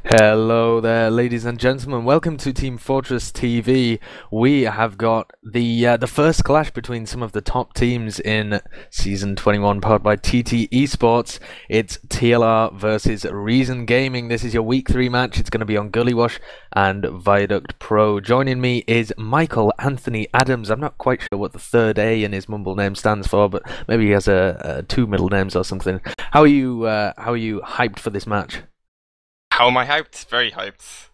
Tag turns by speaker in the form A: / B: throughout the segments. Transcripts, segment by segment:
A: Hello there, ladies and gentlemen. Welcome to Team Fortress TV. We have got the first clash between some of the top teams in Season 21, powered by TT Esports. It's TLR versus Reason Gaming. This is your Week 3 match. It's going to be on Gullywash and Viaduct Pro. Joining me is Michael Anthony Adams. I'm not quite sure what the third A in his mumble name stands for, but maybe he has two middle names or something. How are you hyped for this match?
B: How am I hyped? Very hyped.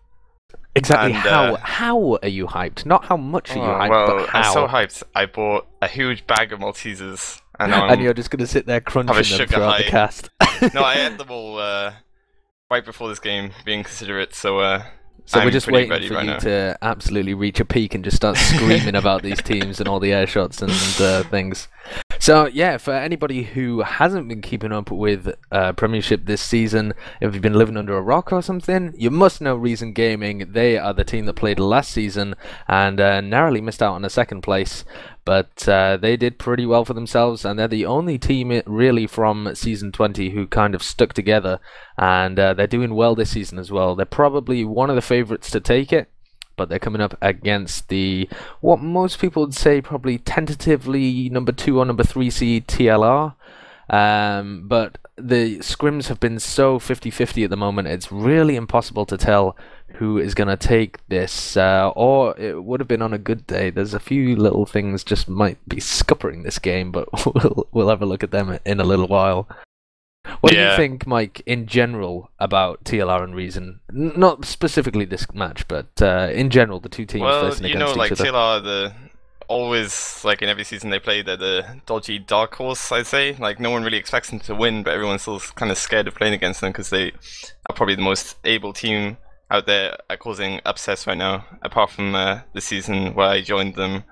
A: Exactly. And, how are you hyped? Not how much are you hyped, but how?
B: I'm so hyped. I bought a huge bag of Maltesers,
A: and you're just going to sit there crunching them throughout the cast.
B: No, I ate them all right before this game, being considerate. So
A: we're just waiting for you to absolutely reach a peak and just start screaming about these teams and all the air shots and things. So yeah, for anybody who hasn't been keeping up with Premiership this season, if you've been living under a rock or something, you must know Reason Gaming. They are the team that played last season and narrowly missed out on a second place, but they did pretty well for themselves, and they're the only team really from Season 20 who kind of stuck together, and they're doing well this season as well. They're probably one of the favourites to take it, but they're coming up against what most people would say probably tentatively number 2 or number 3 seed TLR. But the scrims have been so 50-50 at the moment, it's really impossible to tell who is going to take this, or it would have been on a good day. There's a few little things just might be scuppering this game, but we'll have a look at them in a little while. What do you think, Mike, in general about TLR and Reason? Not specifically this match, but in general, the two teams facing against each other.
B: TLR, always, like in every season they play, they're the dodgy dark horse, I'd say. Like, no one really expects them to win, but everyone's still kind of scared of playing against them because they are probably the most able team out there at causing upsets right now, apart from the season where I joined them.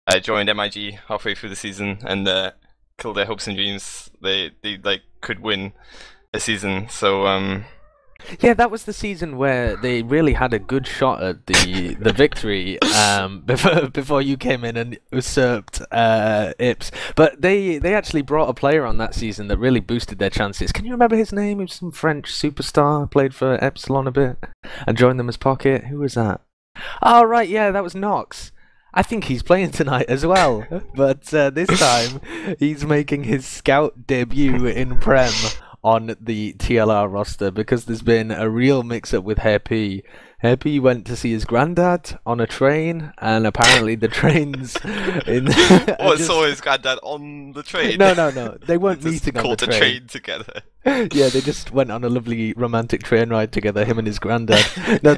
B: I joined MIG halfway through the season and killed their hopes and dreams. They like could win a season, so
A: yeah, that was the season where they really had a good shot at the victory before you came in and usurped Ips. But they actually brought a player on that season that really boosted their chances. Can you remember his name? He was some French superstar, played for Epsilon a bit and joined them as Pocket. Who was that? Oh right, yeah, that was Nox. I think he's playing tonight as well, but this time he's making his scout debut in Prem on the TLR roster because there's been a real mix-up with Happy. Happy went to see his granddad on a train, and apparently the trains
B: saw his granddad on the train?
A: No. They weren't meeting on the train.
B: Caught a train together.
A: Yeah, they just went on a lovely romantic train ride together, him and his granddad. No,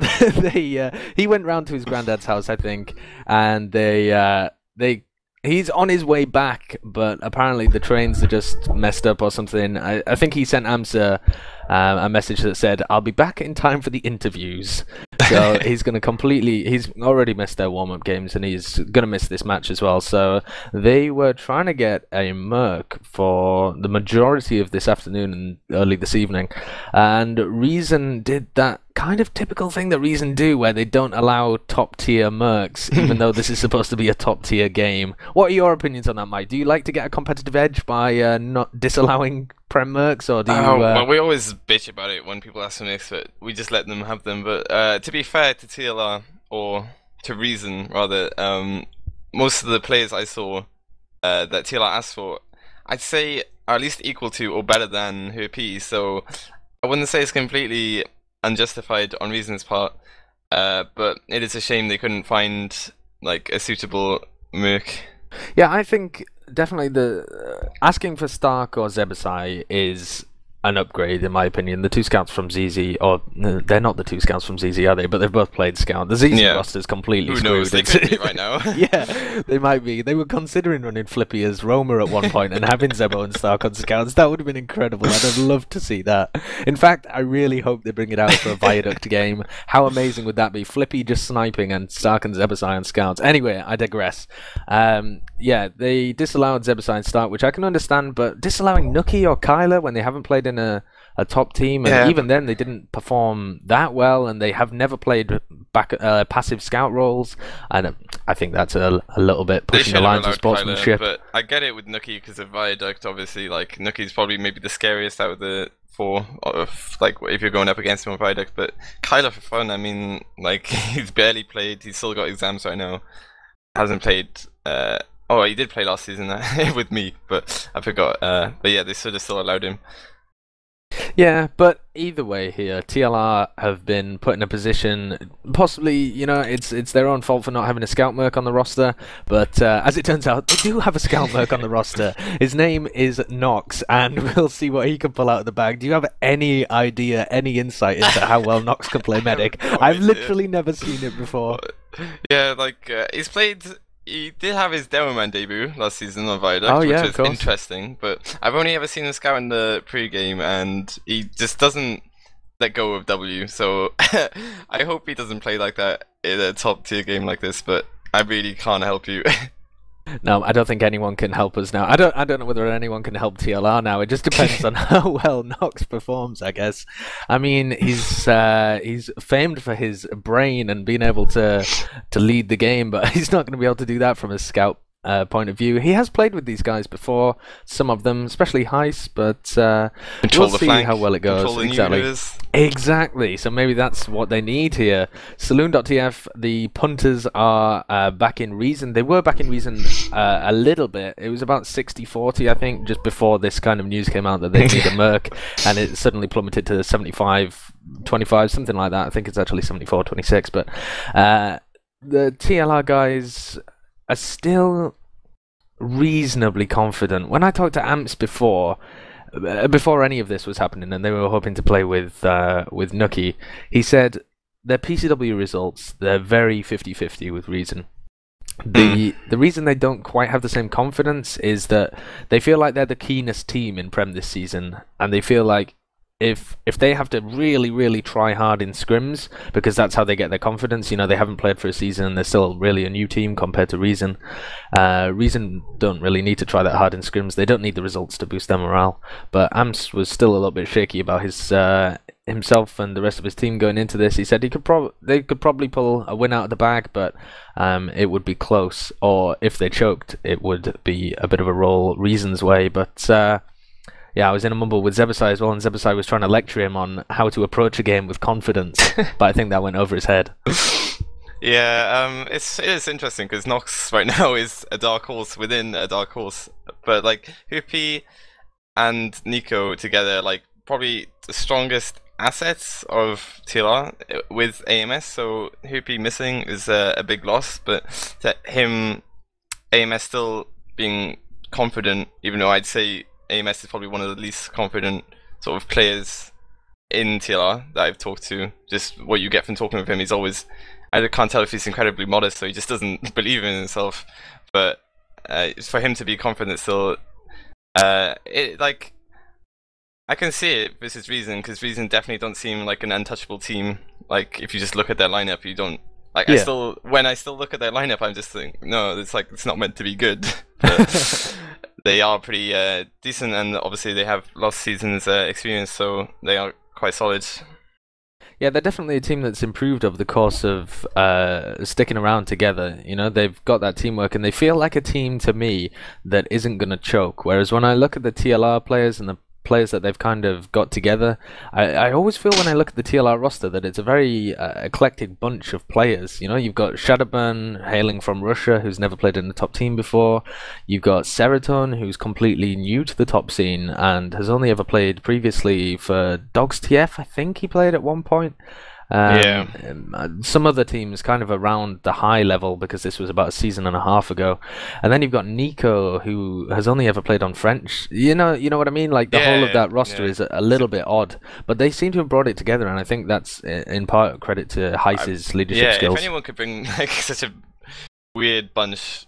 A: he went round to his granddad's house, I think, and he's on his way back, but apparently the trains are just messed up or something. I think he sent Amsa a message that said, "I'll be back in time for the interviews." So he's going to he's already missed their warm-up games, and he's going to miss this match as well. So they were trying to get a Merc for the majority of this afternoon and early this evening. And Reason did that kind of typical thing that Reason do, where they don't allow top-tier Mercs, even though this is supposed to be a top-tier game. What are your opinions on that, Mike? Do you like to get a competitive edge by not disallowing Prem Mercs, or do you...
B: Well, we always bitch about it when people ask for Mercs, but we just let them have them. But to be fair to TLR, or to Reason, rather, most of the players I saw that TLR asked for, I'd say are at least equal to or better than her P, so I wouldn't say it's completely unjustified on Reason's part, but it is a shame they couldn't find like a suitable Merc.
A: Yeah, I think definitely the asking for Stark or Zebasai is an upgrade, in my opinion. The two scouts from ZZ, or they're not the two scouts from ZZ, are they? But they've both played scout. The ZZ roster's completely screwed.
B: Who knows? They could be right now.
A: Yeah, they might be. They were considering running Flippy as Roamer at one point and having Zebo and Stark on scouts. That would have been incredible. I'd have loved to see that. In fact, I really hope they bring it out for a Viaduct game. How amazing would that be? Flippy just sniping and Stark and Zebasai on scouts. Anyway, I digress. Yeah, they disallowed Zebasai and Stark, which I can understand, but disallowing Nuki or Kyler when they haven't played in a top team, and even then they didn't perform that well, and they have never played passive scout roles, and I think that's a little bit pushing the lines of sportsmanship.
B: But I get it with Nuki because of Viaduct. Obviously, like Nuki's probably maybe the scariest out of the four, like if you're going up against him on Viaduct. But Kyler, for fun, I mean, like he's barely played. He's still got exams right now. Hasn't played. Oh, he did play last season with me, but I forgot. But yeah, they should have still allowed him.
A: Yeah, but either way here, TLR have been put in a position, possibly, you know, it's their own fault for not having a scout merc on the roster, but as it turns out, they do have a scout merc on the roster. His name is Nox, and we'll see what he can pull out of the bag. Do you have any idea, any insight into how well Nox can play medic? I've literally never seen it before.
B: Yeah, like, he did have his Demoman debut last season on Viaduct, which was interesting, but I've only ever seen him scout in the pre-game, and he just doesn't let go of W, so I hope he doesn't play like that in a top-tier game like this, but I really can't help you.
A: No, I don't think anyone can help us now. I don't know whether anyone can help TLR now. It just depends on how well Nox performs, I guess. I mean, he's famed for his brain and being able to lead the game, but he's not going to be able to do that from a scout point of view. He has played with these guys before, some of them, especially Heist, but we'll see how well it goes. Exactly. So maybe that's what they need here. Saloon.tf, the punters are back in Reason. They were back in Reason a little bit. It was about 60-40, I think, just before this kind of news came out that they need a merc, and it suddenly plummeted to 75-25, something like that. I think it's actually 74-26, but the TLR guys are still reasonably confident. When I talked to Amps before any of this was happening, and they were hoping to play with Nuki, he said their PCW results, they're very 50-50 with Reason. The reason they don't quite have the same confidence is that they feel like they're the keenest team in Prem this season, and they feel like if they have to really try hard in scrims, because that's how they get their confidence, you know, they haven't played for a season, they're still really a new team compared to Reason. Reason don't really need to try that hard in scrims, they don't need the results to boost their morale, but Amps was still a little bit shaky about his himself and the rest of his team going into this. He said they could probably pull a win out of the bag, but it would be close, or if they choked, it would be a bit of a roll Reason's way, but yeah, I was in a mumble with Zebasai as well, and Zebasai was trying to lecture him on how to approach a game with confidence, but I think that went over his head.
B: Yeah, it is interesting because Nox right now is a dark horse within a dark horse, but like Hoopy and Nico together, like probably the strongest assets of TLR with AMS. So Hoopy missing is a big loss, but to him, AMS still being confident, even though I'd say AMS is probably one of the least confident sort of players in TLR that I've talked to. Just what you get from talking with him, he's always, I can't tell if he's incredibly modest, so he just doesn't believe in himself. But for him to be confident still, like, I can see it versus Reason, because Reason definitely don't seem like an untouchable team. Like, if you just look at their lineup, you don't, like, yeah. When I still look at their lineup, I'm just thinking, no, it's like, it's not meant to be good. But they are pretty decent, and obviously they have last season's experience, so they are quite solid.
A: Yeah, they're definitely a team that's improved over the course of sticking around together. You know, they've got that teamwork, and they feel like a team to me that isn't going to choke. Whereas when I look at the TLR players and the players that they've kind of got together, I always feel when I look at the TLR roster that it's a very eclectic bunch of players. You know, you've got Shadowburn hailing from Russia, who's never played in the top team before. You've got Seroton, who's completely new to the top scene and has only ever played previously for Dogs TF, I think he played at one point.
B: Yeah.
A: Some other teams kind of around the high level, because this was about a season and a half ago. And then you've got Nico, who has only ever played on French. You know what I mean? Like, the whole of that roster is a little bit odd, but they seem to have brought it together, and I think that's in part credit to Heiss's leadership skills.
B: If anyone could bring like such a weird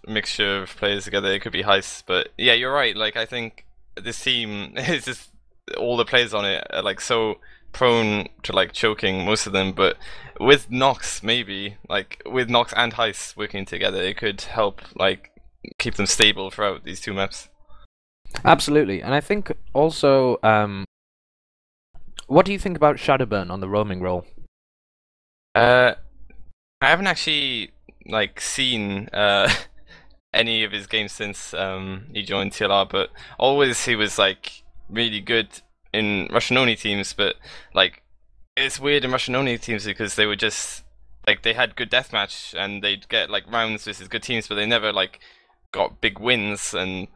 B: mixture of players together, it could be Heiss. But yeah, you're right. Like, I think this team is just, all the players on it are like so prone to like choking, most of them, but with Nox, maybe like with Nox and Heiss working together, it could help like keep them stable throughout these two maps.
A: Absolutely. And I think also, what do you think about Shadowburn on the roaming role?
B: I haven't actually like seen any of his games since he joined TLR, but always he was like really good in Russian only teams. But like it's weird in Russian only teams because they were just like they had good deathmatch and they'd get like rounds versus good teams, but they never like got big wins. And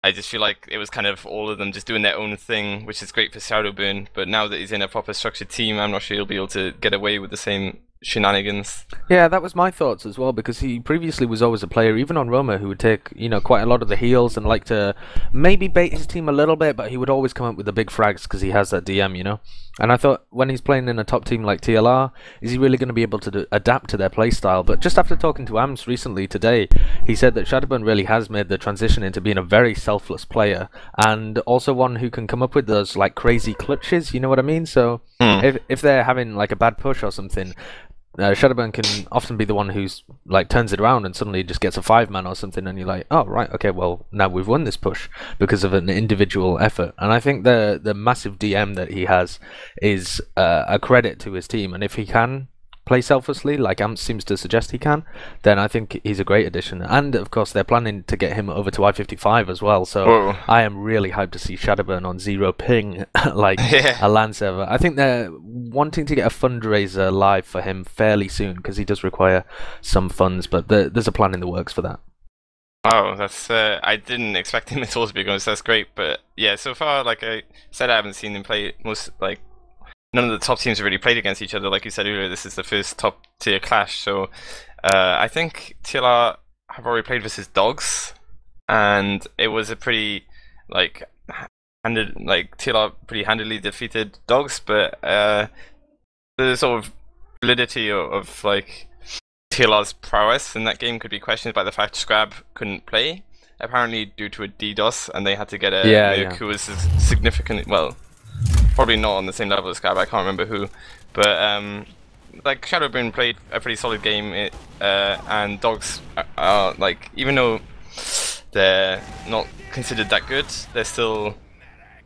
B: I just feel like it was kind of all of them just doing their own thing, which is great for Shadowburn. But now that he's in a proper structured team, I'm not sure he'll be able to get away with the same shenanigans.
A: Yeah, that was my thoughts as well, because he previously was always a player, even on Roma, who would take, you know, quite a lot of the heals and like to maybe bait his team a little bit, but he would always come up with the big frags because he has that DM, you know. And I thought when he's playing in a top team like TLR, is he really going to be able to adapt to their playstyle? But just after talking to Ams recently today, he said that Shadowburn really has made the transition into being a very selfless player, and also one who can come up with those like crazy clutches, you know what I mean? So if they're having like a bad push or something, Shadowburn can often be the one who's like turns it around and suddenly just gets a 5-man or something, and you're like, oh right, okay, well now we've won this push because of an individual effort. And I think the massive DM that he has is a credit to his team, and if he can play selflessly, like Ants seems to suggest he can, then I think he's a great addition. And of course they're planning to get him over to I-55 as well, so whoa, I am really hyped to see Shadowburn on 0 ping like a LAN server. I think they're wanting to get a fundraiser live for him fairly soon because he does require some funds, but there's a plan in the works for that.
B: Wow, that's I didn't expect him at all to be going, so that's great. But yeah, so far, like I said, I haven't seen him play none of the top teams have really played against each other. Like you said earlier, this is the first top tier clash. So I think TLR have already played versus Dogs, and it was a pretty TLR pretty handily defeated Dogs. But the sort of validity of like TLR's prowess in that game could be questioned by the fact Scrab couldn't play, apparently due to a DDoS, and they had to get a Nuke who was significantly, well, probably not on the same level as Scrab, I can't remember who, but like Shadowburn played a pretty solid game, and Dogs are like, even though they're not considered that good, they're still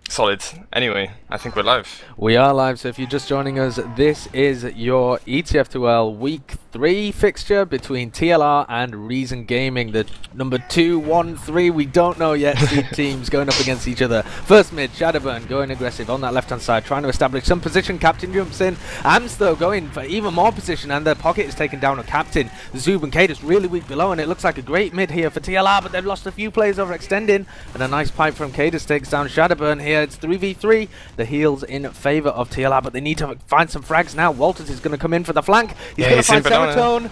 B: solid. Anyway, I think we're live.
A: We are live, so if you're just joining us, this is your ETF2L Week 3 fixture between TLR and Reason Gaming, the number 2, 1, 3, we don't know yet, seed teams going up against each other. First mid, Shadowburn going aggressive on that left-hand side, trying to establish some position. Captain jumps in. Ams, though, going for even more position, and the pocket is taken down on Captain. Zoob and kaidus really weak below, and it looks like a great mid here for TLR, but they've lost a few players overextending, and a nice pipe from kaidus takes down Shadowburn here. It's 3v3. The heals in favor of TLR, but they need to find some frags now. Walters is going to come in for the flank. He's going to find Serotonin.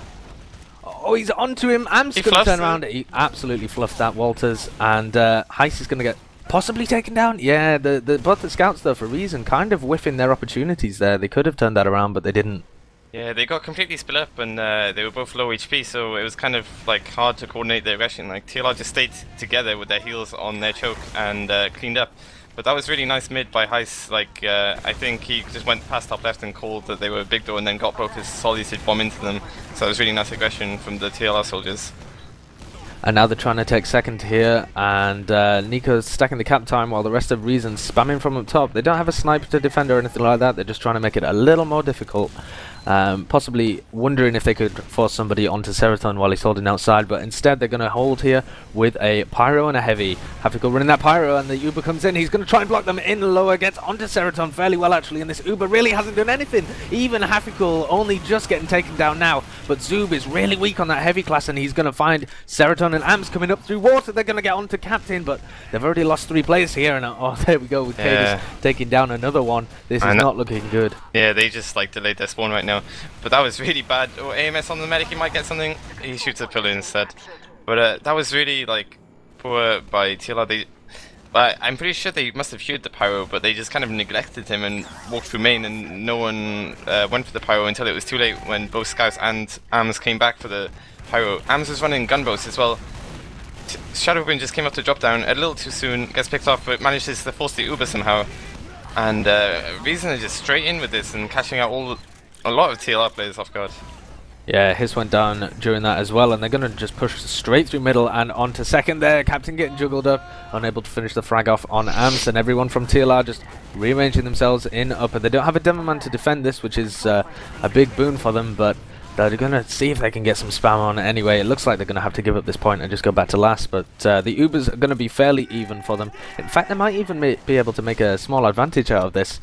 A: Oh, he's onto him. Am's going to turn around. He absolutely fluffed that, Walters. And Heist is going to get possibly taken down. Yeah, both the scouts, though, for Reason, kind of whiffing their opportunities there. They could have turned that around, but they didn't.
B: Yeah, they got completely split up, and they were both low HP, so it was kind of like hard to coordinate their aggression. Like TLR just stayed together with their heals on their choke and cleaned up. But that was really nice mid by Heist. Like I think he just went past top left and called that they were big door, and then got both his solids to bomb into them. So it was really nice aggression from the TLR soldiers.
A: And now they're trying to take second here, and Nico's stacking the cap time while the rest of Reason spamming from up top. They don't have a sniper to defend or anything like that. They're just trying to make it a little more difficult. Possibly wondering if they could force somebody onto Serotonin while he's holding outside, but instead they're going to hold here with a Pyro and a Heavy. Hafiko running that Pyro, and the Uber comes in. He's going to try and block them in lower, gets onto Serotonin fairly well actually, and this Uber really hasn't done anything. Even Hafiko only just getting taken down now, but Zoob is really weak on that Heavy class, and he's going to find Serotonin and Ams coming up through water. They're going to get onto Captain, but they've already lost 3 players here, and oh, there we go with kaidus taking down another one. This is not looking good.
B: Yeah, they just like delayed their spawn right now. But that was really bad. Oh, AMS on the medic, he might get something. He shoots a pillar instead. But that was really like poor by TLR. I'm pretty sure they must have heard the Pyro, but they just kind of neglected him and walked through main, and no one went for the Pyro until it was too late when both Scouts and Ams came back for the Pyro. Ams was running gunboats as well. Shadowburn just came up to drop down a little too soon, gets picked off, but manages to force the Uber somehow. And Reason is just straight in with this and catching out a lot of TLR players off guard.
A: Yeah, his went down during that as well, and they're going to just push straight through middle and onto second there. Captain getting juggled up, unable to finish the frag off on Ams, and everyone from TLR just rearranging themselves in upper. They don't have a demo man to defend this, which is a big boon for them, but They're going to see if they can get some spam on anyway. It looks like they're going to have to give up this point and just go back to last, but the Ubers are going to be fairly even for them. In fact, they might even be able to make a small advantage out of this,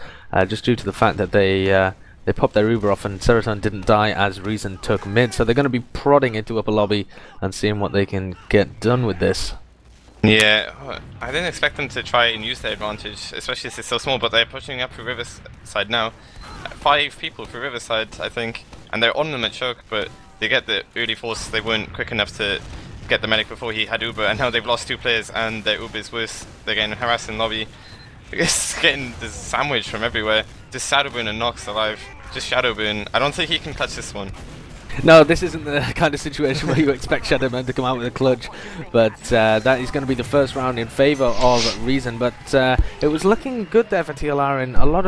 A: just due to the fact that they popped their Uber off and Seroton didn't die as Reason took mid, so they're going to be prodding into upper lobby and seeing what they can get done with this.
B: Yeah, I didn't expect them to try and use their advantage, especially as it's so small, but they're pushing up through Riverside now. 5 people through Riverside, I think, and they're on them at choke, but they get the early force. They weren't quick enough to get the medic before he had Uber, and now they've lost 2 players and their Uber is worse. They're getting harassed in lobby. It's getting this sandwich from everywhere. Just Shadowburn and Nox alive. Just Shadowburn. I don't think he can clutch this one.
A: No, this isn't the kind of situation where you expect Shadowman to come out with a clutch, but that is going to be the first round in favour of Reason. But it was looking good there for TLR in a lot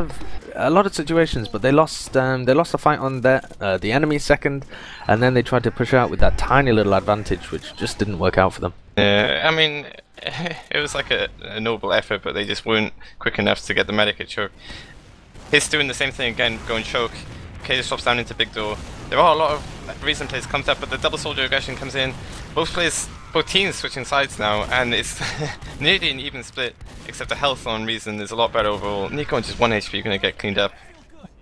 A: of situations, but they lost the fight on the enemy second, and then they tried to push out with that tiny little advantage, which just didn't work out for them.
B: Yeah, I mean, it was like a noble effort, but they just weren't quick enough to get the medic at choke. He's doing the same thing again, going choke. kaidus drops down into big door. There are a lot of Reason plays comes up, but the double soldier aggression comes in. Both teams switching sides now, and it's nearly an even split, except the health on Reason is a lot better overall. Nico on just 1 HP going to get cleaned up.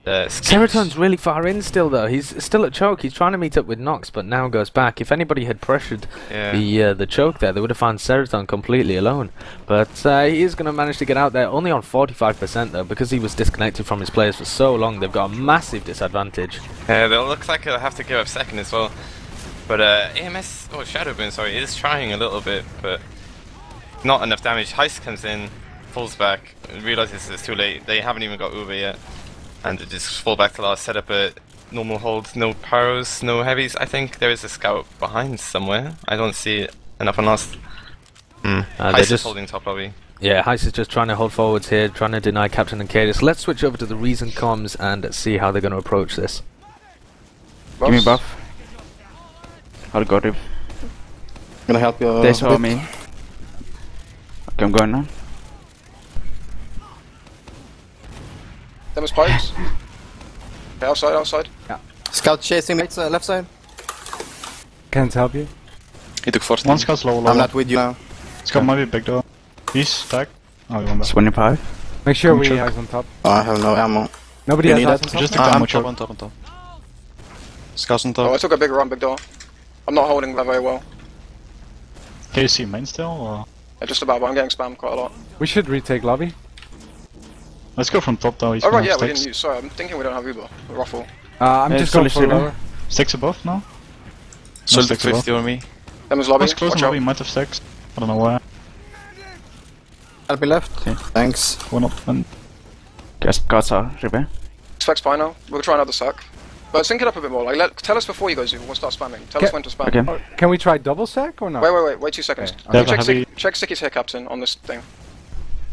A: Seroton's really far in still though. He's still at choke. He's trying to meet up with Nox, but now goes back. If anybody had pressured the choke there, they would have found Seroton completely alone. But he is going to manage to get out there, only on 45% though, because he was disconnected from his players for so long. They've got a massive disadvantage.
B: They'll look like they'll have to give up second as well. But AMS, Shadowburn, sorry, is trying a little bit, but not enough damage. Heist comes in, falls back, realizes it's too late. They haven't even got Uber yet. And they just fall back to last, set up a normal hold, no pyros, no heavies. I think there is a scout behind somewhere. I don't see enough on last. Heist is holding top lobby.
A: Yeah, Heist is just trying to hold forwards here, trying to deny Captain and kaidus. Let's switch over to the Reason comms and see how they're going to approach this.
C: Give me buff. I'll go to.
D: Gonna help you.
C: They saw me. Okay, I'm going now.
D: Them was pipes. Okay, outside.
E: Yeah.
D: Scout chasing me, left side.
E: Can't help you.
D: He took first.
F: One scout's low.
D: I'm not with you now.
F: Scout might be big though. He's back. Oh, you want that?
C: 25.
E: Make sure
F: I'm
E: we
F: sure.
E: have on top.
D: Oh, I have no ammo.
E: Nobody
D: You
E: has
D: need
E: eyes
D: that?
E: on top.
F: Just take
D: I'm
F: the ammo.
D: top,
F: On top. Scout's on
D: Oh, I
F: top.
D: took a big run, big door. I'm not holding that very well.
F: Can you see main still? Or?
D: Yeah, just about, but I'm getting spammed quite a lot.
E: We should retake lobby.
F: Let's go from top though. He's
D: Oh right,
F: gonna
D: yeah,
F: have
D: we
F: sticks.
D: didn't use. Sorry, I'm thinking we don't have Uber. Ruffle.
E: I'm
C: Yeah,
E: just going for
C: Solid
E: lower.
F: Sticks above now?
G: So
F: sticks above.
G: on me.
D: Them was lobby.
F: Let's close
D: Watch
F: the lobby,
D: out.
F: might have sticks. I don't know where.
D: Help me left.
F: Okay.
D: Thanks.
F: One up and
C: Guards are repair.
D: Specs fine now. We'll try another sack. But sync it up a bit more. Like, tell us before you guys do. We'll start spamming. Tell us when to spam.
C: Okay.
E: Can we try double sack or not?
D: Wait 2 seconds.
E: Okay.
F: They have a
D: Check,
F: heavy.
D: check Sticky's here, Captain, on this thing.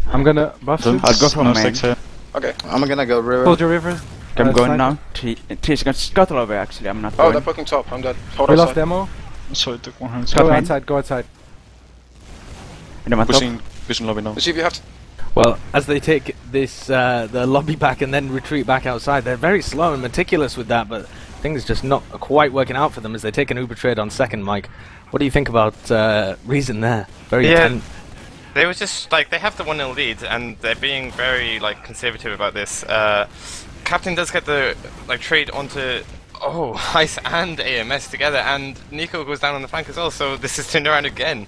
E: I'm gonna buff
F: Don't-
E: suit.
C: I'll go for
F: no
C: main.
F: sticks here.
D: Okay, I'm gonna go river.
E: Soldier river.
C: I'm going
E: sniper.
C: now. T's gonna scuttle over actually. I'm not
D: Oh,
C: going.
D: they're poking top. I'm dead. Hold
E: We
D: on.
E: lost ammo.
F: So it took 100
E: Go
C: main.
F: scout.
E: outside. Go outside.
C: And I'm on top.
G: Pushing lobby now.
D: Let's see if you have to.
A: Well, as they take this the lobby back and then retreat back outside, they're very slow and meticulous with that, but things just not quite working out for them as they take an Uber trade on second. Mike, what do you think about Reason there? Very intent.
B: They were just like, they have the 1-0 lead and they're being very like conservative about this. Captain does get the trade onto Heist and AMS together, and Nico goes down on the flank as well, so this is turned around again.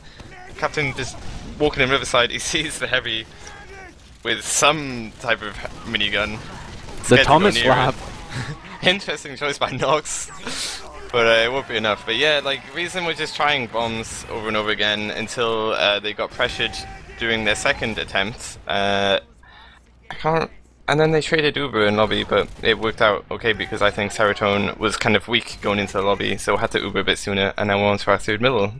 B: Captain just walking in Riverside, he sees the heavy with some type of minigun.
A: The
B: Scared to go
A: Thomas
B: near
A: Lab.
B: it. Interesting choice by Nox. But it won't be enough. But yeah, like, Reason were just trying bombs over and over again until they got pressured during their second attempt. And then they traded Uber in lobby, but it worked out okay because I think Seroton was kind of weak going into the lobby, so had to Uber a bit sooner, and now we're on to our third middle.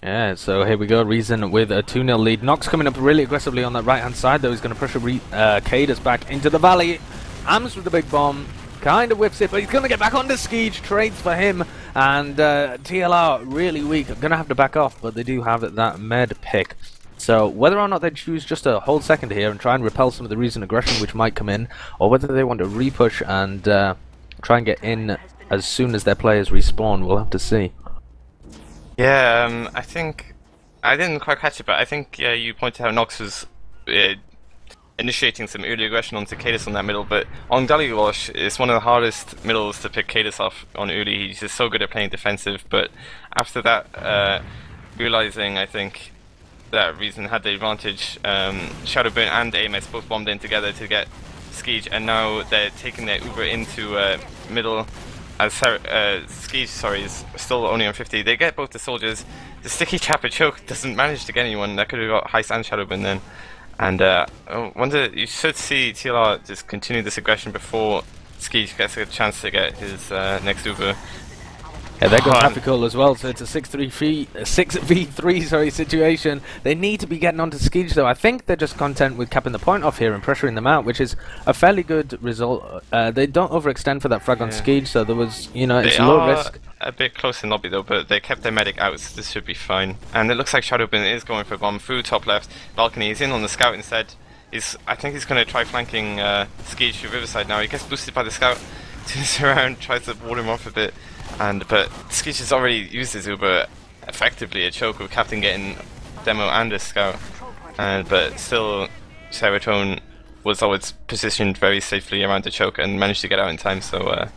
A: Yeah, so here we go, Reason with a 2-0 lead. Nox coming up really aggressively on that right-hand side, though. He's going to push kaidus back into the valley. Ams with the big bomb. Kind of whips it, but he's going to get back onto Skeege. Trades for him, and TLR really weak. Going to have to back off, but they do have that med pick. So whether or not they choose just to hold second here and try and repel some of the Reason aggression which might come in, or whether they want to repush and try and get in as soon as their players respawn. We'll have to see.
B: Yeah, I think I didn't quite catch it, but I think you pointed out Nox was initiating some early aggression onto kaidus on that middle, but on Gullywash, it's one of the hardest middles to pick kaidus off on early. He's just so good at playing defensive, but after that, realizing, I think, that Reason had the advantage, Shadowburn and AMS both bombed in together to get Skeege, and now they're taking their Uber into middle, as Skeege, sorry, is still only on 50. They get both the soldiers. The sticky trapper choke doesn't manage to get anyone. That could have got Heist and Shadowburn then. And I wonder, you should see TLR just continue this aggression before Skeege gets a chance to get his next Uber.
A: Yeah, there goes Happy as well, so it's a 6v3 situation. They need to be getting onto Skeege though. I think they're just content with capping the point off here and pressuring them out, which is a fairly good result. They don't overextend for that frag on Skeege, so there was, you know, it's low risk.
B: A bit close in lobby though, but they kept their medic out, so this should be fine. And it looks like Shadowburn is going for a bomb through top left balcony. He's in on the scout instead. I think he's going to try flanking Skeege through Riverside now. He gets boosted by the scout, turns around, tries to ward him off a bit. But Skeege has already used his Uber effectively a choke with Captain getting demo and a scout, but still Serotonin was always positioned very safely around the choke and managed to get out in time, so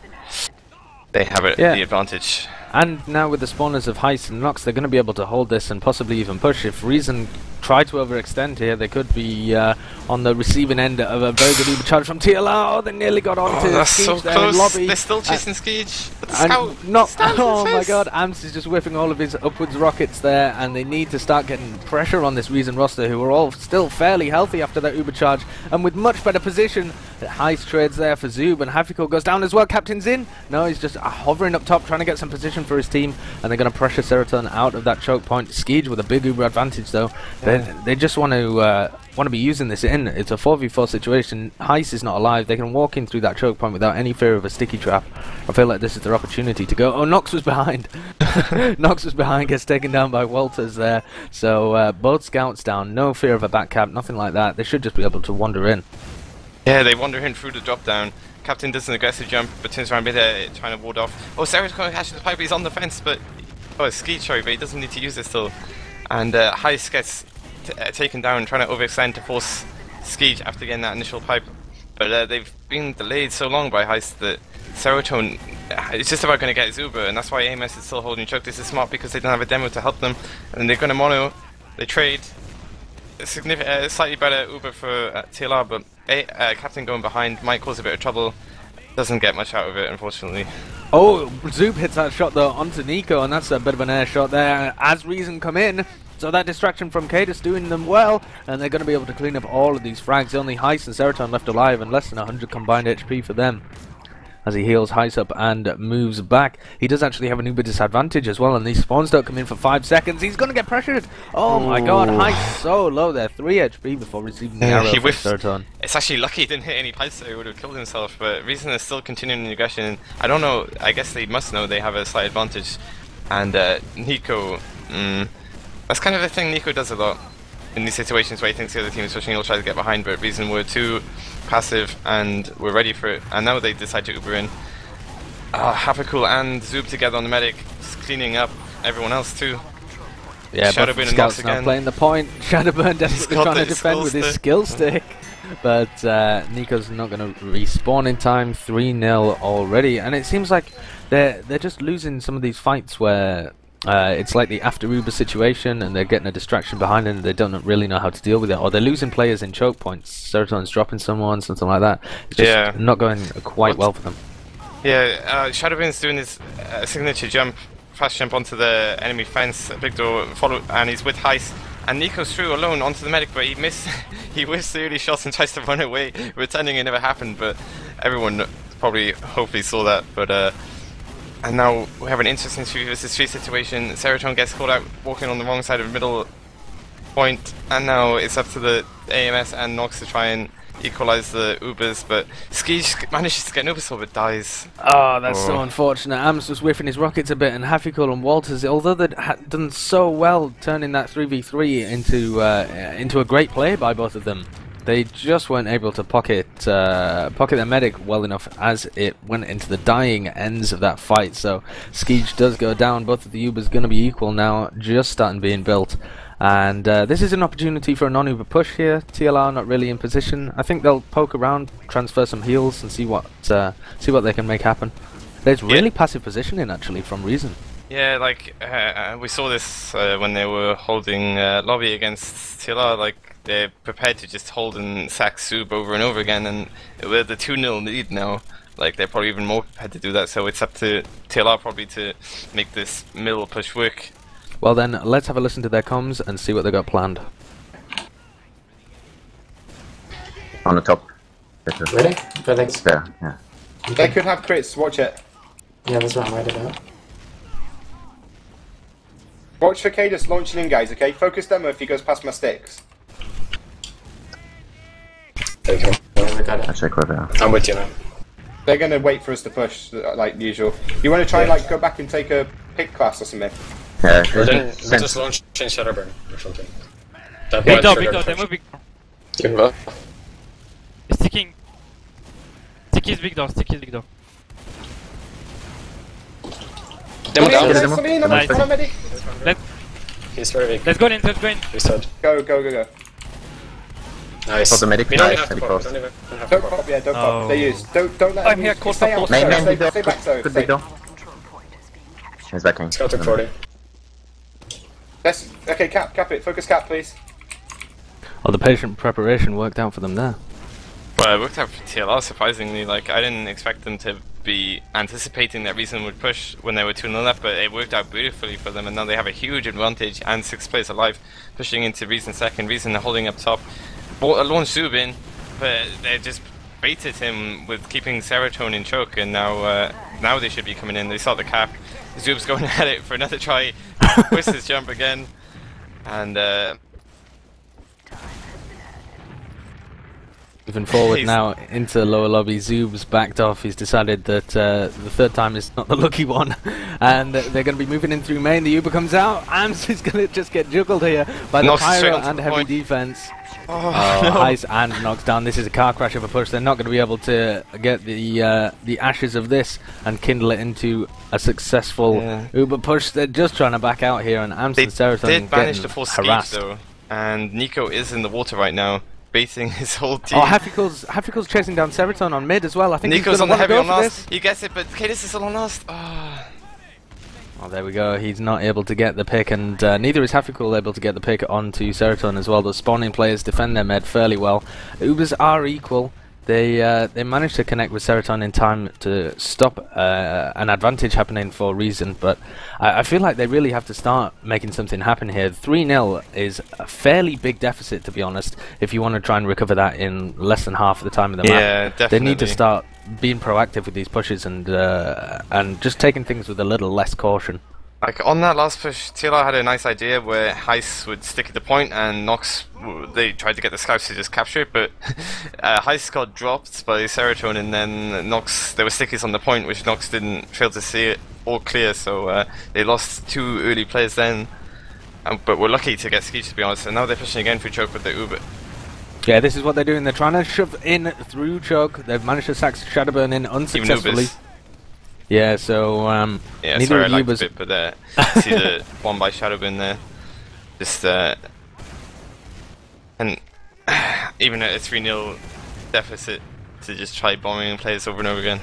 B: they have the advantage.
A: And now with the spawners of Heist and Nox, they're going to be able to hold this and possibly even push. If Reason try to overextend here, they could be on the receiving end of a very good Uber charge from TLR. Oh, they nearly got onto Skeege
B: so
A: there
B: close.
A: in lobby.
B: They're still chasing Skeege. But the
A: scout oh my god, Amps is just whiffing all of his upwards rockets there, and they need to start getting pressure on this Reason roster, who are all still fairly healthy after that Uber charge, and with much better position. Heist trades there for Zoob, and Hafiko goes down as well. Captain's in. No, he's just hovering up top, trying to get some position for his team, and they're going to pressure Serotonin out of that choke point. Skeege with a big Uber advantage though. They just want to be using this in. It's a 4v4 situation. Heist is not alive. They can walk in through that choke point without any fear of a sticky trap. I feel like this is their opportunity to go. Oh, Nox was behind. Nox was behind, gets taken down by Walters there. So both scouts down. No fear of a back cap, nothing like that. They should just be able to wander in.
B: Yeah, they wander in through the drop down. Captain does an aggressive jump, but turns around mid-air trying to ward off. Oh, Sarah's going to catch the pipe. He's on the fence, but Skeege, sorry, but he doesn't need to use it still. And Heist gets taken down, trying to overextend to force Skeege after getting that initial pipe. But they've been delayed so long by Heist that Serotonin it's just about going to get his Uber, and that's why AMS is still holding choke. This is smart because they don't have a demo to help them, and they're going to mono. They trade a slightly better Uber for TLR, but Captain going behind might cause a bit of trouble. Doesn't get much out of it, unfortunately.
A: Oh, Zoop hits that shot though onto Nico, and that's a bit of an air shot there as Reason come in. So that distraction from kaidus doing them well, and they're going to be able to clean up all of these frags. Only Heist and Serotonin left alive, and less than 100 combined HP for them. As he heals Heist up and moves back. He does actually have an Uber disadvantage as well, and these spawns don't come in for 5 seconds. He's going to get pressured. Oh my god, Heist so low there. 3 HP before receiving the arrow from Serotonin.
B: It's actually lucky he didn't hit any pipes there. He would have killed himself, but Reason is still continuing the aggression. I don't know, I guess they must know they have a slight advantage. And Nico, that's kind of the thing Nico does a lot. In these situations where he thinks the other team is pushing, he'll try to get behind, but Reason were too passive and we're ready for it, and now they decide to Uber in. Hapacool and Zoop together on the medic, just cleaning up everyone else too.
A: Yeah, Shadowburn and Nox now playing the point. Shadowburn desperately trying to defend with his skill stick, but Nico's not going to respawn in time. 3-0 already, and it seems like they're just losing some of these fights where it's like the after Uber situation, and they're getting a distraction behind it, and they don't really know how to deal with it, or they're losing players in choke points. Serotonin's dropping someone, something like that. It's just not going quite well for them.
B: Yeah, Shadowburn's doing his signature jump, fast jump onto the enemy fence, big door, and he's with Heist. And Nico's through alone onto the medic, but he missed. He whiffs the early shots and tries to run away, pretending it never happened. But everyone probably, hopefully, saw that. But and now we have an interesting 3 versus 3 situation. Serotonin gets caught out walking on the wrong side of the middle point, and now it's up to the AMS and Nox to try and equalize the Ubers, but Skeege manages to get an Uber sword but dies.
A: Oh, that's so unfortunate. Ams was whiffing his rockets a bit, and Hafikul and Walters, although they'd done so well turning that 3v3 into a great play by both of them, they just weren't able to pocket their medic well enough as it went into the dying ends of that fight. So Skeege does go down. Both of the Ubers going to be equal now, just starting being built. And this is an opportunity for a non-Uber push here. TLR not really in position. I think they'll poke around, transfer some heals, and see what they can make happen. There's really passive positioning actually from Reason.
B: Yeah, like we saw this when they were holding lobby against TLR. Like they're prepared to just hold and sack Sub over and over again, and with the 2-0 lead now, like they're probably even more prepared to do that. So it's up to TLR probably to make this middle push work.
A: Well then, let's have a listen to their comms and see what they got planned.
G: On the top.
H: Ready? Felix.
G: There, yeah.
I: They could have crits, watch it.
H: Yeah, that's what I'm ready about.
I: Watch for kaidus launching in, guys, okay? Focus demo if he goes past my sticks.
H: Okay, we got
G: I
H: it.
G: check where they are.
H: I'm with you, man.
I: They're gonna wait for us to push, like usual. You wanna try and like go back and take a pick class or something?
G: Yeah,
H: Or then we just launch in Shadowburn or something. That
J: Big door,
H: triggered
J: they move big door.
H: Give him up.
J: Sticking. Stick is big door,
H: Demo down.
J: Nice.
I: I'm a medic.
H: He's very weak.
J: Let's go in.
H: We said.
I: Go, go, go, go.
H: Nice.
G: Pop the medic.
H: We don't
G: Nice,
H: even have to
G: heavy
H: pop.
G: cross.
H: Don't even have to
I: Don't
H: pop.
I: pop, yeah, don't pop. They use. Don't let
J: I'm
I: them
J: here,
I: use.
J: call
I: Stay
J: for
I: out,
J: main,
G: main,
I: stay,
G: big door.
I: stay back, so.
G: Good big door. He's backing.
H: Let's go to 40.
I: Let's, okay, cap it. Focus cap, please.
A: Oh, the patient preparation worked out for them there.
B: Well, it worked out for TLR surprisingly. Like I didn't expect them to be anticipating that Reason would push when they were 2-0 up, but it worked out beautifully for them, and now they have a huge advantage and 6 players alive, pushing into Reason second. Reason holding up top. Launched Zub in, but they just baited him with keeping Serotonin in choke, and now they should be coming in. They saw the cap. Zub's going at it for another try. Pushes his jump again, and
A: Moving forward now into lower lobby, Zub's backed off. He's decided that the third time is not the lucky one, and they're going to be moving in through main. The Uber comes out. Ams is going to just get juggled here by the Pyro and heavy defense. Ice and knocks down. This is a car crash of a push. They're not going to be able to get the ashes of this and kindle it into a successful Uber push. They're just trying to back out here, and Ams and Serotonin
B: did manage to force
A: harassed.
B: Skeeve though, and Nico is in the water right now, baiting his whole team.
A: Oh, Hafiko's chasing down Serotonin on mid as well. I think
B: Nico's
A: he's
B: on the
A: going to
B: heavy on
A: go for
B: last.
A: this.
B: He gets it, but kaidus is still on last.
A: Oh, there we go. He's not able to get the pick, and neither is Hafiko able to get the pick onto Serotonin as well. The spawning players defend their med fairly well. Ubers are equal. They managed to connect with Serotonin in time to stop an advantage happening for Reason, but I feel like they really have to start making something happen here. 3-0 is a fairly big deficit, to be honest, if you want to try and recover that in less than half of the time of the map.
B: Yeah, definitely.
A: They need to start being proactive with these pushes and just taking things with a little less caution.
B: Like on that last push, TLR had a nice idea where Heist would stick at the point and Nox, they tried to get the scouts to just capture it, but Heist got dropped by Serotonin, and then Nox, there were stickies on the point which Nox didn't fail to see it all clear, so they lost 2 early players then, but we're lucky to get Skeech, to be honest, and now they're pushing again through choke with the Uber.
A: Yeah, this is what they're doing. They're trying to shove in through choke. They've managed to sack Shadowburn in unsuccessfully. Yeah, so
B: yeah,
A: neither
B: sorry, I
A: of
B: liked
A: you
B: a bit, but see the one by Shadowburn there, just and even at a 3-0 deficit to just try bombing players over and over again.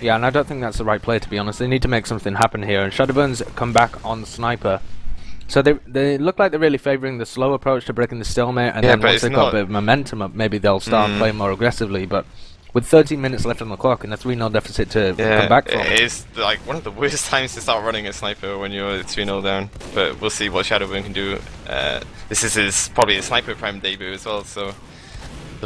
A: Yeah, and I don't think that's the right play, to be honest. They need to make something happen here, and Shadowburn's come back on Sniper. So they look like they're really favouring the slow approach to breaking the stalemate, and then once they've got a bit of momentum up, maybe they'll start playing more aggressively, but with 13 minutes left on the clock and a 3-0 deficit to come back from.
B: It is like one of the worst times to start running a Sniper when you're 3-0 down, but we'll see what Shadowburn can do. This is probably a Sniper Prime debut as well, so...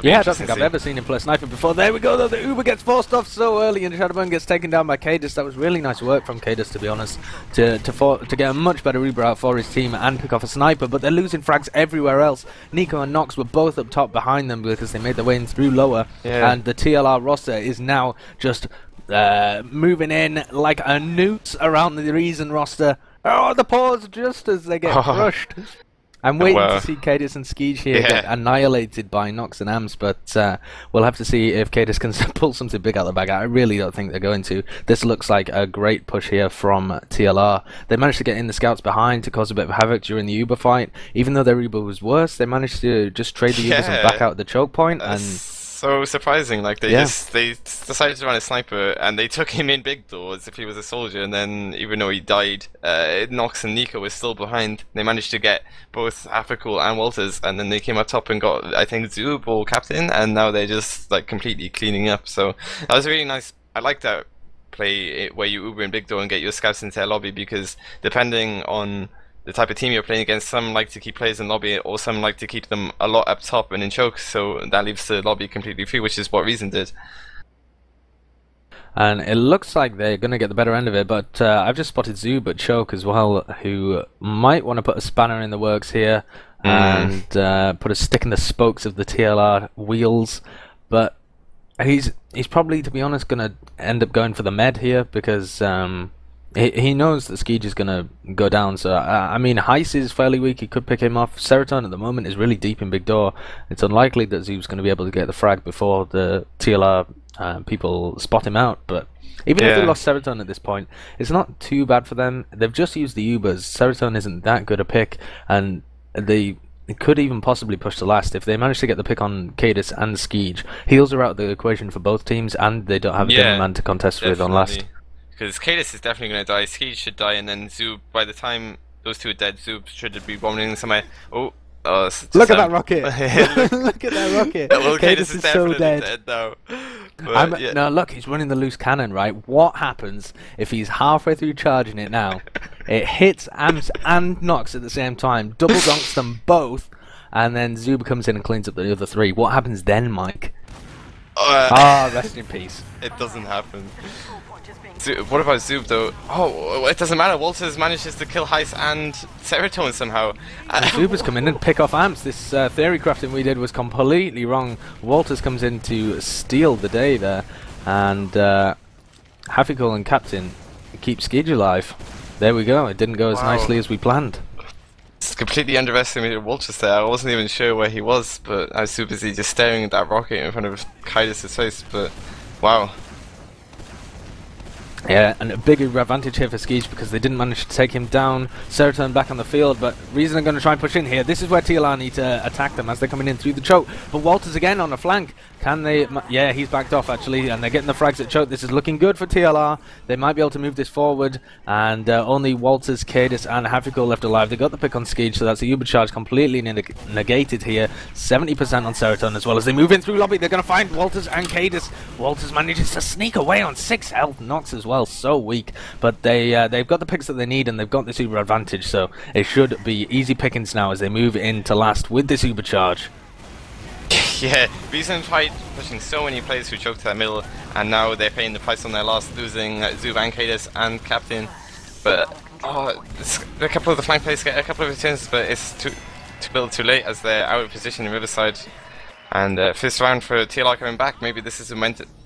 A: Yeah, I don't think I've ever seen him play Sniper before. There we go though, the Uber gets forced off so early and Shadowburn gets taken down by kaidus. That was really nice work from kaidus, to be honest, to get a much better Uber out for his team and pick off a Sniper, but they're losing frags everywhere else. Nico and Nox were both up top behind them because they made their way in through lower, and the TLR roster is now just moving in like a newt around the Reason roster. Oh, the pause just as they get crushed. I'm waiting to see kaidus and Skeege here get annihilated by Nox and Amps, but we'll have to see if kaidus can pull something big out of the bag. I really don't think they're going to. This looks like a great push here from TLR. They managed to get in the scouts behind to cause a bit of havoc during the Uber fight. Even though their Uber was worse, they managed to just trade the Ubers and back out the choke point. And
B: so surprising, like they decided to run a sniper and they took him in big door as if he was a soldier, and then even though he died, Nox and Nico was still behind. They managed to get both Africal and Walters, and then they came up top and got, I think, Zoob or Captain, and now they're just like completely cleaning up. So that was really nice. I like that play where you Uber in big door and get your scouts into their lobby, because depending on the type of team you're playing against, some like to keep players in lobby, or some like to keep them a lot up top and in choke, so that leaves the lobby completely free, which is what Reason did.
A: And it looks like they're going to get the better end of it, but I've just spotted Zoob at choke as well, who might want to put a spanner in the works here and put a stick in the spokes of the TLR wheels, but he's probably, to be honest, going to end up going for the med here, because he knows that Skeege is going to go down. So I mean, Heist is fairly weak, he could pick him off. Seroton at the moment is really deep in big door. It's unlikely that Zoob's going to be able to get the frag before the TLR people spot him out, but even if they lost Seroton at this point, it's not too bad for them. They've just used the Ubers. Seroton isn't that good a pick, and they could even possibly push to last if they manage to get the pick on kaidus and Skeege. Heals are out of the equation for both teams, and they don't have a Dimmer man to contest with on last.
B: Because kaidus is definitely going to die, Skeege should die, and then Zoob, by the time those two are dead, Zoob should be bombing somewhere. Look
A: at that rocket! Look at that rocket!
B: Well,
A: kaidus is so dead
B: now. But,
A: no, look, he's running the loose cannon, right? What happens if he's halfway through charging it now? It hits Amps and Nox at the same time, double donks them both, and then Zoob comes in and cleans up the other three. What happens then, Mike? Rest in peace.
B: It doesn't happen. What about Zoob though? Oh, it doesn't matter. Walters manages to kill Heist and Seroton somehow.
A: Zoob has come in and pick off Amps. This theory crafting we did was completely wrong. Walters comes in to steal the day there, and Hafikul and Captain keep Skeege alive. There we go. It didn't go as nicely as we planned.
B: It's completely underestimated Walters there. I wasn't even sure where he was, but I was too busy just staring at that rocket in front of kaidus' face. But wow.
A: Yeah, and a big advantage here for Skeege because they didn't manage to take him down. Seroton back on the field, but Reason are going to try and push in here. This is where TLR need to attack them as they're coming in through the choke. But Walters again on the flank. Can they? Yeah, he's backed off actually, and they're getting the frags at choke. This is looking good for TLR. They might be able to move this forward, and only Walters, kaidus, and Hafikul left alive. They got the pick on Skeege, so that's a Uber charge completely negated here. 70% on Seroton as well as they move in through lobby. They're going to find Walters and kaidus. Walters manages to sneak away on 6 health. Nox as well, so weak, but they've got the picks that they need, and they've got this Uber advantage, so it should be easy pickings now as they move into last with this Uber charge.
B: Yeah, Reason tried pushing so many players who choked to that middle, and now they're paying the price on their loss, losing Zoob and kaidus and Captain. But a couple of the flank players get a couple of returns, but it's too late as they're out of position in Riverside. And first round for TLR coming back. Maybe this is a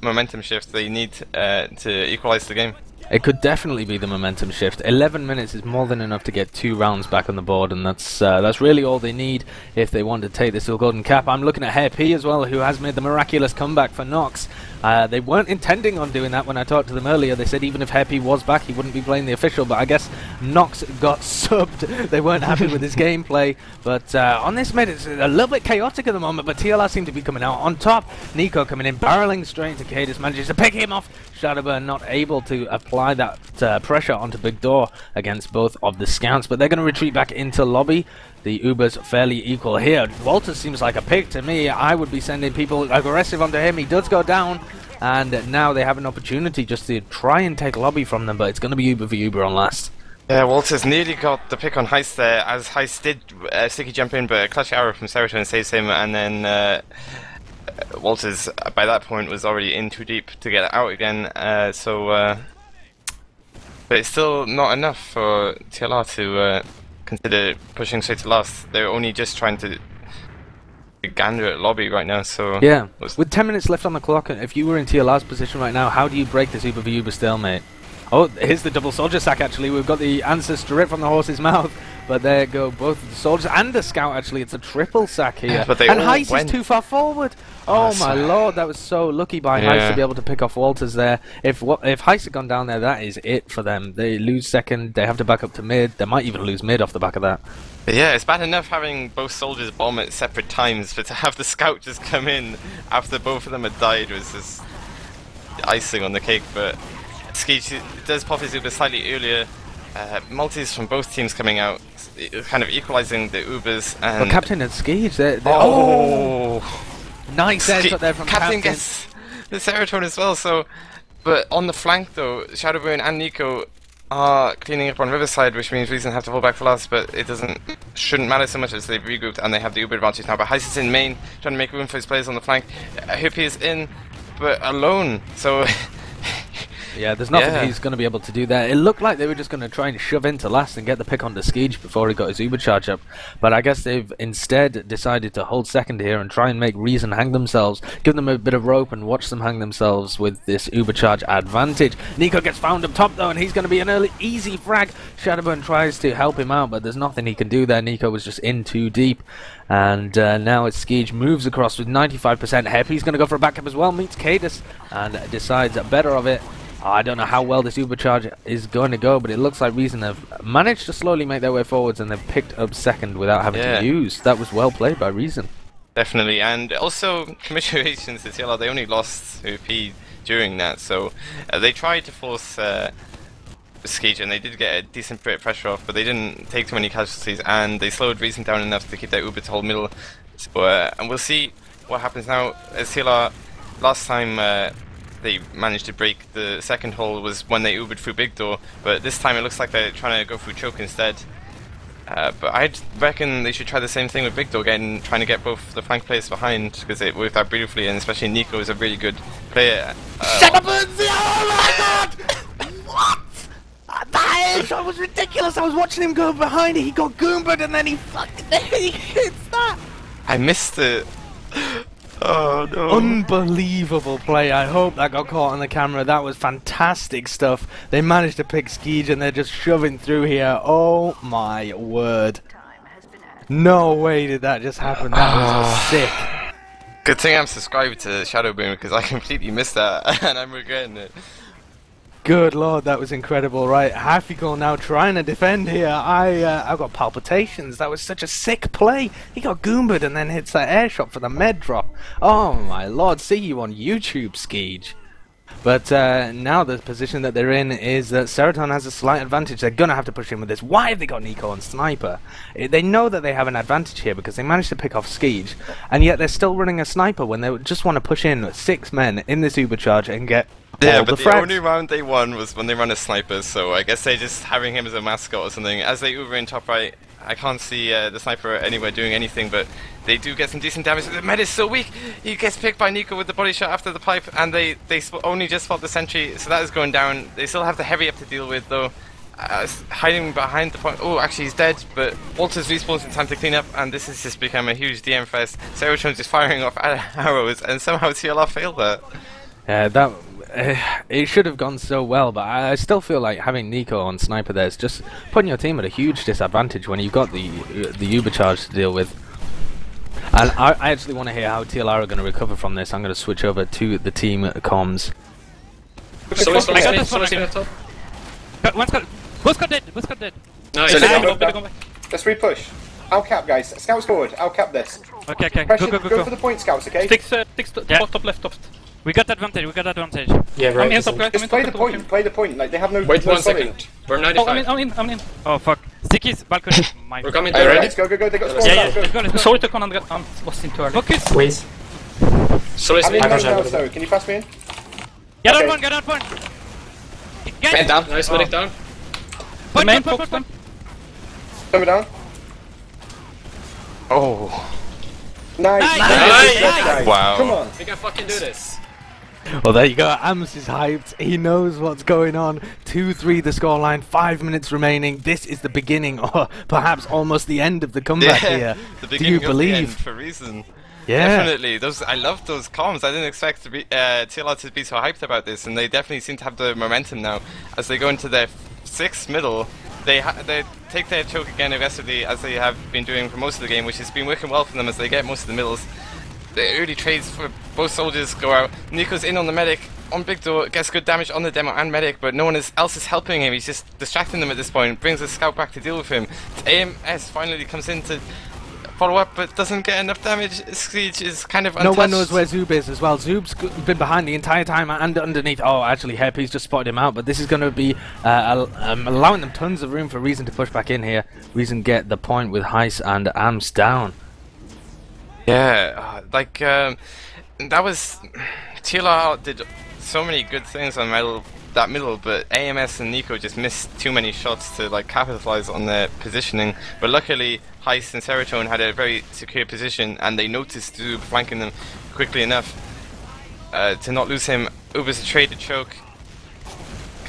B: momentum shift they need to equalize the game.
A: It could definitely be the momentum shift. 11 minutes is more than enough to get 2 rounds back on the board, and that's really all they need if they want to take this golden cap. I'm looking at Hair P as well, who has made the miraculous comeback for Nox. They weren't intending on doing that when I talked to them earlier. They said even if Hair P was back, he wouldn't be playing the official, but I guess Nox got subbed. They weren't happy with his gameplay, but on this mid, it's a little bit chaotic at the moment, but TLR seem to be coming out on top. Nico coming in, barreling straight into kaidus, manages to pick him off. Shadowburn not able to apply that pressure onto Big Door against both of the scouts, but they're going to retreat back into lobby. The Uber's fairly equal here. Walters seems like a pick to me. I would be sending people aggressive onto him. He does go down, and now they have an opportunity just to try and take lobby from them, but it's going to be Uber v Uber on last.
B: Yeah, Walters nearly got the pick on Heist there, as Heist did sticky jump in, but a clutch arrow from Seroton saves him, and then Walters by that point was already in too deep to get out again, but it's still not enough for TLR to consider pushing straight to last. They're only just trying to gander at lobby right now, so...
A: Yeah, with 10 minutes left on the clock, if you were in TLR's position right now, how do you break this Uber v Uber stalemate? Oh, here's the double soldier sack actually. We've got the answer straight from the horse's mouth. But there go both the soldiers and the scout actually. It's a triple sack here.
B: But they
A: and
B: all
A: Heist
B: went
A: is too far forward. Oh my lord, that was so lucky by Heist to be able to pick off Walters there. If Heist had gone down there, that is it for them. They lose second, they have to back up to mid. They might even lose mid off the back of that.
B: Yeah, it's bad enough having both soldiers bomb at separate times, but to have the scout just come in after both of them had died was just icing on the cake. But Skeech does pop his Uber slightly earlier. Multis from both teams coming out, kind of equalising the Ubers. And
A: but Captain and Skeech, they're nice headshot there from Captain.
B: Gets the Serotonin as well. So, but on the flank though, Shadowburn and Nico are cleaning up on Riverside, which means Reason have to fall back for last. But it shouldn't matter so much as they've regrouped and they have the Uber advantage now. But Heist is in main, trying to make room for his players on the flank. Hippie is in, but alone. So.
A: Yeah, there's nothing he's going to be able to do there. It looked like they were just going to try and shove into last and get the pick on the Skeech before he got his Uber charge up. But I guess they've instead decided to hold second here and try and make Reason hang themselves, give them a bit of rope and watch them hang themselves with this Uber charge advantage. Nico gets found up top though, and he's going to be an early easy frag. Shadowburn tries to help him out, but there's nothing he can do there. Nico was just in too deep. And now it's Skeech moves across with 95% hep. He's going to go for a backup as well, meets kaidus and decides better of it. I don't know how well this Uber charge is going to go, but it looks like Reason have managed to slowly make their way forwards and they've picked up second without having to use. That was well played by Reason.
B: Definitely, and also commiserations to TLR, they only lost OP during that, so they tried to force Skeech and they did get a decent bit of pressure off, but they didn't take too many casualties and they slowed Reason down enough to keep their Uber to hold middle. So, and we'll see what happens now. As TLR, last time they managed to break the second hole was when they Ubered through Big Door, but this time it looks like they're trying to go through Choke instead. But I reckon they should try the same thing with Big Door, trying to get both the flank players behind, because it worked out beautifully, and especially Nico is a really good player.
A: Shut up, Lindsay! Oh my god! What? That shot was ridiculous! I was watching him go behind it, he got goombed and then he hits that!
B: I missed it! Oh no.
A: Unbelievable play. I hope that got caught on the camera. That was fantastic stuff. They managed to pick Skeech and they're just shoving through here. Oh my word. No way did that just happen. That was sick.
B: Good thing I'm subscribed to Shadowburn because I completely missed that and I'm regretting it.
A: Good lord, that was incredible. Right, Hafiko now trying to defend here. I've got palpitations. That was such a sick play. He got goombed and then hits that air shot for the med drop. Oh my lord, see you on YouTube, Skeech. But now the position that they're in is that Serotonin has a slight advantage. They're going to have to push in with this. Why have they got Nico and Sniper? They know that they have an advantage here because they managed to pick off Skeech, and yet they're still running a Sniper when they just want to push in 6 men in this Uber charge and get all
B: but
A: the
B: the only round they won was when they run a Sniper, so I guess they're just having him as a mascot or something. As they Uber in top right, I can't see the Sniper anywhere doing anything, but they do get some decent damage. The med is so weak. He gets picked by Nico with the body shot after the pipe, and they only just spot the sentry, so that is going down. They still have the heavy up to deal with, though. Hiding behind the point. Oh, actually he's dead, but Walters respawns in time to clean up, and this has just become a huge DM fest. Serotonin just firing off arrows, and somehow TLR failed that.
A: Yeah, it should have gone so well, but I still feel like having Nico on Sniper there is just putting your team at a huge disadvantage when you've got the Uber charge to deal with. And I actually want to hear how TLR are going to recover from this. I'm going to switch over to the team comms.
J: I got this one. One's got dead. Both got dead.
H: Nice.
I: Let's re-push. I'll cap, guys. Scouts forward. I'll cap this.
J: Okay.
I: Go for the point, scouts. Okay.
K: Sticks top left.
J: We got advantage.
H: Yeah, right.
I: Just play the point. Play the point. Like they have no.
H: Wait 1 second. We're 95.
K: I'm in.
J: Oh fuck. Stickies, balcony.
H: We're coming.
I: Are you ready? Let's go. They got spawn.
J: Let's go.
K: Sorry to con and was in too early.
J: Focus.
H: Wait.
I: I'm in now, so can you pass me in?
J: Get on one.
H: Man down. Nice, medic down.
K: Point.
I: Turn me down.
B: Oh.
I: Nice.
B: Wow.
I: Come on.
H: We can fucking do this.
A: Well, there you go. Ams is hyped. He knows what's going on. 2-3 the scoreline. 5 minutes remaining. This is the beginning, or perhaps almost the end of the comeback here.
B: The beginning
A: Do you believe?
B: of the end for Reason.
A: Yeah,
B: definitely. I love those comms. I didn't expect to be TLR to be so hyped about this, and they definitely seem to have the momentum now as they go into their 6th middle. They take their choke again aggressively as they have been doing for most of the game, which has been working well for them as they get most of the middles. The early trades for both soldiers go out. Nico's in on the medic on big door, gets good damage on the demo and medic, but no one else is helping him. He's just distracting them at this point. Brings a scout back to deal with him. AMS finally comes in to follow up, but doesn't get enough damage. Siege is kind of untouched.
A: No one knows where Zoob is as well. Zoob's been behind the entire time and underneath. Oh, actually, Hairpiece just spotted him out, but this is going to be allowing them tons of room for Reason to push back in here. Reason get the point with Heist and Amps down.
B: Yeah, that was... TLR did so many good things on that middle, but AMS and Nico just missed too many shots to like capitalize on their positioning. But luckily, Heist and Serotonin had a very secure position, and they noticed Zoob flanking them quickly enough to not lose him. Uber's a trade to choke.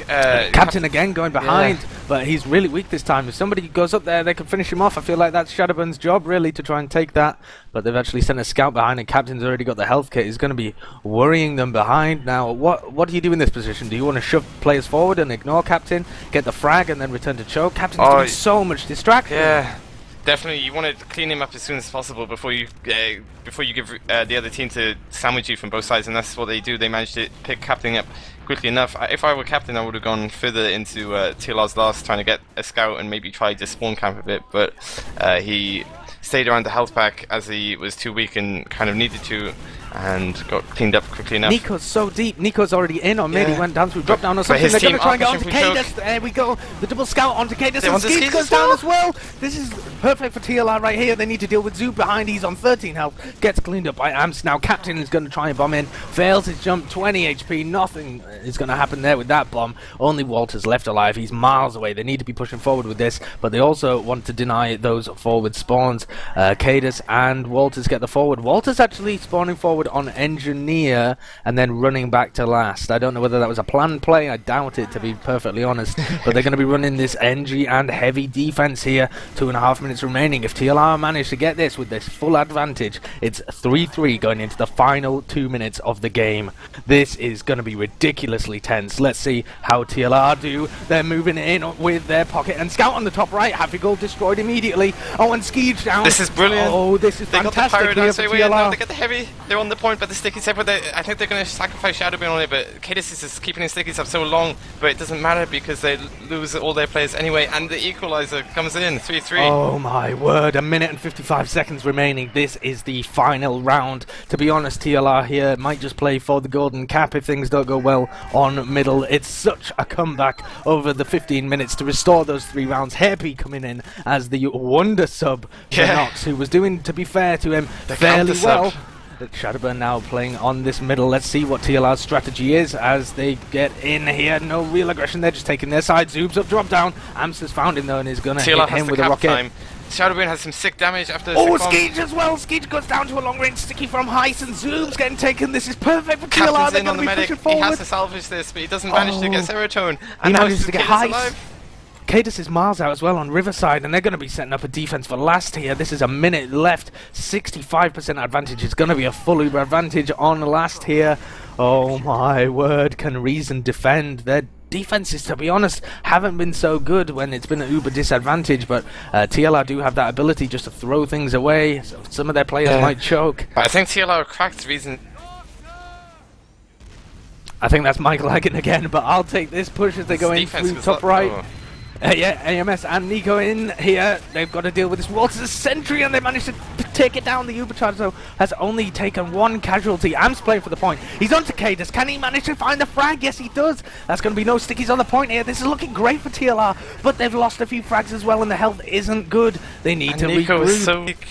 A: Captain again going behind, but he's really weak this time. If somebody goes up there, they can finish him off. I feel like that's Shadowburn's job, really, to try and take that. But they've actually sent a scout behind, and Captain's already got the health kit. He's going to be worrying them behind. Now, what do you do in this position? Do you want to shove players forward and ignore Captain, get the frag, and then return to choke? Captain's doing so much distraction.
B: Yeah. Definitely, you want to clean him up as soon as possible before you give the other team to sandwich you from both sides, and that's what they do. They managed to pick Captain up quickly enough. If I were Captain, I would have gone further into TLR's last, trying to get a scout and maybe try to spawn camp a bit, but he stayed around the health pack as he was too weak and kind of needed to, and got cleaned up quickly enough.
A: Nico's so deep. Nico's already in on mid. He went down through drop down or something. They're going to try and get onto kaidus. There we go. The double scout onto kaidus, and Skeet goes down as well. This is perfect for TLR right here. They need to deal with Zoob behind. He's on 13 health. Gets cleaned up by Amps. Now Captain is going to try and bomb in. Fails his jump. 20 HP. Nothing is going to happen there with that bomb. Only Walter's left alive. He's miles away. They need to be pushing forward with this, but they also want to deny those forward spawns. Kaidus and Walters get the forward. Walters actually spawning forward on Engineer and then running back to last. I don't know whether that was a planned play. I doubt it, to be perfectly honest. But they're going to be running this NG and heavy defense here. 2.5 minutes remaining. If TLR manage to get this with this full advantage, it's 3-3 going into the final 2 minutes of the game. This is going to be ridiculously tense. Let's see how TLR do. They're moving in with their pocket, and Scout on the top right. Happy Gold destroyed immediately. Oh, and Skeege down.
B: This is brilliant.
A: Oh, this is fantastic.
B: They got the
A: here for TLR.
B: No, they get the heavy. They're on the point, but the sticky set. But I think they're going to sacrifice Shadowbane on it. But kaidus is just keeping his stickies up so long, but it doesn't matter because they lose all their players anyway. And the equalizer comes in 3-3.
A: Oh my word! 1 minute and 55 seconds remaining. This is the final round. To be honest, TLR here might just play for the golden cap if things don't go well on middle. It's such a comeback over the 15 minutes to restore those 3 rounds. Hairpy coming in as the wonder sub for Nox, who was doing, to be fair to him, fairly well. Shadowburn now playing on this middle. Let's see what TLR's strategy is as they get in here. No real aggression. They're just taking their side. Zoob's up, drop down. Amps has found him though and is going to hit him with a rocket.
B: Time. Shadowburn has some sick damage after.
A: Oh, Skeege as well. Skeege goes down to a long range sticky from Heist, and Zoob's getting taken. This is perfect for TLR. They're going to be pushing forward.
B: He has to salvage this, but he doesn't manage to get Serotonin.
A: He manages to get Heist. Kaidus is miles out as well on Riverside, and they're going to be setting up a defense for last here. This is 1 minute left. 65% advantage. It's going to be a full Uber advantage on last here. Oh my word, can Reason defend? Their defenses, to be honest, haven't been so good when it's been an Uber disadvantage, but TLR do have that ability just to throw things away. So some of their players might choke.
B: I think TLR cracked Reason.
A: I think that's Mike lagging again, but I'll take this push as they go in through top right. Yeah, AMS and Nico in here. They've got to deal with this Walters sentry, and they managed to take it down. The Uber charge, though, has only taken 1 casualty. Amps playing for the point. He's on to kaidus. Can he manage to find the frag? Yes, he does. That's going to be no stickies on the point here. This is looking great for TLR, but they've lost a few frags as well, and the health isn't good. They need to
B: Nico is so weak.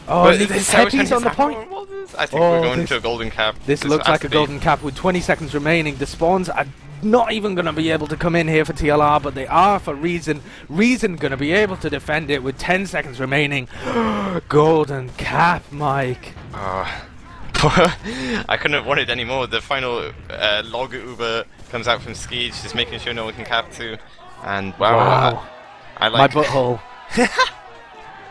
A: Oh, Nico's heavy's on the point.
B: I think we're going to a golden cap.
A: This looks like a golden cap with 20 seconds remaining. The spawns are not even going to be able to come in here for TLR, but they are for Reason. Reason going to be able to defend it with 10 seconds remaining. Golden cap, Mike.
B: I couldn't have wanted any more. The final log Uber comes out from Skeege, just making sure no one can cap too. And wow.
A: I like my butthole.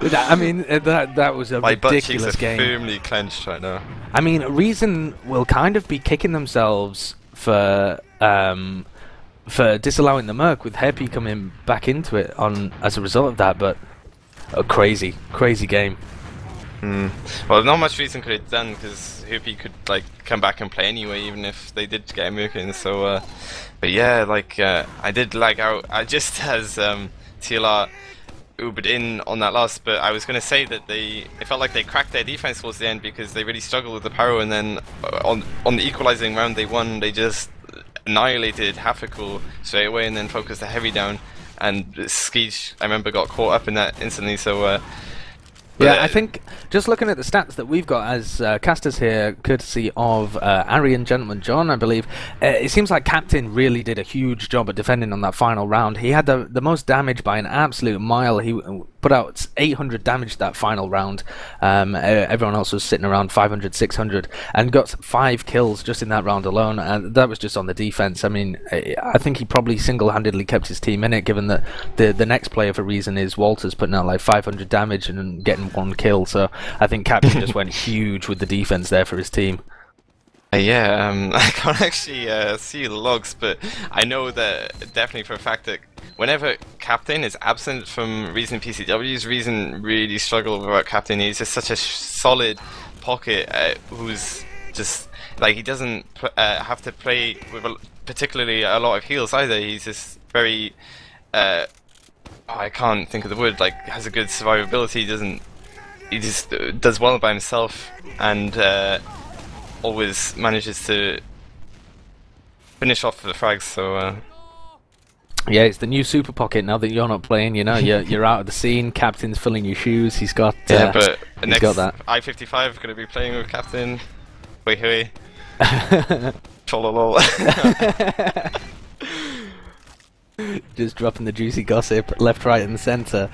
A: I mean, that was a
B: My butt cheeks
A: ridiculous
B: are
A: game.
B: firmly clenched right now.
A: I mean, Reason will kind of be kicking themselves for disallowing the Merc with Happy coming back into it as a result of that, but a crazy game.
B: Well, not much Reason could have done because Happy could like come back and play anyway, even if they did get a Merc in. So, but yeah, like I did lag out. I just as TLR Ubered in on that loss, but I was going to say that it felt like they cracked their defense towards the end because they really struggled with the power, and then on the equalizing round they won, they just annihilated Haffical straight away and then focused the heavy down, and Skeech, I remember, got caught up in that instantly, so
A: yeah, I think just looking at the stats that we've got as casters here, courtesy of Aryan Gentleman John, I believe, it seems like Captain really did a huge job at defending on that final round. He had the most damage by an absolute mile. He put out 800 damage that final round. Everyone else was sitting around 500, 600, and got 5 kills just in that round alone, and that was just on the defense. I mean, I think he probably single-handedly kept his team in it, given that the next player for Reason is Walters, putting out like 500 damage and getting 1 kill, so I think Captain just went huge with the defense there for his team.
B: Yeah, I can't actually see the logs, but I know that definitely for a fact that whenever Captain is absent from Reason PCWs, Reason really struggle without Captain. He's just such a solid pocket who's just like, he doesn't have to play with particularly a lot of heals either. He's just very I can't think of the word, like, has a good survivability. He just does well by himself, and always manages to finish off the frags. So
A: yeah, it's the new Super Pocket now that you're not playing. You know, you're out of the scene. Captain's filling your shoes. He's got
B: yeah, but next
A: got that.
B: I-55 going to be playing with Captain. Wait, hey. Chololol.
A: Just dropping the juicy gossip left, right, and centre.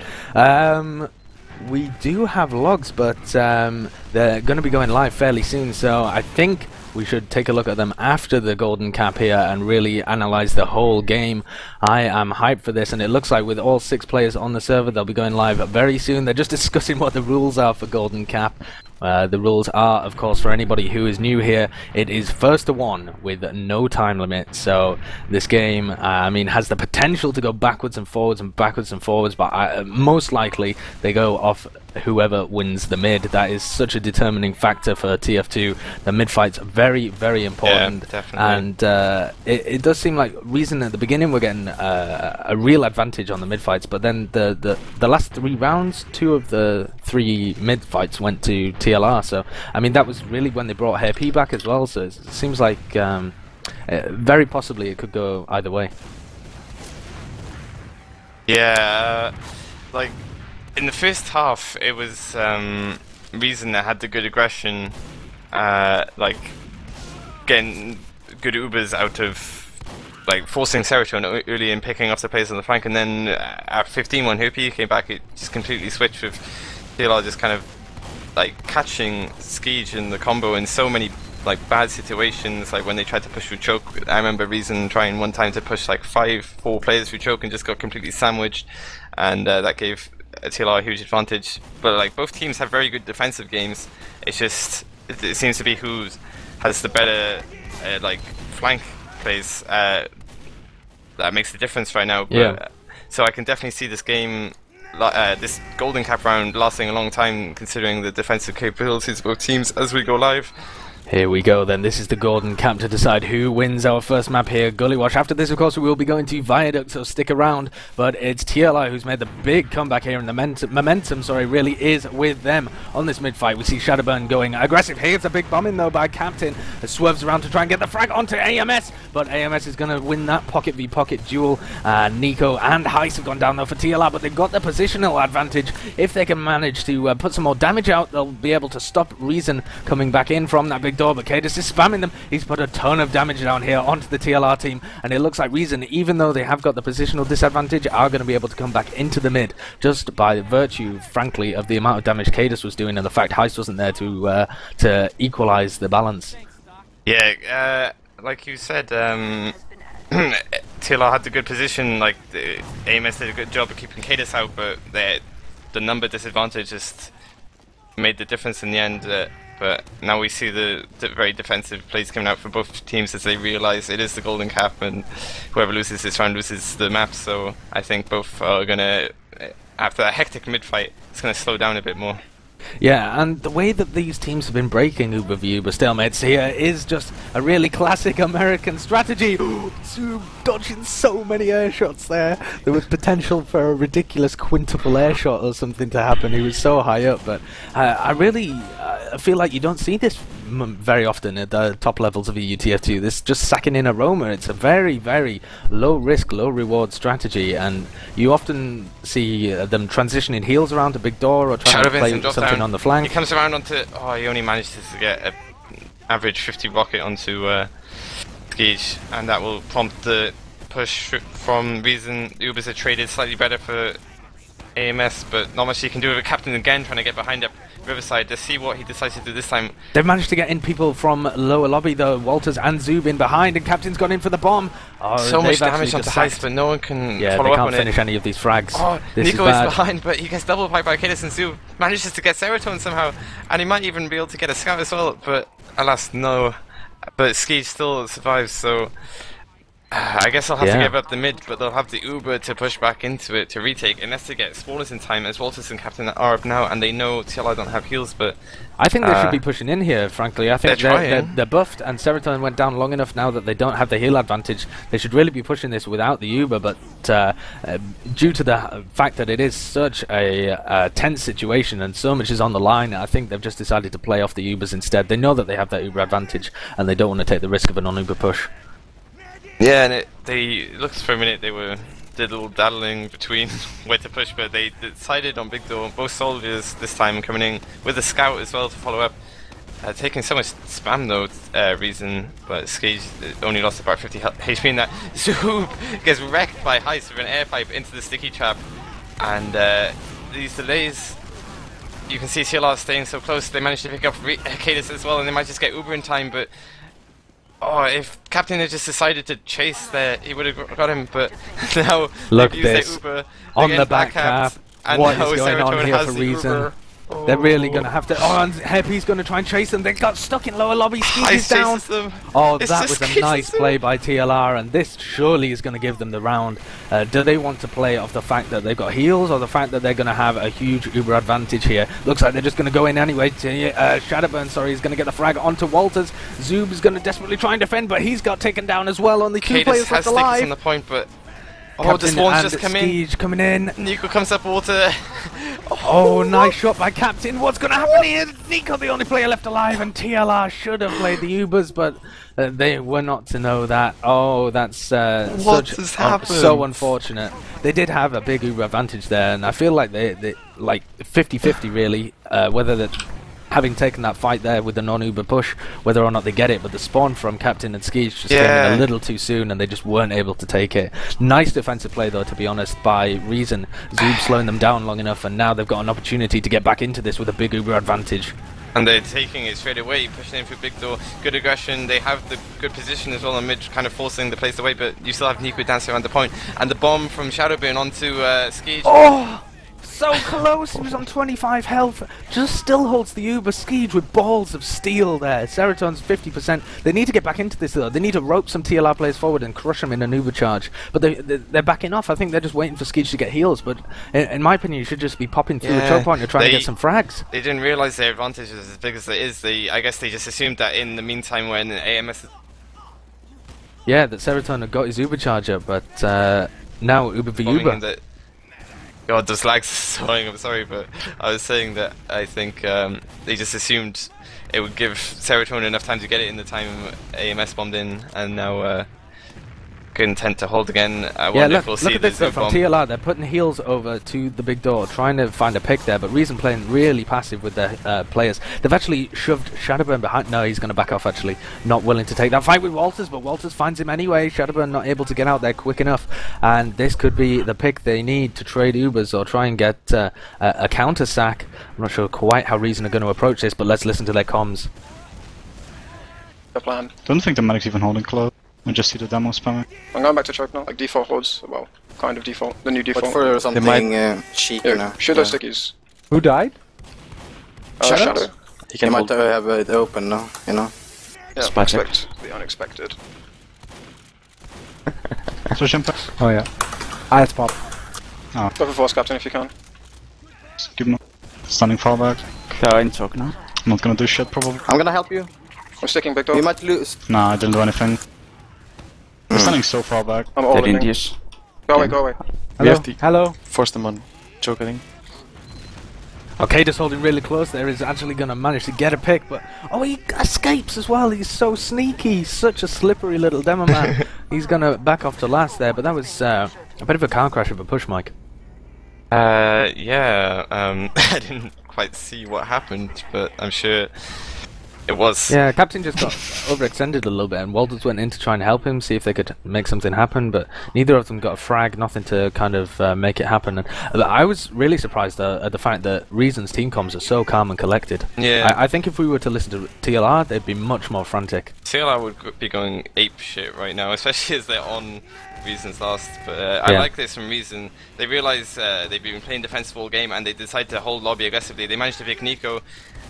A: We do have logs, but they're going to be going live fairly soon, so I think we should take a look at them after the golden cap here and really analyze the whole game. I am hyped for this, and it looks like with all 6 players on the server, they'll be going live very soon. They're just discussing what the rules are for golden cap. The rules are, of course, for anybody who is new here, it is first to 1 with no time limit. So this game, I mean, has the potential to go backwards and forwards, but most likely they go off whoever wins the mid. That is such a determining factor for TF2. The mid fight's very, very important.
B: Yeah, definitely.
A: And it does seem like Reason at the beginning we're getting a real advantage on the mid fights, but then the last 3 rounds, 2 of the 3 mid fights went to TLR. So I mean, that was really when they brought Hair P back as well. So it seems like very possibly it could go either way.
B: Yeah, like in the first half, it was Reason that had the good aggression, like getting good Ubers out of, like, forcing Serotonin early and picking off the players on the flank, and then at 15 when Hopi came back, it just completely switched with TLR just kind of like catching Skeege in the combo in so many like bad situations, like when they tried to push through choke. I remember Reason trying one time to push like 4 players through choke and just got completely sandwiched, and that gave TLR a huge advantage. But like both teams have very good defensive games. It's just it seems to be who has the better like flank plays that makes the difference right now. But,
A: yeah.
B: So I can definitely see this game, this golden cap round, lasting a long time, considering the defensive capabilities of both teams as we go live.
A: Here we go then, this is the golden cap to decide who wins our first map here, Gully Watch. After this, of course, we will be going to Viaduct, so stick around. But it's TLI who's made the big comeback here, and the momentum really is with them on this mid-fight. We see Shadowburn going aggressive. Here's a big bomb in, though, by Captain. It swerves around to try and get the frag onto AMS, but AMS is going to win that pocket v pocket duel. Nico and Heist have gone down, though, for TLR, but they've got the positional advantage. If they can manage to put some more damage out, they'll be able to stop Reason coming back in from that big door, but kaidus is spamming them. He's put a ton of damage down here onto the TLR team, and it looks like Reason, even though they have got the positional disadvantage, are going to be able to come back into the mid just by virtue, frankly, of the amount of damage kaidus was doing and the fact Heist wasn't there to equalize the balance.
B: Yeah, like you said, TLR had the good position. Like AMS did a good job of keeping kaidus out, but the number disadvantage just made the difference in the end. But now we see the very defensive plays coming out for both teams as they realise it is the golden cap, and whoever loses this round loses the map. So I think both are gonna, after a hectic mid-fight, it's gonna slow down a bit more.
A: Yeah, and the way that these teams have been breaking Uber v Uber stalemates here is just a really classic American strategy. Zoom dodging so many air shots there. There was potential for a ridiculous quintuple air shot or something to happen. He was so high up, but I really feel like you don't see this very often at the top levels of EUTF2. This just sacking in a roamer. It's a very, very low risk, low reward strategy, and you often see them transitioning heels around a big door or trying to play something on the flank.
B: He comes around onto. Oh, he only manages to get an average 50 rocket onto Skeege, and that will prompt the push from Reason. Ubers are traded slightly better for AMS, but not much he can do with it. Captain again trying to get behind up Riverside to see what he decides to do this time.
A: They've managed to get in people from lower lobby though. Walters and Zub in behind, and Captain's gone in for the bomb. Oh,
B: so much damage onto Heist, but no one can follow up on it.
A: Yeah, they can't finish any of these frags.
B: Oh,
A: this
B: Nico
A: is
B: is behind, but he gets double piped by kaidus, and Zub manages to get Serotonin somehow, and he might even be able to get a scout as well, but alas, no. But Skeege still survives, so I guess I'll have to give up the mid, but they'll have the Uber to push back into it to retake, unless they get spawners in time, as Walters and Captain are up now, and they know TLI don't have heals, but
A: I think they should be pushing in here, frankly. I think they're buffed, and Serotonin went down long enough now that they don't have the heal advantage. They should really be pushing this without the Uber, but due to the fact that it is such a tense situation and so much is on the line, I think they've just decided to play off the Ubers instead. They know that they have that Uber advantage, and they don't want to take the risk of a non-Uber push.
B: Yeah, and it looks for a minute they did a little daddling between where to push, but they decided on big door. Both soldiers this time coming in with a scout as well to follow up. Taking so much spam though, Reason, but Skeege only lost about 50 HP in that. Zoob gets wrecked by Heist with an air pipe into the sticky trap, and these delays, you can see TLR staying so close. They managed to pick up kaidus as well, and they might just get Uber in time, but oh, if Captain had just decided to chase there, he would have got him, but now
A: look
B: they've used their Uber
A: on the back cap. What is going on here for Reason? Oh. They're really going to have to. Oh, and Happy's going to try and chase them. They got stuck in lower lobby. Skeege is down. Oh, that was a nice play by TLR, and this surely is going to give them the round. Do they want to play off the fact that they've got heals, or the fact that they're going to have a huge Uber advantage here? Looks like they're just going to go in anyway. Shadowburn, sorry, is going to get the frag onto Walters. Zoob is going to desperately try and defend, but he's got taken down as well. Only two players left alive.
B: On the point, but oh, the spawns just come in.
A: Coming in.
B: Nico comes up water.
A: Oh, nice shot by Captain. What's going to happen here? Nico, the only player left alive, and TLR should have played the Ubers, but they were not to know that. Oh, that's so unfortunate. They did have a big Uber advantage there, and I feel like they like 50-50 really, whether that having taken that fight there with the non-Uber push, whether or not they get it, but the spawn from Captain and Skeege just came in a little too soon, and they just weren't able to take it. Nice defensive play though, to be honest, by Reason. Zoob slowing them down long enough, and now they've got an opportunity to get back into this with a big Uber advantage.
B: And they're taking it straight away, pushing in for big door. Good aggression, they have the good position as well on mid, kind of forcing the place away, but you still have Nico dancing around the point. And the bomb from Shadowburn onto Skeege.
A: Oh! So close, he was on 25 health, just still holds the Uber. Skeege with balls of steel there. Serotonin's 50%. They need to get back into this though. They need to rope some TLR players forward and crush them in an Uber charge. But they're backing off. I think they're just waiting for Skeege to get heals, but in my opinion you should just be popping through the choke point and trying to get some frags.
B: They didn't realise their advantage was as big as it is. I guess they just assumed that in the meantime when AMS...
A: Yeah, that Serotonin had got his Uber charger, but now Uber v Uber.
B: God, those lags are so annoying, I'm sorry, but I was saying that I think they just assumed it would give Serotonin enough time to get it in the time AMS bombed in, and now good intent to hold again.
A: Yeah, look at this from TLR. They're putting heals over to the big door, trying to find a pick there, but Reason playing really passive with their players. They've actually shoved Shadowburn behind. No, he's going to back off actually. Not willing to take that fight with Walters, but Walters finds him anyway. Shadowburn not able to get out there quick enough, and this could be the pick they need to trade Ubers or try and get a counter sack. I'm not sure quite how Reason are going to approach this, but let's listen to their comms.
D: The plan.
F: Don't think the medic's even holding close. I just see the demo spamming.
D: I'm going back to choke now, like default hordes. Well, kind of default. The new default.
L: But for something cheap, you know.
D: Shoot those stickies.
E: Who died?
D: Shadow.
L: He might have it open now, you know.
D: Yeah, expect the unexpected.
F: Switch impact.
E: Oh yeah. Ice pop.
F: Oh.
D: Go for force captain if you can.
F: Give him standing far back.
C: Yeah, in choke now.
F: I'm not gonna do shit probably.
L: I'm gonna help you.
D: I'm sticking big dog.
L: We might lose.
F: Nah, I didn't do anything. They're standing so far back.
D: I'm all in. Go away, go away.
E: Hello. Hello.
M: Force them on choke, I think.
A: Okay, just holding really close there is actually going to manage to get a pick, but oh, he escapes as well. He's so sneaky, such a slippery little demo man. He's going to back off to last there, but that was a bit of a car crash of a push, Mike.
B: Yeah, I didn't quite see what happened, but I'm sure it was.
A: Yeah, Captain just got overextended a little bit, and Walters went in to try and help him, see if they could make something happen, but neither of them got a frag, nothing to kind of make it happen. And I was really surprised at the fact that Reason's team comms are so calm and collected.
B: Yeah.
A: I think if we were to listen to TLR, they'd be much more frantic.
B: TLR would be going ape shit right now, especially as they're on Reason's last. But I like this from Reason. They realise they've been playing defensive all game, and they decide to hold lobby aggressively. They managed to pick Nico,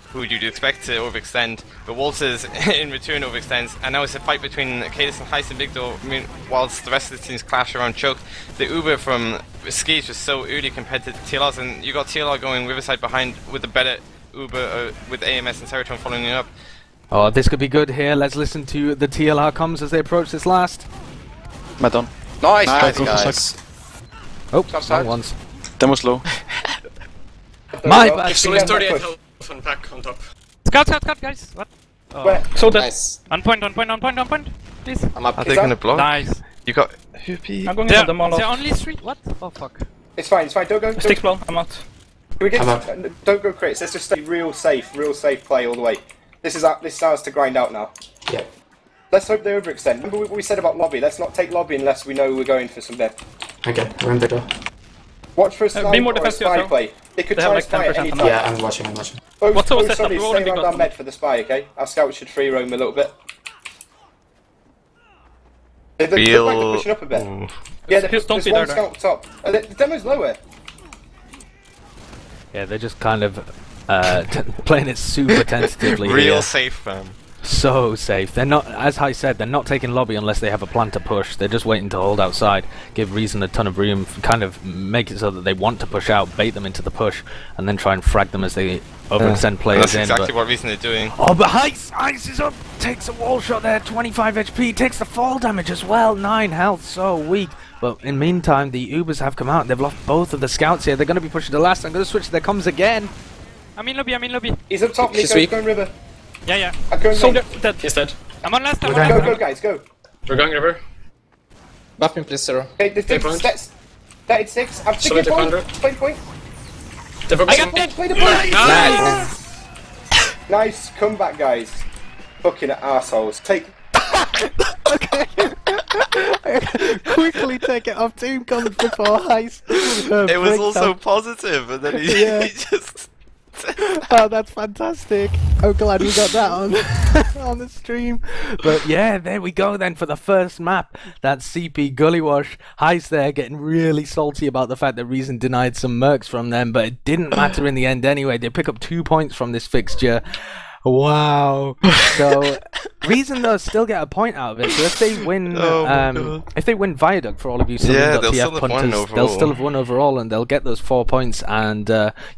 B: who you'd expect to overextend, but Walters in return overextends, and now it's a fight between kaidus and Heist and Victor, whilst the rest of the teams clash around choke. The Uber from Skis was so early compared to TLR's, and you got TLR going Riverside behind with the better Uber with AMS and Seratron following it up.
A: Oh, this could be good here. Let's listen to the TLR comms as they approach this last.
M: Madon.
D: Nice,
L: guys.
A: Oh, wrong ones.
M: Demo's low.
A: My bad.
H: Still 38 health on pack on top.
J: Scout, guys. What? Oh.
I: Where?
K: So
H: Nice.
J: On point, please.
L: I'm up.
B: Are they gonna block?
J: Nice.
B: You got Hoopy.
K: I'm going to the mall.
J: There are only 3. What? Oh fuck.
I: It's fine, it's fine. Don't go.
K: Stick blow. I'm out.
I: Can we get don't go crits. Let's just stay real safe play all the way. This is ours to grind out now.
H: Yeah.
I: Let's hope they overextend. Remember what we said about lobby? Let's not take lobby unless we know we're going for some depth.
H: Okay, we're in the door.
I: Watch for a snipe
K: be more
I: or a
K: defensive
I: spy
K: as well.
I: play. They could
K: They
I: try
K: have
I: and
K: like
I: spy at
K: 10%
I: any
K: on
I: time.
H: Yeah, I'm watching.
I: Oh,
K: What's the set
I: sorry,
K: up? We're
I: stay
K: already
I: around
K: got
I: our med for the spy, okay? Our scouts should free roam a little bit. They're pushing up a bit. Yeah, there's
K: don't be
I: one
K: there,
I: scout up top. The demo's lower.
A: Yeah, they're just kind of playing it super tentatively.
B: Real
A: here.
B: safe, fam.
A: So safe. They're not, as Hai said, they're not taking lobby unless they have a plan to push. They're just waiting to hold outside, give Reason a ton of room, kind of make it so that they want to push out, bait them into the push, and then try and frag them as they overextend players
B: That's
A: in.
B: exactly what Reason are doing.
A: Oh, but Heist is up, takes a wall shot there, 25 HP, takes the fall damage as well, 9 health, so weak. But in the meantime, the Ubers have come out, they've lost both of the scouts here, they're going to be pushing the last, I'm going to switch to their comms again.
J: I'm in lobby.
I: He's up top, Nico's going river.
J: Yeah.
I: I'm going
K: Soldier
I: river.
K: dead.
H: He's dead.
J: I'm on last,
I: Go, guys, go.
H: We're going river.
L: Buff me, please, Zero.
I: Okay, the
H: Take point.
I: That is 6. I'm
H: Solid
I: sticking point.
H: defender.
I: Play the point.
H: They're focusing.
I: Play the point.
H: Nice.
I: Nice comeback, guys. Fucking assholes. Take.
A: Okay. Quickly take it off team comms before Heist.
B: It was also positive, and then he just...
A: Oh, that's fantastic. I'm glad we got that on on the stream. But yeah, there we go then for the first map. That's CP Gullywash. Heist there getting really salty about the fact that Reason denied some mercs from them, but it didn't matter in the end anyway. They pick up 2 points from this fixture. Wow. So Reason though still get a point out of it. So if they win if they win Viaduct for all of you
B: they'll
A: still have won overall and they'll get those 4 points and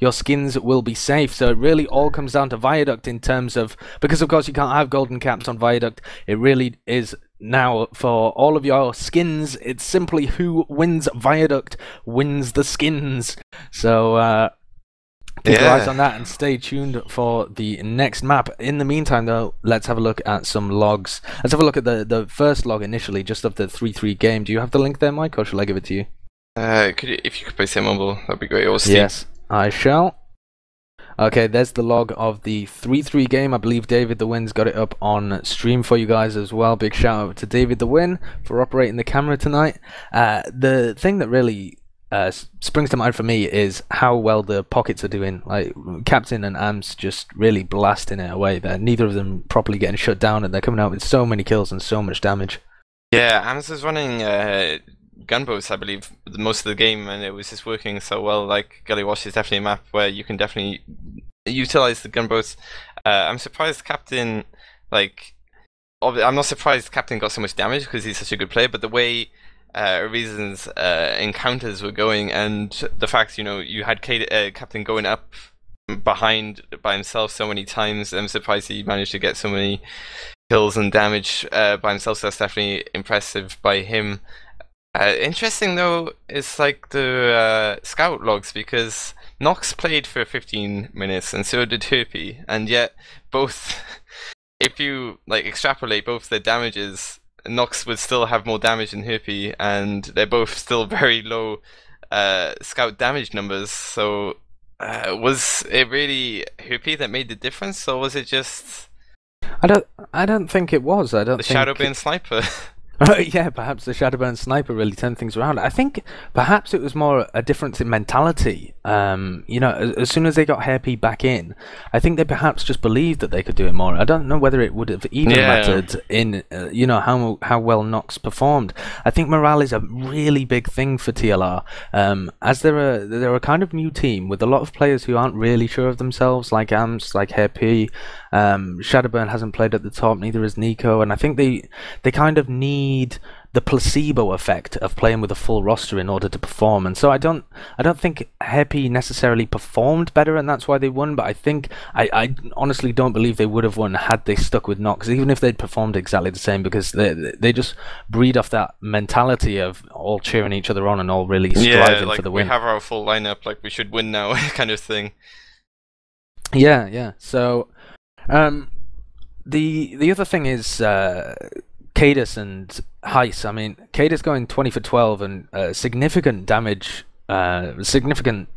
A: your skins will be safe. So it really all comes down to Viaduct in terms of, because of course you can't have golden caps on Viaduct, it really is now for all of your skins, it's simply who wins Viaduct wins the skins. So keep your eyes on that and stay tuned for the next map. In the meantime, though, let's have a look at some logs. Let's have a look at the first log initially, just of the 3-3 game. Do you have the link there, Mike, or shall I give it to you?
B: If you could place it mobile, that'd be great. Or Steve.
A: Yes, I shall. Okay, there's the log of the 3-3 game. I believe DavidTheWin's got it up on stream for you guys as well. Big shout out to DavidTheWin for operating the camera tonight. The thing that really springs to mind for me is how well the pockets are doing. Like Captain and Amps just really blasting it away there. Neither of them properly getting shut down, and they're coming out with so many kills and so much damage.
B: Yeah, Ams was running gunboats, I believe, most of the game, and it was just working so well. Like Gully Wash is definitely a map where you can definitely utilize the gunboats. I'm surprised Captain, like, I'm not surprised Captain got so much damage because he's such a good player, but the way Reason's encounters were going, and the fact, you know, you had Captain going up behind by himself so many times, I'm surprised he managed to get so many kills and damage by himself, so that's definitely impressive by him. Interesting though is like the scout logs, because Nox played for 15 minutes and so did Herpy, and yet both, if you like extrapolate both their damages, Nox would still have more damage than Herpy, and they're both still very low scout damage numbers. So was it really Herpy that made the difference, or was it just...
A: I don't think it was. I don't
B: the
A: think...
B: Shadowburn Sniper.
A: Yeah, perhaps the Shadowburn Sniper really turned things around. I think perhaps it was more a difference in mentality. You know, as soon as they got Hairpy back in, I think they perhaps just believed that they could do it more. I don't know whether it would have even mattered in, you know, how well Nox performed. I think morale is a really big thing for TLR. As they're a kind of new team with a lot of players who aren't really sure of themselves, like Ams, like Hairpy. Shadowburn hasn't played at the top, neither has Nico, and I think they kind of need the placebo effect of playing with a full roster in order to perform. And so I don't think Happy necessarily performed better, and that's why they won. But I think I honestly don't believe they would have won had they stuck with Nox, even if they'd performed exactly the same, because they just breed off that mentality of all cheering each other on and all really striving for the win.
B: We have our full lineup, like we should win now, kind of thing.
A: Yeah. So the other thing is kaidus and Heist. I mean, kaidus going 20 for 12 and significant damage, significant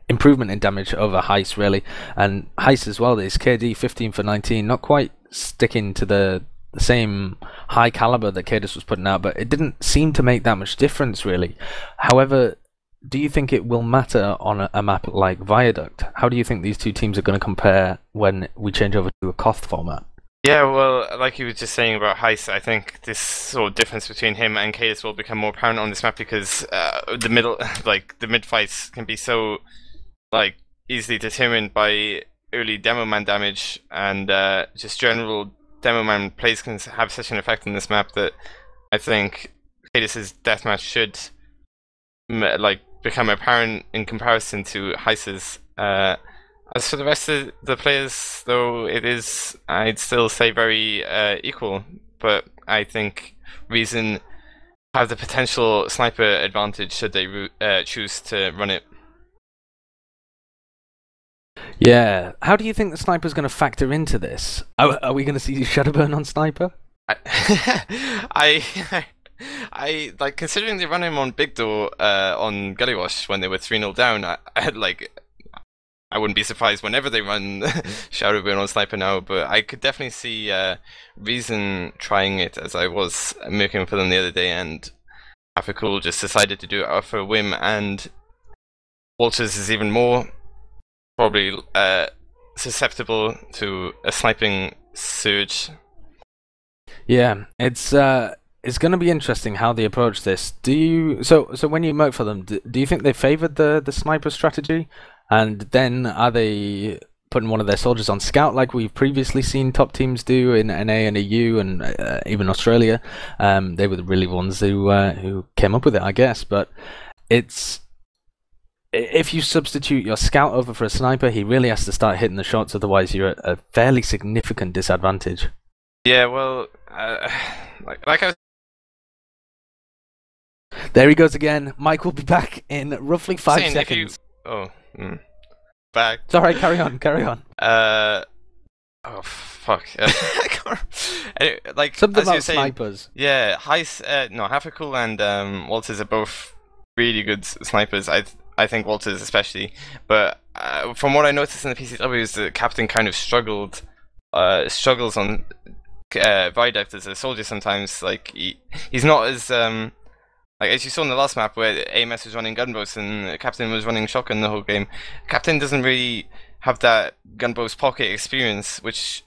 A: improvement in damage over Heist, really. And Heist as well, is KD 15 for 19, not quite sticking to the same high caliber that kaidus was putting out, but it didn't seem to make that much difference, really. However, do you think it will matter on a map like Viaduct? How do you think these two teams are going to compare when we change over to a Koth format?
B: Yeah, well, like you were just saying about Heist, I think this sort of difference between him and kaidus will become more apparent on this map, because the mid fights can be so easily determined by early demo man damage, and just general demo man plays can have such an effect on this map that I think kaidus's deathmatch should become apparent in comparison to Heist's. As for the rest of the players, though, it is, I'd still say, very equal. But I think Reason have the potential sniper advantage should they choose to run it.
A: Yeah. How do you think the sniper's going to factor into this? Are we going to see Shadowburn on sniper?
B: I like, considering they run him on Big Door on Gully Wash when they were 3-0 down. I wouldn't be surprised whenever they run Shadowburn on Sniper now, but I could definitely see Reason trying it, as I was making for them the other day, and Africool just decided to do it out for a whim, and Walters is even more probably susceptible to a sniping surge.
A: Yeah, it's going to be interesting how they approach this. So when you work for them, do you think they favoured the sniper strategy? And then are they putting one of their soldiers on scout like we've previously seen top teams do in NA and EU and even Australia? They were really the ones who came up with it, I guess. But it's, if you substitute your scout over for a sniper, he really has to start hitting the shots, otherwise you're at a fairly significant disadvantage.
B: Yeah, well, like I was...
A: There he goes again. Mike will be back in roughly 5 seconds.
B: Back.
A: It's alright, carry on.
B: Oh, fuck. Anyway,
A: something
B: as
A: about
B: you're saying,
A: snipers.
B: Yeah, Hafikul and Walters are both really good snipers. I think Walters especially. But from what I noticed in the PCW is the captain kind of struggles on Viaduct as a soldier sometimes. Like he's not as as you saw in the last map where AMS was running gunboats and Captain was running shotgun the whole game. Captain doesn't really have that gunboats pocket experience, which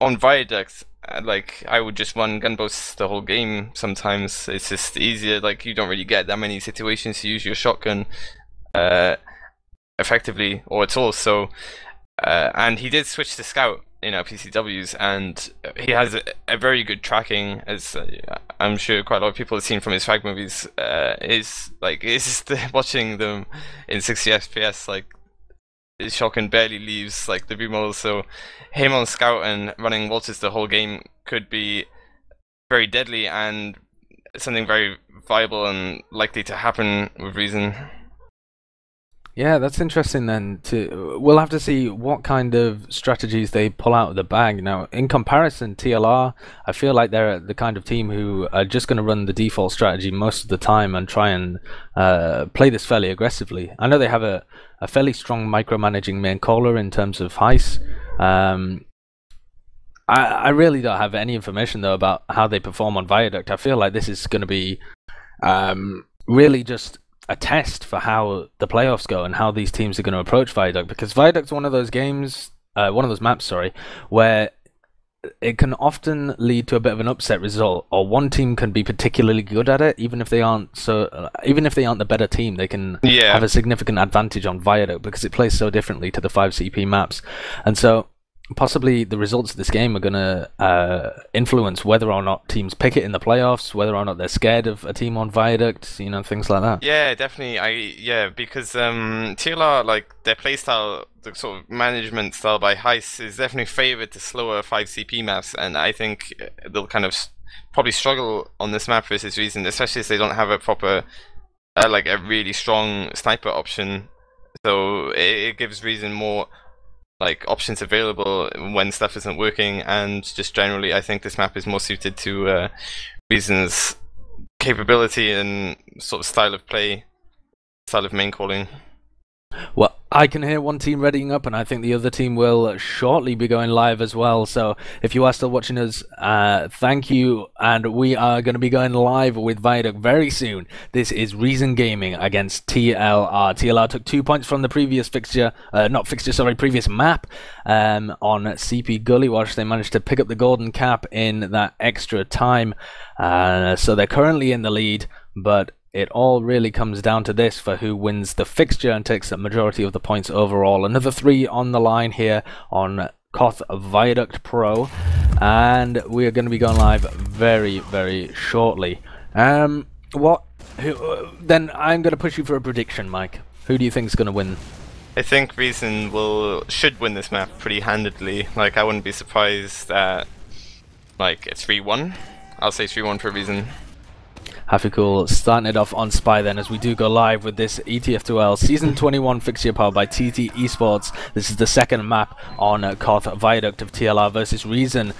B: on Viaduct like I would just run gunboats the whole game. Sometimes it's just easier. Like you don't really get that many situations to use your shotgun effectively or at all. So and he did switch to scout in our PCWs, and he has a very good tracking, as I'm sure quite a lot of people have seen from his frag movies. Watching them in 60 FPS, like his shotgun barely leaves like the view model. So him on scout and running Walters the whole game could be very deadly and something very viable and likely to happen with Reason.
A: Yeah, that's interesting then. We'll have to see what kind of strategies they pull out of the bag. Now, in comparison, TLR, I feel like they're the kind of team who are just going to run the default strategy most of the time and try and play this fairly aggressively. I know they have a fairly strong micromanaging main caller in terms of Heist. I really don't have any information though about how they perform on Viaduct. I feel like this is going to be really just a test for how the playoffs go and how these teams are going to approach Viaduct, because Viaduct's one of those games, one of those maps, where it can often lead to a bit of an upset result, or one team can be particularly good at it, even if they aren't the better team, they can have a significant advantage on Viaduct because it plays so differently to the 5CP maps. And so possibly the results of this game are going to influence whether or not teams pick it in the playoffs, whether or not they're scared of a team on Viaduct, you know, things like that.
B: Yeah, definitely. Because TLR, like their playstyle, the sort of management style by Heist is definitely favoured to slower 5CP maps, and I think they'll kind of probably struggle on this map versus Reason, especially if they don't have a proper, like a really strong sniper option. So it gives Reason more like options available when stuff isn't working, and just generally I think this map is more suited to Reason's capability and sort of style of play, style of main calling.
A: Well, I can hear one team readying up, and I think the other team will shortly be going live as well. So if you are still watching us, thank you, and we are going to be going live with Viaduct very soon. This is Reason Gaming against TLR. TLR took 2 points from the previous previous map on CP Gully Wash. They managed to pick up the golden cap in that extra time, so they're currently in the lead, but it all really comes down to this for who wins the fixture and takes the majority of the points overall. Another 3 on the line here on Koth Viaduct Pro, and we are going to be going live very, very shortly. Then I'm going to push you for a prediction, Mike. Who do you think is going to win?
B: I think Reason should win this map pretty handedly. Like, I wouldn't be surprised at like a 3-1. I'll say 3-1 for Reason.
A: Happy Cool starting it off on Spy then, as we do go live with this ETF2L Season 21 fixture powered by TT Esports. This is the second map on Koth Viaduct of TLR versus Reason.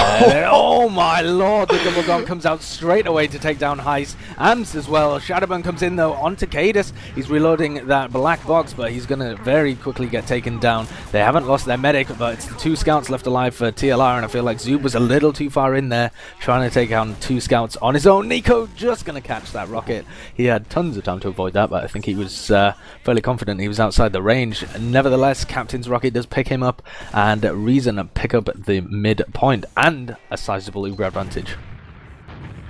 A: Oh my lord, the double gun comes out straight away to take down Heist. Ams as well. Shadowburn comes in though onto kaidus. He's reloading that black box, but he's going to very quickly get taken down. They haven't lost their medic, but it's the 2 scouts left alive for TLR, and I feel like Zoob was a little too far in there trying to take down 2 scouts on his own. Nico just going to catch that rocket. He had tons of time to avoid that, but I think he was fairly confident he was outside the range. Nevertheless, Captain's rocket does pick him up, and Reason pick up the mid point and a sizable Uber advantage.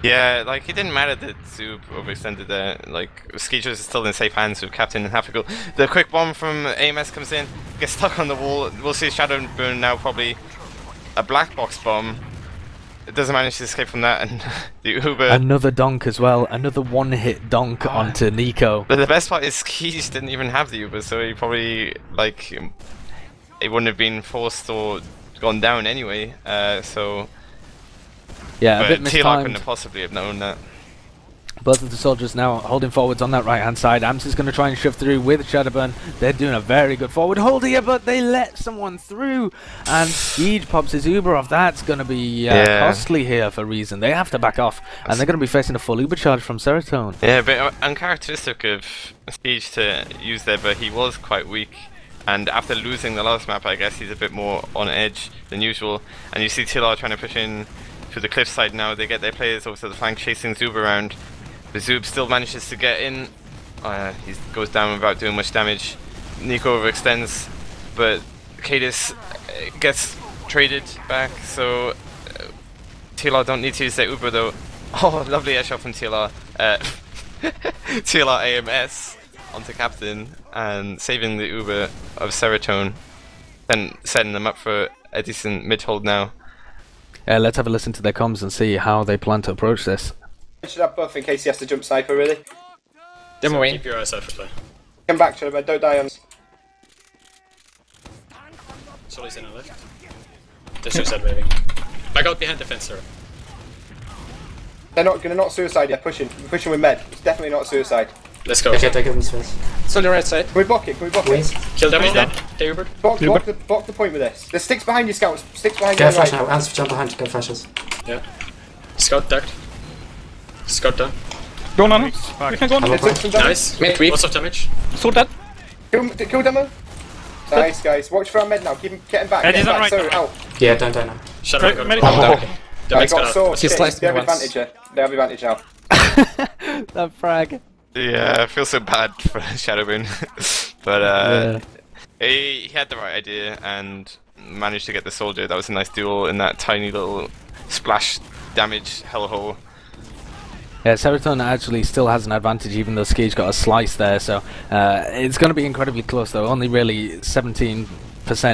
B: Yeah, like it didn't matter that Zoob overextended there. Like Skeeters is still in safe hands with Captain and Happy Cool. The quick bomb from AMS comes in, gets stuck on the wall. We'll see Shadowburn now, probably a black box bomb. It doesn't manage to escape from that, and the Uber.
A: Another donk as well, another one-hit donk onto Nico.
B: But the best part is Skees didn't even have the Uber, so he probably, like, it wouldn't have been forced or gone down anyway, so...
A: Yeah, a bit
B: mistimed. TLR couldn't have possibly have known that.
A: Both of the soldiers now holding forwards on that right-hand side. Ams is going to try and shove through with Shadowburn. They're doing a very good forward hold here, but they let someone through. And Siege pops his Uber off. That's going to be costly here for Reason. They have to back off, and they're going to be facing a full Uber charge from Serotonin.
B: Yeah, but uncharacteristic of Siege to use there, but he was quite weak. And after losing the last map, I guess he's a bit more on edge than usual. And you see TLR trying to push in to the cliffside now. They get their players over to the flank, chasing Zoob around. But Zoob still manages to get in. He goes down without doing much damage. Nico overextends, but kaidus gets traded back, so TLR don't need to use their Uber though. Oh, lovely air shot from TLR. TLR AMS onto Captain and saving the Uber of Serotonin, then setting them up for a decent mid-hold now.
A: Let's have a listen to their comms and see how they plan to approach this.
I: Should have buff in case he has to jump sniper, really.
H: So keep your eyes out for play.
I: Come back, Shadowburn, don't die on.
H: Solly's in on left. There's suicide waving. Back out behind the fence, sir.
I: They're not gonna not suicide yet, pushing. We're pushing with med. It's definitely not suicide.
H: Let's go.
L: Okay, take it in space.
K: It's on the right side.
I: Can we block it? Can we block it?
H: Kill them dead. They Ubered.
I: Block the point with this. There's sticks behind you, scouts. Sticks behind you.
L: Get a flash now. Ants jump behind. Get flashes.
H: Yeah. Scout ducked. Scout down.
K: Go on, you can go on.
H: Nice.
K: Mate, weak.
H: Lots of damage.
K: Sword dead.
I: Kill demo. Nice, guys. Watch for our med now. Keep him getting back.
K: He's on right.
I: So, out.
L: Yeah, don't die now.
H: Shut up.
I: The med's got sword. They have advantage here. They have advantage now.
A: That frag.
B: Yeah, I feel so bad for Shadowburn. But he had the right idea and managed to get the soldier. That was a nice duel in that tiny little splash damage hellhole.
A: Yeah, Serotonin actually still has an advantage even though Skeege got a slice there, so it's going to be incredibly close though, only really 17%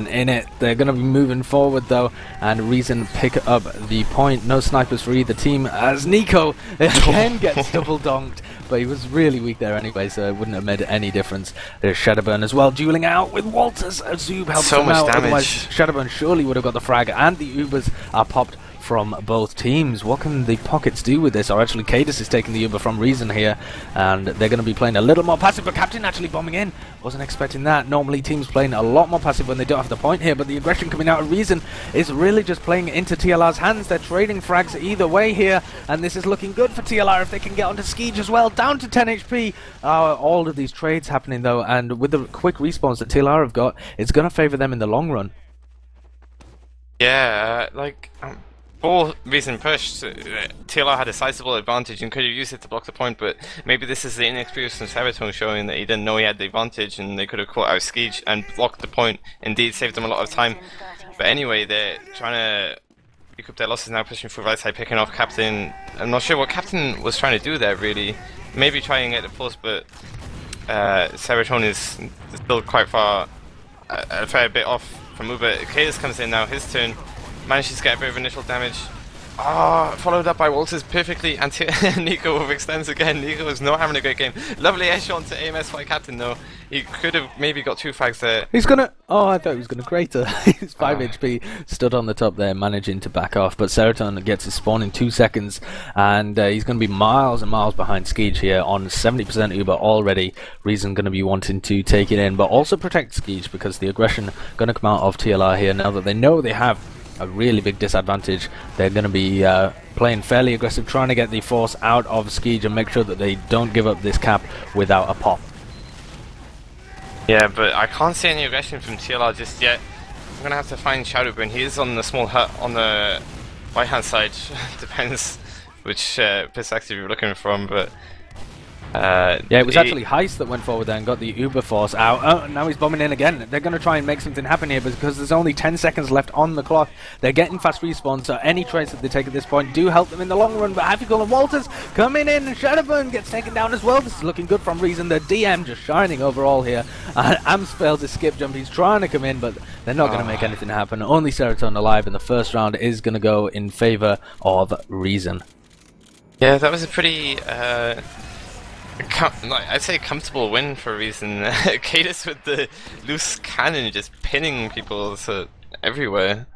A: in it. They're going to be moving forward though, and Reason pick up the point. No snipers for either team as Nico again gets double donked, but he was really weak there anyway, so it wouldn't have made any difference. There's Shadowburn as well, dueling out with Walters. Zoob helps
B: so
A: him
B: much
A: out,
B: damage.
A: otherwise Shadowburn surely would have got the frag, and the Ubers are popped from both teams. What can the Pockets do with this? Or actually kaidus is taking the Uber from Reason here, and they're going to be playing a little more passive, but Captain actually bombing in. Wasn't expecting that. Normally teams playing a lot more passive when they don't have the point here, but the aggression coming out of Reason is really just playing into TLR's hands. They're trading frags either way here, and this is looking good for TLR if they can get onto Skeege as well, down to 10 HP. All of these trades happening though, and with the quick respawns that TLR have got, it's going to favour them in the long run.
B: Yeah, before Reason pushed, TLR had a sizable advantage and could have used it to block the point, but maybe this is the inexperience from Serotonin showing that he didn't know he had the advantage and they could have caught out Skeege and blocked the point. Indeed, saved them a lot of time. But anyway, they're trying to recoup their losses now, pushing through right side, picking off Captain. I'm not sure what Captain was trying to do there, really. Maybe try and get the force, but Serotonin is still quite far, a fair bit off from Uber. kaidus comes in now, his turn. Manages to get a bit of initial damage. Followed up by Walters perfectly, and Nico overextends again. Nico is not having a great game. Lovely air shot to AMS by Captain though. He could have maybe got 2 frags there.
A: He's gonna... Oh, I thought he was gonna crater. He's 5 HP, stood on the top there, managing to back off. But Serotonin gets his spawn in 2 seconds, and he's gonna be miles and miles behind Skeege here on 70% Uber already. Reason gonna be wanting to take it in, but also protect Skeege because the aggression gonna come out of TLR here now that they know they have a really big disadvantage. They're going to be playing fairly aggressive, trying to get the force out of Skeege and make sure that they don't give up this cap without a pop.
B: Yeah, but I can't see any aggression from TLR just yet. I'm going to have to find Shadowburn. He is on the small hut on the right hand side. Depends which perspective you're looking from, but
A: yeah, it was actually Heist that went forward there and got the Uber force out. Oh, now he's bombing in again. They're going to try and make something happen here because there's only 10 seconds left on the clock. They're getting fast respawns, so any trades that they take at this point do help them in the long run. But Hafical and Walters coming in, and Shadowburn gets taken down as well. This is looking good from Reason. The DM just shining overall here. Ams fails his skip jump. He's trying to come in, but they're not going to make anything happen. Only Serotonin alive in the first round is going to go in favour of Reason.
B: Yeah, that was a pretty... I'd say a comfortable win for Reason. kaidus with the loose cannon just pinning people everywhere.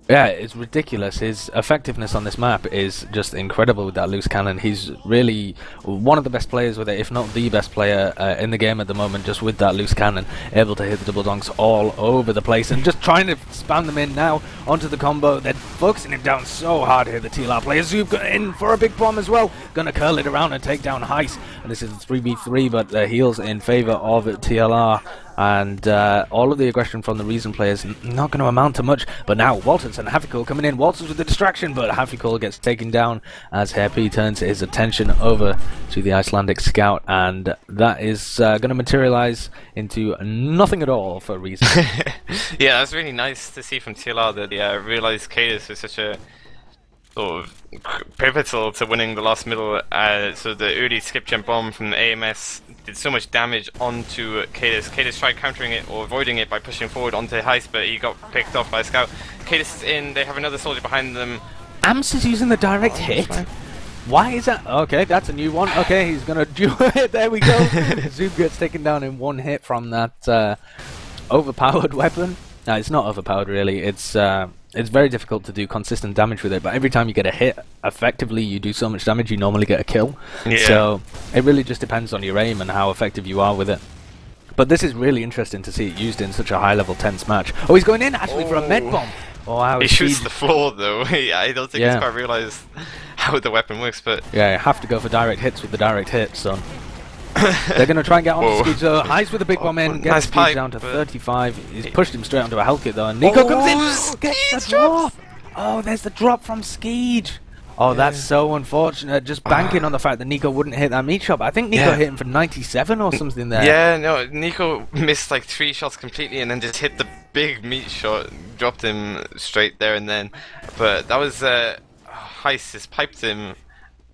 A: Yeah, it's ridiculous. His effectiveness on this map is just incredible with that loose cannon. He's really one of the best players with it, if not the best player in the game at the moment, just with that loose cannon, able to hit the double donks all over the place and just trying to spam them in now onto the combo. They're focusing him down so hard here, the TLR players. Zoob got in for a big bomb as well. Gonna curl it around and take down Heist. And this is a 3v3, but the heals in favour of TLR. and all of the aggression from the Reason players not going to amount to much. But now Walters and Hafikul coming in. Walters with the distraction, but Hafikul gets taken down as Happy turns his attention over to the Icelandic scout, and that is going to materialize into nothing at all for Reason.
B: Yeah, that's really nice to see from TLR that they realized kaidus was such a sort of pivotal to winning the last middle. So the early skip jump bomb from the AMS did so much damage onto kaidus. kaidus tried countering it or avoiding it by pushing forward onto Heist, but he got picked off by a scout. kaidus is in, they have another soldier behind them.
A: Ams is using the direct hit? Why is that? Okay, that's a new one. Okay, he's gonna do it. There we go. Zoob gets taken down in one hit from that overpowered weapon. No, it's not overpowered really. It's very difficult to do consistent damage with it, but every time you get a hit, effectively you do so much damage, you normally get a kill. Yeah. So it really just depends on your aim and how effective you are with it. But this is really interesting to see it used in such a high-level tense match. Oh, he's going in actually for a med bomb. Oh, wow,
B: he shoots the floor though. I don't think he's quite realised how the weapon works, but
A: yeah, you have to go for direct hits with the direct hits, son. They're going to try and get on Skeej. So Heist with a big bomb in, gets Skeej down to 35. He's pushed him straight onto a health kit though, and Nico comes in, gets the drop. Oh, there's the drop from Skeej. Oh, that's so unfortunate. Just banking on the fact that Nico wouldn't hit that meat shot. I think Nico hit him for 97 or something there.
B: Yeah, no, Nico missed like 3 shots completely and then just hit the big meat shot, dropped him straight there and then. But that was Heist just piped him,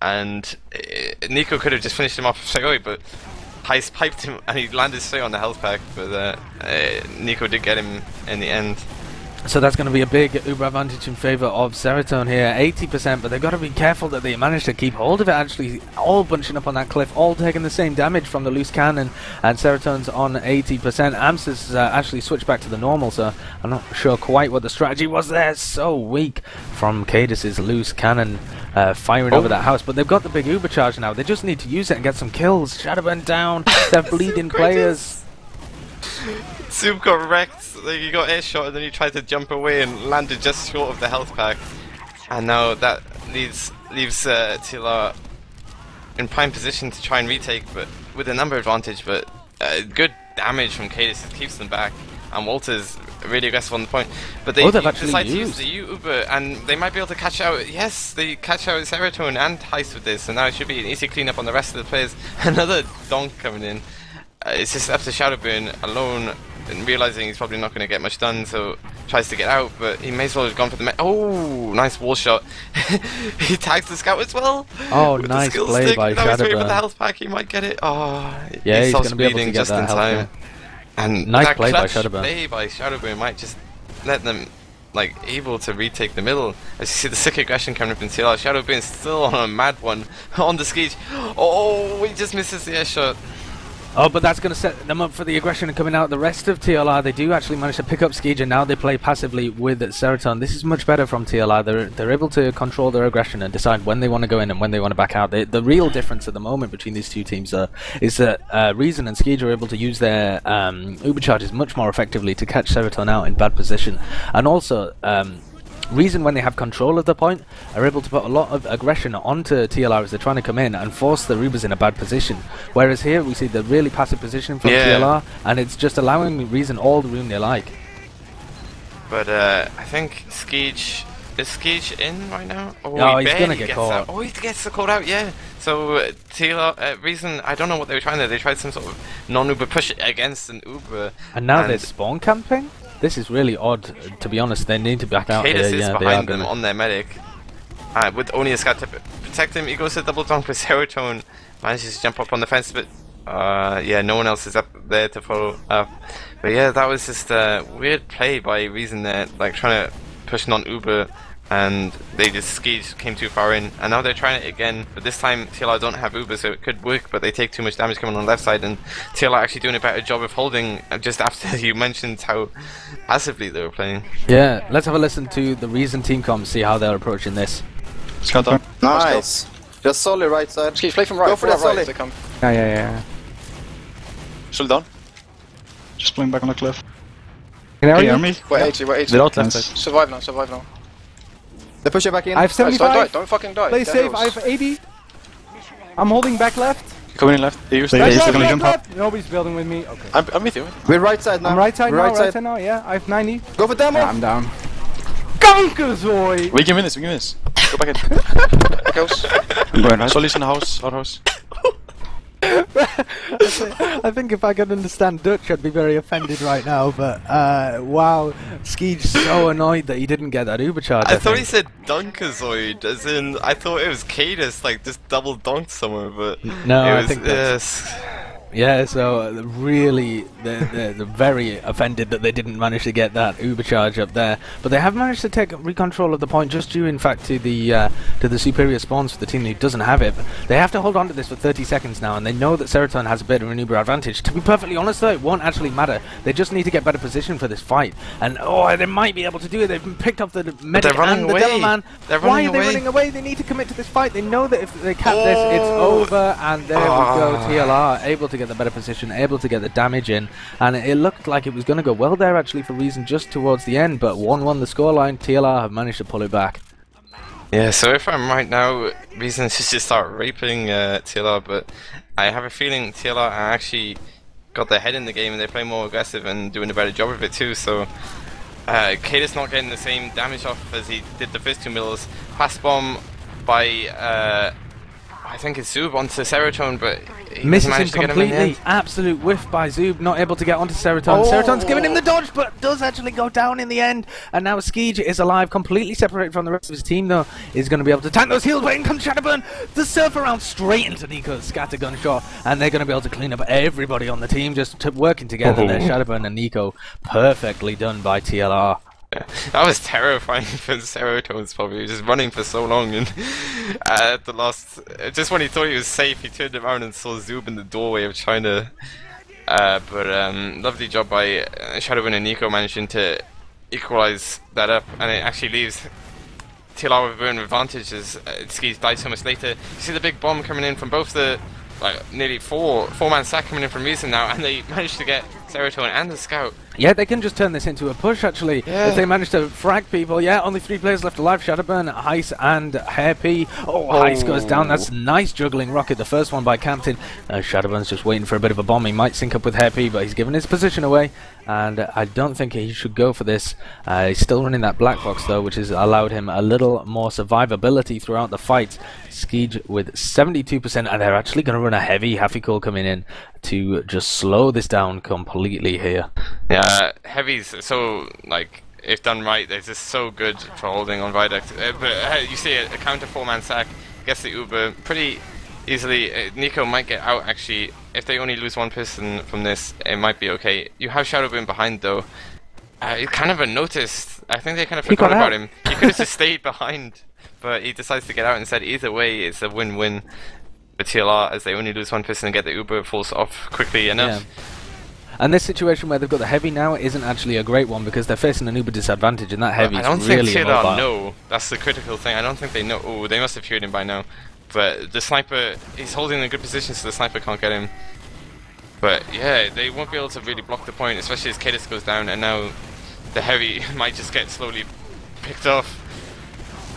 B: and Nico could have just finished him off straight away, but Heist piped him and he landed straight on the health pack, but Nico did get him in the end.
A: So that's going to be a big Uber advantage in favour of Serotonin here, 80%, but they've got to be careful that they manage to keep hold of it, actually all bunching up on that cliff, all taking the same damage from the loose cannon, and Serotonin's on 80%. Amps has actually switched back to the normal, so I'm not sure quite what the strategy was there. So weak from kaidus' loose cannon firing over that house, but they've got the big Uber charge now. They just need to use it and get some kills. Shadowburn down, they're bleeding players.
B: Zoom got wrecked, like he got air shot and then he tried to jump away and landed just short of the health pack. And now that leaves TLR in prime position to try and retake, but with a number advantage, but good damage from kaidus keeps them back. And Walter's really aggressive on the point, but they decide to use the Uber and they might be able to catch out. Yes, they catch out Serotonin and Heist with this, so now it should be an easy cleanup on the rest of the players. Another donk coming in. It's just up to Shadowburn alone, and realizing he's probably not going to get much done, so tries to get out, but he may as well have gone for the oh, nice wall shot. He tags the scout as well.
A: Oh, nice play by Shadowburn.
B: He's waiting for the health pack, he might get it. Oh,
A: yeah, he's going to be able to get that health.
B: And
A: nice play by Shadowburn.
B: Play by Shadowburn might just let them able to retake the middle. As you see the sick aggression coming up in TLR. Shadowburn still on a mad one on the Skeej. Oh, he just misses the air shot.
A: Oh, but that's going to set them up for the aggression coming out. The rest of TLR, they do actually manage to pick up Skeej, and now they play passively with Serotonin. This is much better from TLR. They're able to control their aggression and decide when they want to go in and when they want to back out. The real difference at the moment between these two teams is that Reason and Skeej are able to use their Uber charges much more effectively to catch Serotonin out in bad position. And also, Reason, when they have control of the point, are able to put a lot of aggression onto TLR as they're trying to come in and force the Ubers in a bad position. Whereas here we see the really passive position from TLR, and it's just allowing Reason all the room they like.
B: But I think Skeej is Skeej in right now.
A: Oh, he's gonna get caught.
B: Oh, he gets the caught out. Yeah. So TLR Reason, I don't know what they were trying there. They tried some sort of non-Uber push against an Uber.
A: And now they're spawn camping. This is really odd, to be honest. They need to back out here.
B: kaidus is behind them on their medic. With only a scout to protect him, he goes to double dunk with Serotonin. Manages to jump up on the fence, but yeah, no one else is up there to follow up. But yeah, that was just a weird play by Reason there, like trying to push non-Uber, and they just Skeej came too far in, and now they're trying it again, but this time TLR don't have Uber, so it could work, but they take too much damage coming on the left side, and TLR actually doing a better job of holding, just after you mentioned how passively they were playing.
A: Yeah, let's have a listen to the Reason team comp, see how they're approaching this.
I: Nice. Just solid right side.
D: Skeej, play from right.
I: Go for that solid.
D: They come.
E: Yeah.
F: Still down. Just playing back on the cliff.
E: Can you hear
F: me?
D: We're 80, we're 80.
E: They're out left side.
D: Survive now.
I: They push it back in.
E: I have 75.
D: Don't fucking die.
E: Play safe, I have 80. I'm holding back left.
M: Coming in left. They use
E: Left. Nobody's building with me. Okay.
M: I'm with you.
I: We're right side now.
E: I'm right side
I: We're
E: now,
I: right side
E: now, yeah. I have 90.
I: Go for demo!
E: Yeah, I'm down. Gonkazoid!
M: We can win this, Go back in.
I: Goes.
C: I'm going right.
M: Solis in the house, outhouse.
A: I think if I could understand Dutch, I'd be very offended right now. But wow, Skee's so annoyed that he didn't get that Uber charge.
B: I thought he said Dunkazoid, as in I thought it was kaidus, like just double dunked somewhere, but
A: no,
B: it
A: I
B: was,
A: think that's... Yeah, so really, they're very offended that they didn't manage to get that Uber charge up there. But they have managed to take recontrol of the point, just due, in fact, to the superior spawns for the team who doesn't have it. But they have to hold on to this for 30 seconds now, and they know that Seroton has a bit of an Uber advantage. To be perfectly honest, though, it won't actually matter. They just need to get better position for this fight. And they might be able to do it. They've picked off the medic and the Devilman. Why are they running away? They need to commit to this fight. They know that if they cap this, it's over. And there we go. TLR able to get the better position, able to get the damage in, and it looked like it was going to go well there actually for Reason just towards the end, but 1-1 the scoreline. TLR have managed to pull it back.
B: Yeah, so if I'm right now, Reason should just start raping TLR, but I have a feeling TLR are actually got their head in the game and they're playing more aggressive and doing a better job of it too, so kaidus not getting the same damage off as he did the first 2 mills. Pass bomb by I think it's Zoob onto Seroton, but he
A: misses
B: managed
A: him
B: to get him in the
A: completely.
B: end.
A: Absolute whiff by Zoob, not able to get onto Seroton. Seroton's giving him the dodge, but does actually go down in the end. And now Skeej is alive, completely separated from the rest of his team, though. Is going to be able to tank those heals, but in comes Shadowburn. The surfer round straight into Nico's scattergun shot, and they're going to be able to clean up everybody on the team, just working together there. Shadowburn and Nico, perfectly done by TLR.
B: Yeah, that was terrifying for Seroton's probably. He was just running for so long, and at the last, just when he thought he was safe, he turned around and saw Zoob in the doorway of China. But lovely job by Shadowburn and Nico managing to equalize that up, and it actually leaves TLR with an advantage as Skeez died so much later. You see the big bomb coming in from both the nearly four-man sack coming in from Reason now, and they managed to get Seroton and the scout.
A: Yeah, they can just turn this into a push, actually, if they manage to frag people. Yeah, only 3 players left alive, Shadowburn, Heist, and Hairp. Heist goes down. That's nice juggling rocket, the first one by Captain. Shadowburn's just waiting for a bit of a bomb. He might sync up with Hairp, but he's given his position away, and I don't think he should go for this. He's still running that black box, though, which has allowed him a little more survivability throughout the fight. Skeej with 72%, and they're actually going to run a heavy Happy-Call coming in to just slow this down completely here.
B: Yeah, heavies, so, if done right, they're just so good for holding on Viaduct. But you see a counter 4-man sack, gets the Uber pretty easily. Nico might get out, actually. If they only lose 1 person from this, it might be okay. You have Shadowburn behind, though. It's kind of unnoticed. I think they kind of forgot about him. He could have just stayed behind, but he decides to get out instead. Either way, it's a win-win for TLR, as they only lose 1 person and get the Uber falls off quickly enough.
A: Yeah. And this situation where they've got the heavy now isn't actually a great one, because they're facing an Uber disadvantage, and that heavy's really mobile.
B: I don't think TLR know. That's the critical thing. I don't think they know. Oh, they must have feared him by now. But the sniper, he's holding in a good position, so the sniper can't get him. But yeah, they won't be able to really block the point, especially as kaidus goes down, and now the heavy might just get slowly picked off.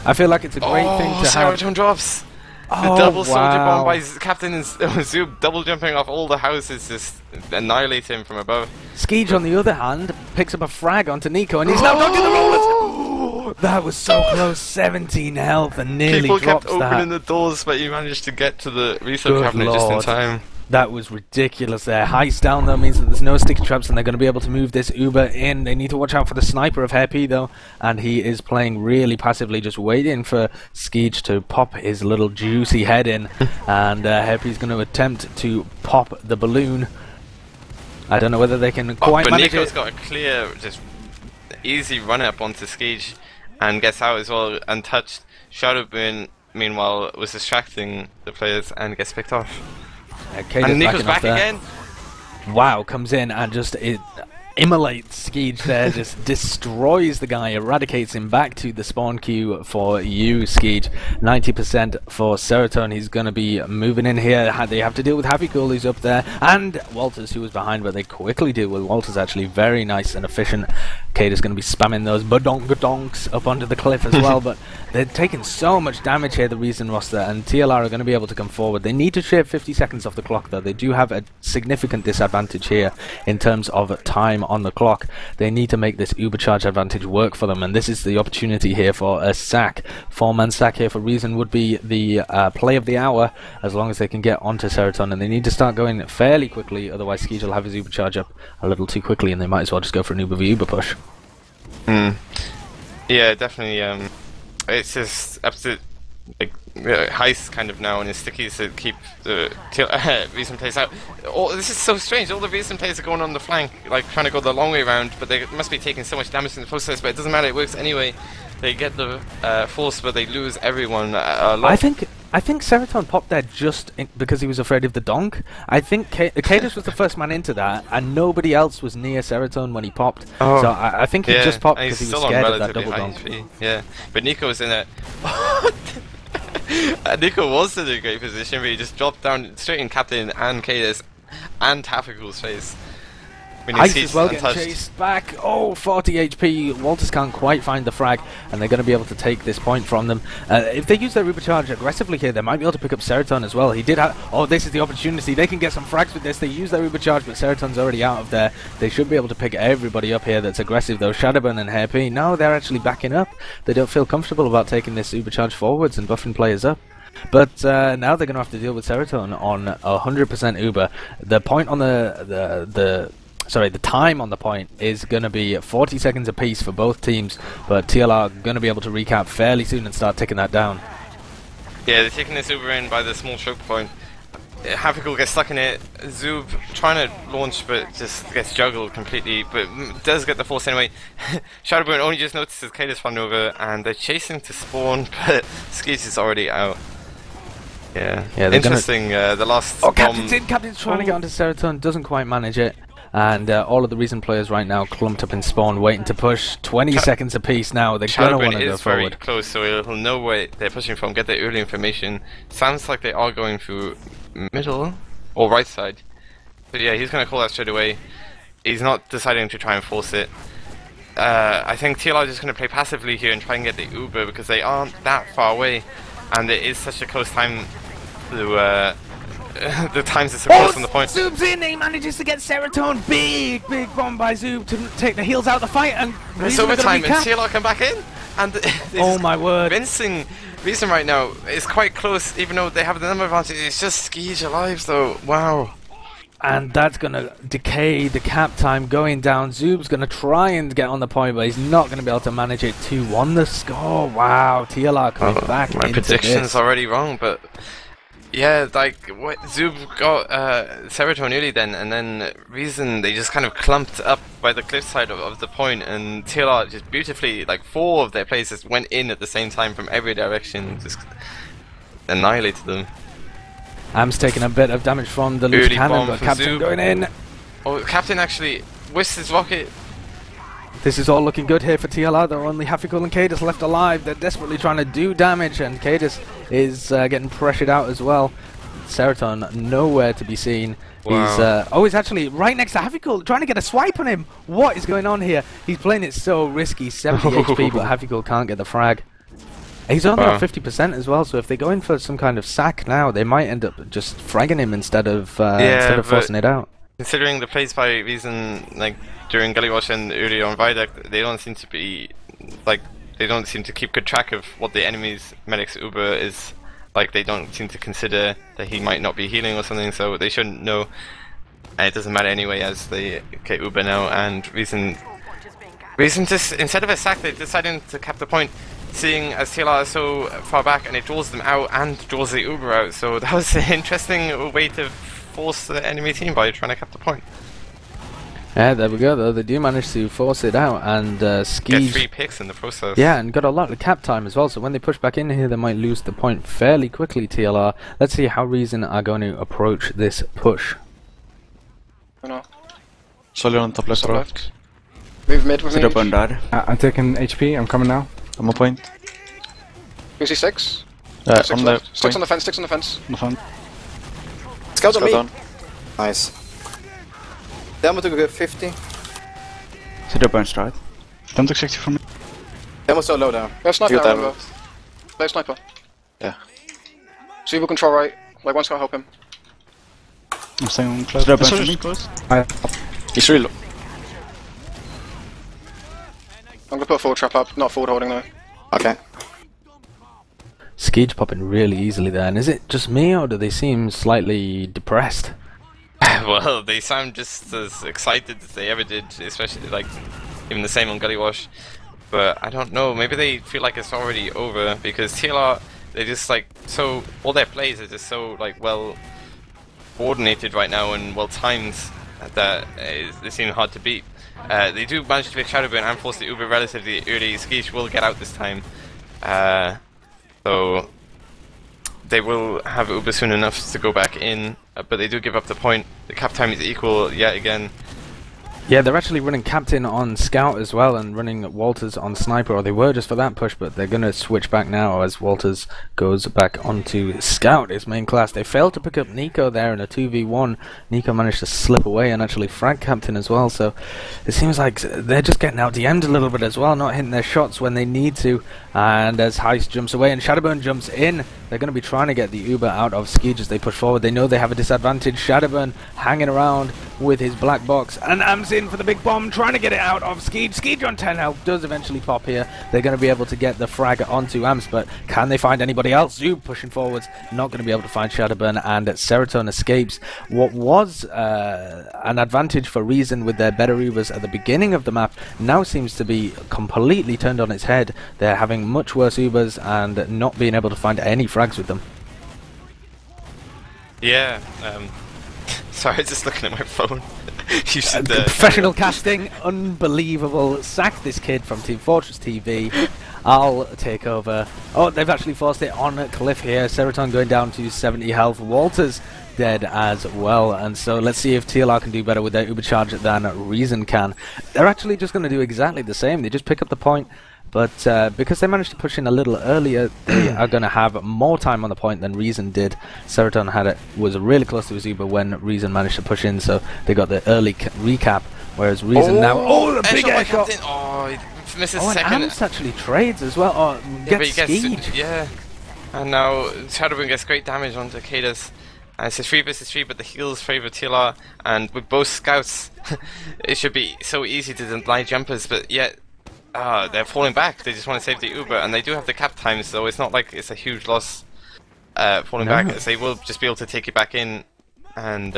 A: I feel like it's a great thing to have.
B: Seroton drops! The double soldier bomb by Captain and Zoob, double jumping off all the houses, just annihilate him from above.
A: Skeej, on the other hand, picks up a frag onto Nico, and he's now dodging the rollers! That was so close, 17 health, and nearly
B: People
A: drops
B: kept opening the doors, but you managed to get to the research cabinet just in time.
A: That was ridiculous there. Heist down, though, means that there's no sticky traps, and they're going to be able to move this Uber in. They need to watch out for the sniper of Hairp, though, and he is playing really passively, just waiting for Skeej to pop his little juicy head in, and Hairp's going to attempt to pop the balloon. I don't know whether they can quite manage it.
B: But Nico's got a clear, just easy run-up onto Skeej, and gets out as well, untouched. Shadowburn, meanwhile, was distracting the players, and gets picked off.
A: And Nico's back again. Wow, comes in and just immolates Skeege there, just destroys the guy, eradicates him back to the spawn queue for you, Skeege. 90% for Seroton. He's going to be moving in here. They have to deal with Happy Cool, who's up there, and Walters, who was behind, but they quickly deal with Walters, actually very nice and efficient. Kaidus going to be spamming those badonk-donks up onto the cliff as well, but they're taking so much damage here, the Reason roster, and TLR are going to be able to come forward. They need to shave 50 seconds off the clock, though. They do have a significant disadvantage here in terms of time on the clock. They need to make this ubercharge advantage work for them, and this is the opportunity here for a sack. 4-man sack here for Reason would be the play of the hour, as long as they can get onto Seroton, and they need to start going fairly quickly, otherwise Skeege will have his ubercharge up a little too quickly, and they might as well just go for an uber push.
B: Yeah, definitely. It's just absolute like heist kind of now, and it's sticky to keep the Reason plays out. This is so strange. All the Reason plays are going on the flank, like trying to go the long way around, but they must be taking so much damage in the process. But it doesn't matter. It works anyway. They get the force, but they lose everyone a lot.
A: I think Seroton popped there just because he was afraid of the donk. I think Kaidus was the first man into that, and nobody else was near Seroton when he popped. So I think he just popped because he was scared of that double donk.
B: Yeah, but Nico was in a Nico was in a great position, but he just dropped down straight in Captain and Kaidus and Tafikool's face.
A: Ice as well getting chased back. Oh, 40 HP. Walters can't quite find the frag, and they're going to be able to take this point from them. If they use their Ubercharge aggressively here, they might be able to pick up Seroton as well. He did have... Oh, this is the opportunity. They can get some frags with this. They use their Ubercharge, but Seroton's already out of there. They should be able to pick everybody up here that's aggressive, though. Shadowburn and Hairpin, no, they're actually backing up. They don't feel comfortable about taking this Ubercharge forwards and buffing players up. But now they're going to have to deal with Seroton on 100% Uber. The point on the time on the point is going to be 40 seconds apiece for both teams, but TLR are going to be able to recap fairly soon and start ticking that down.
B: Yeah, they're taking this Uber in by the small choke point. Happy Cool gets stuck in it. Zoob trying to launch, but just gets juggled completely, but does get the force anyway. Shadowburn only just notices Kaidus run over, and they're chasing to spawn, but Skeege is already out. Yeah, interesting. The last bomb...
A: Captain's trying to get onto Seroton, doesn't quite manage it. And all of the Reason players right now clumped up in spawn, waiting to push. 20 seconds apiece now. They're going to want to go forward.
B: Very close, so he'll know where they're pushing from, get the early information. Sounds like they are going through middle or right side. But yeah, he's going to call that straight away. He's not deciding to try and force it. I think TLR is just going to play passively here and try and get the Uber, because they aren't that far away, and it is such a close time to... the times it's so close on the point.
A: Zoob's in, he manages to get Seroton. Big bomb by Zoob to take the heels out of the fight, and
B: it's overtime, and TLR come back in, and
A: oh my word,
B: Vincing Reason right now is quite close, even though they have the number advantage. It's just Skeege alive though. Wow.
A: And that's gonna decay the cap time going down. Zoob's gonna try and get on the point, but he's not gonna be able to manage it. 2-1 the score. Wow, TLR coming back.
B: My prediction's already wrong, but yeah, like what Zoob got Seroton early then, and then Reason they just kind of clumped up by the cliffside of the point, and TLR just beautifully, like 4 of their players just went in at the same time from every direction, just annihilated them.
A: Am's taking a bit of damage from the loose cannon, but Captain going in.
B: Oh, Captain actually whisked his rocket.
A: This is all looking good here for TLR. They're only Hafikul and Kaidus left alive. They're desperately trying to do damage, and Kaidus is getting pressured out as well. Seroton nowhere to be seen.
B: Wow.
A: He's actually right next to Hafikul, trying to get a swipe on him. What is going on here? He's playing it so risky. 70 HP, but Hafikul can't get the frag. He's only at 50% as well, so if they go in for some kind of sack now, they might end up just fragging him instead of forcing it out.
B: Considering the plays by Reason, like during Gully Wash and earlier on Viaduct, they don't seem to be like, they don't seem to keep good track of what the enemy's medic's Uber is. Like, they don't seem to consider that he might not be healing or something, so they shouldn't know. And it doesn't matter anyway, as they get Uber now, and Reason just, instead of a sack, they're deciding to cap the point, seeing as TLR is so far back, and it draws them out and draws the Uber out. So that was an interesting way to force the enemy team by trying to cap the point.
A: Yeah, there we go though. They do manage to force it out, and Skeege
B: get 3 picks in the process.
A: Yeah, and got a lot of cap time as well, so when they push back in here, they might lose the point fairly quickly, TLR. Let's see how Reason are going to approach this push.
M: Soldier on top left
D: Top
M: row.
D: left. Move mid with me.
C: Sit up on that.
E: I'm taking HP. I'm coming now.
M: I'm on point.
D: You see 6?
M: Yeah,
D: 6
M: on the
D: left. 6
M: point.
D: on the fence, 6 on the fence.
F: On the front.
I: Scout on me.
M: down.
I: Nice. Demo took a good 50.
C: Sit up on stride.
F: Don't took 60 from me.
I: Demo's so low down.
D: We have sniper
I: You got
D: now,
I: that.
D: remember. Play sniper.
M: Yeah.
D: Cerebral control right. Like, one's gotta help him.
F: I'm staying on close.
C: Sit up on
F: Soldier's
C: stride.
F: close.
M: He's really low.
D: I'm gonna put a forward trap up, not forward holding though.
I: Okay.
A: Skeege popping really easily there, and is it just me or do they seem slightly depressed?
B: Well, they sound just as excited as they ever did, especially like even the same on Gully Wash. But I don't know, maybe they feel like it's already over because TLR, they just like so all their plays are just so like well coordinated right now and well timed that they seem hard to beat. They do manage to pick Shadowburn and force the Uber relatively early. Skeege will get out this time, so they will have Uber soon enough to go back in, but they do give up the point. The cap time is equal yet again.
A: Yeah, they're actually running Captain on Scout as well and running Walters on Sniper, or they were just for that push, but they're going to switch back now as Walters goes back onto Scout, his main class. They failed to pick up Nico there in a 2v1. Nico managed to slip away and actually frag Captain as well, so it seems like they're just getting out DM'd a little bit as well, not hitting their shots when they need to. And as Heist jumps away and Shadowburn jumps in, they're going to be trying to get the Uber out of Skeege as they push forward. They know they have a disadvantage. Shadowburn hanging around with his black box, and Am's in for the big bomb, trying to get it out of Skeege. Skeege on 10 health does eventually pop here. They're going to be able to get the frag onto Ams, but can they find anybody else? Zoom pushing forwards, not going to be able to find Shadowburn, and Seroton escapes. What was an advantage for Reason with their better Ubers at the beginning of the map now seems to be completely turned on its head. They're having much worse Ubers and not being able to find any frags with them.
B: Yeah, sorry, just looking at my phone. You should,
A: professional casting, unbelievable. Sack this kid from Team Fortress TV. I'll take over. Oh, they've actually forced it on Cliff here. Seroton going down to 70 health. Walters dead as well. And so let's see if TLR can do better with their Uber charge than Reason can. They're actually just going to do exactly the same. They just pick up the point. But because they managed to push in a little earlier, they are going to have more time on the point than Reason did. Seroton was really close to his Uber when Reason managed to push in, so they got the early recap, whereas Reason now... Oh, the big air shot!
B: Oh, he misses
A: and
B: second.
A: Ams actually trades as well. Oh,
B: Yeah,
A: gets Skeege.
B: yeah, and now Shadowburn gets great damage onto kaidus. And it's a 3 vs 3, but the heals favour TLR, and with both scouts, it should be so easy to deny jumpers, but yet... they're falling back. They just want to save the Uber, and they do have the cap time, so it's not like it's a huge loss falling back, as they will just be able to take it back in. And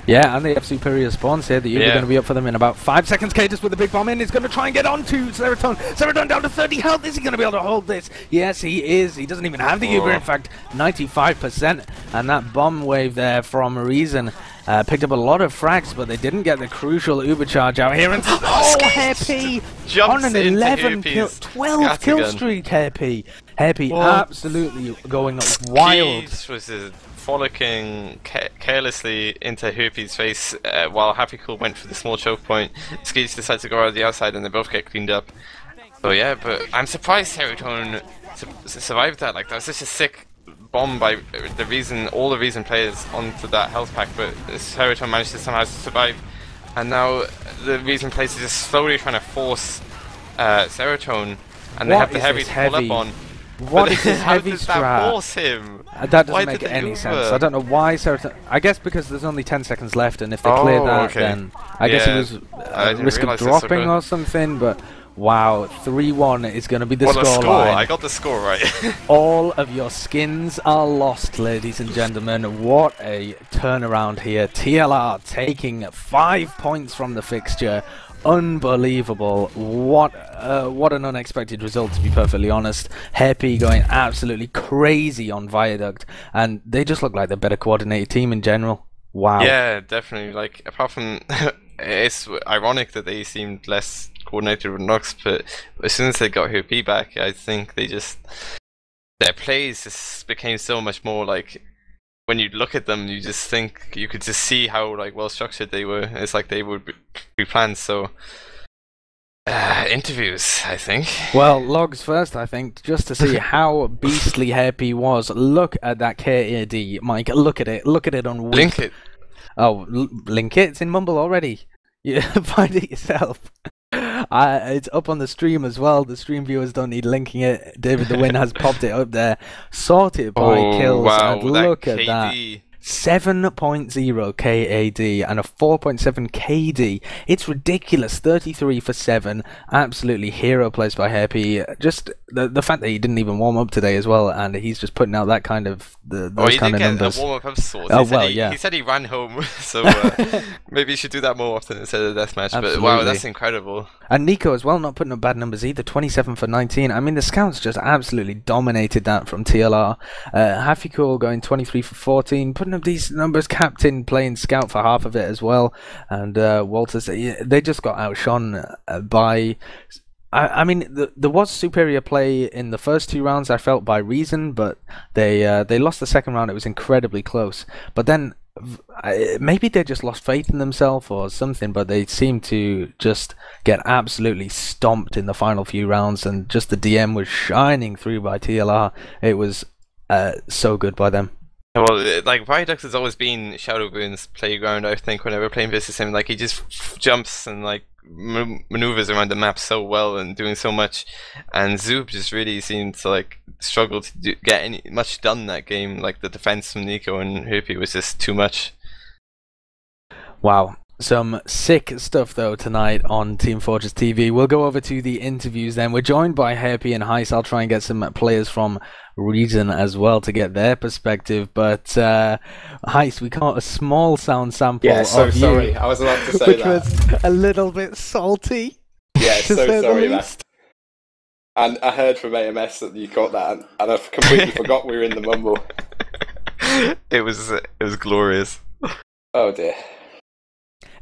A: yeah, and they have superior spawns here. The Uber going to be up for them in about 5 seconds. Kaidus with a big bomb in. He's going to try and get onto Seroton. Seroton down to 30 health. Is he going to be able to hold this? Yes, he is. He doesn't even have the Uber, in fact, 95%. And that bomb wave there from Reason picked up a lot of frags, but they didn't get the crucial Uber charge out here. And Hairpy on an 11 kill, 12 kill streak. Hairpy absolutely going wild.
B: Was frolicking carelessly into Herpy's face while Happy Cool went for the small choke point. Skeege decided to go around the outside and they both get cleaned up. So yeah, but I'm surprised Seroton survived that. Like, that was such a sick bomb by all the Reason players onto that health pack, but Seroton managed to somehow survive. And now the Reason players are just slowly trying to force Seroton, and they have the heavy to pull up on.
A: What is this heavy
B: strat? That force him?
A: That doesn't make any sense. I don't know why Seroton... I guess because there's only 10 seconds left, and if they clear that, then... I guess it was a risk of dropping or something, but... Wow, 3-1 is going to be the score line.
B: I got the score right.
A: All of your skins are lost, ladies and gentlemen. What a turnaround here. TLR taking 5 points from the fixture. Unbelievable. What an unexpected result, to be perfectly honest. Happy going absolutely crazy on Viaduct, and they just look like the better coordinated team in general. Wow.
B: Yeah, definitely. Like, apart from it's ironic that they seemed less coordinated with Nox, but as soon as they got HP back, I think they just their plays just became so much more like when you look at them, you just think you could just see how like well structured they were. It's like they would be planned. So interviews, I think.
A: Well, logs first, I think, just to see how beastly Happy was. Look at that KAD, Mike. Look at it. Look at it on Wii.
B: Link it.
A: Oh, link it. It's in Mumble already. You find it yourself. It's up on the stream as well. The stream viewers don't need linking it. DavidTheWin has popped it up there. Sorted by kills.
B: Wow,
A: and look at
B: KD.
A: that. 7.0 KAD and a 4.7 KD. It's ridiculous. 33 for 7. Absolutely hero plays by Happy. Just the fact that he didn't even warm up today as well, and he's just putting out that kind of those kind of numbers.
B: A warm up of sorts.
A: Oh well, yeah.
B: He said he ran home, so maybe he should do that more often instead of deathmatch. But wow, that's incredible. And
A: Nico as well, not putting up bad numbers either. 27 for 19. I mean, the scouts just absolutely dominated that from TLR. Hafiko going 23 for 14, putting up these numbers. Captain playing scout for half of it as well, and Walters, they just got outshone by. I mean, there was superior play in the first 2 rounds, I felt, by Reason, but they lost the second round. It was incredibly close. But then maybe they just lost faith in themselves or something, but they seemed to just get absolutely stomped in the final few rounds, and just the DM was shining through by TLR. It was so good by them.
B: Well, like, Viaduct has always been Shadowboon's playground, I think, whenever playing versus him. Like, he just jumps and, like, maneuvers around the map so well and doing so much. And Zoop just really seemed to, like, struggle to get much done that game. Like, the defense from Nico and Herpy was just too much.
A: Wow. Some sick stuff, though, tonight on Team Fortress TV. We'll go over to the interviews then. We're joined by Happy and Heist. I'll try and get some players from Reason as well to get their perspective. But, Heist, we got a small sound sample of
I: sorry.
A: you,
I: I was allowed to say
A: which
I: that.
A: was a little bit salty.
I: Yeah, so sorry, man. And I heard from AMS that you caught that, and I completely forgot we were in the mumble.
B: It was glorious.
I: Oh, dear.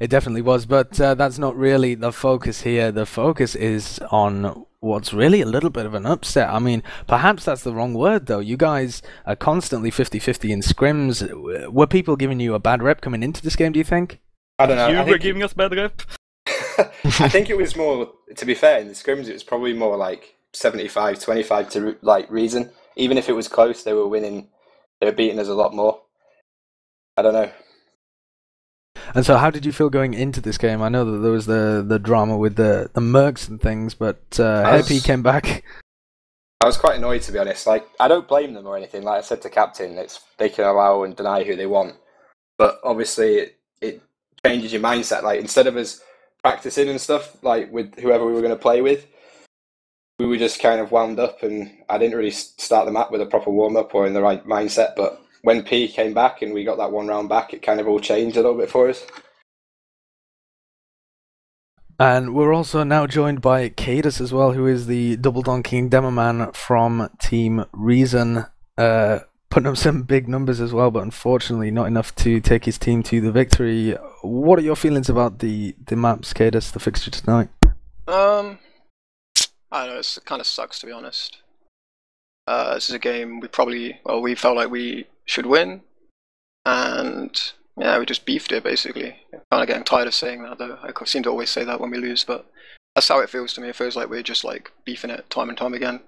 A: It definitely was, but that's not really the focus here. The focus is on what's really a little bit of an upset. I mean, perhaps that's the wrong word, though. You guys are constantly 50-50 in scrims. Were people giving you a bad rep coming into this game, do you think?
I: I don't know.
K: You were giving us bad rep?
I: I think it was more, to be fair, in the scrims it was probably more like 75-25 to, like, Reason. Even if it was close, they were winning. They were beating us a lot more. I don't know.
A: And so how did you feel going into this game? I know that there was the drama with the mercs and things, but Happy came back.
I: I was quite annoyed, to be honest. Like, I don't blame them or anything. Like I said to Captain, they can allow and deny who they want. But obviously it changes your mindset. Like, instead of us practicing and stuff, like with whoever we were going to play with, we were just kind of wound up, and I didn't really start the map with a proper warm-up or in the right mindset. But when P came back and we got that 1 round back, it kind of all changed a little bit for us.
A: And we're also now joined by kaidus as well, who is the double donking demo man from Team Reason, putting up some big numbers as well, but unfortunately not enough to take his team to the victory. What are your feelings about the maps, kaidus, the fixture tonight?
D: I don't know, it kind of sucks, to be honest. This is a game we felt like we should win, and yeah, we just beefed it, basically. Kind of getting tired of saying that, though. I seem to always say that when we lose, but that's how it feels to me. It feels like we're just like beefing it time and time again.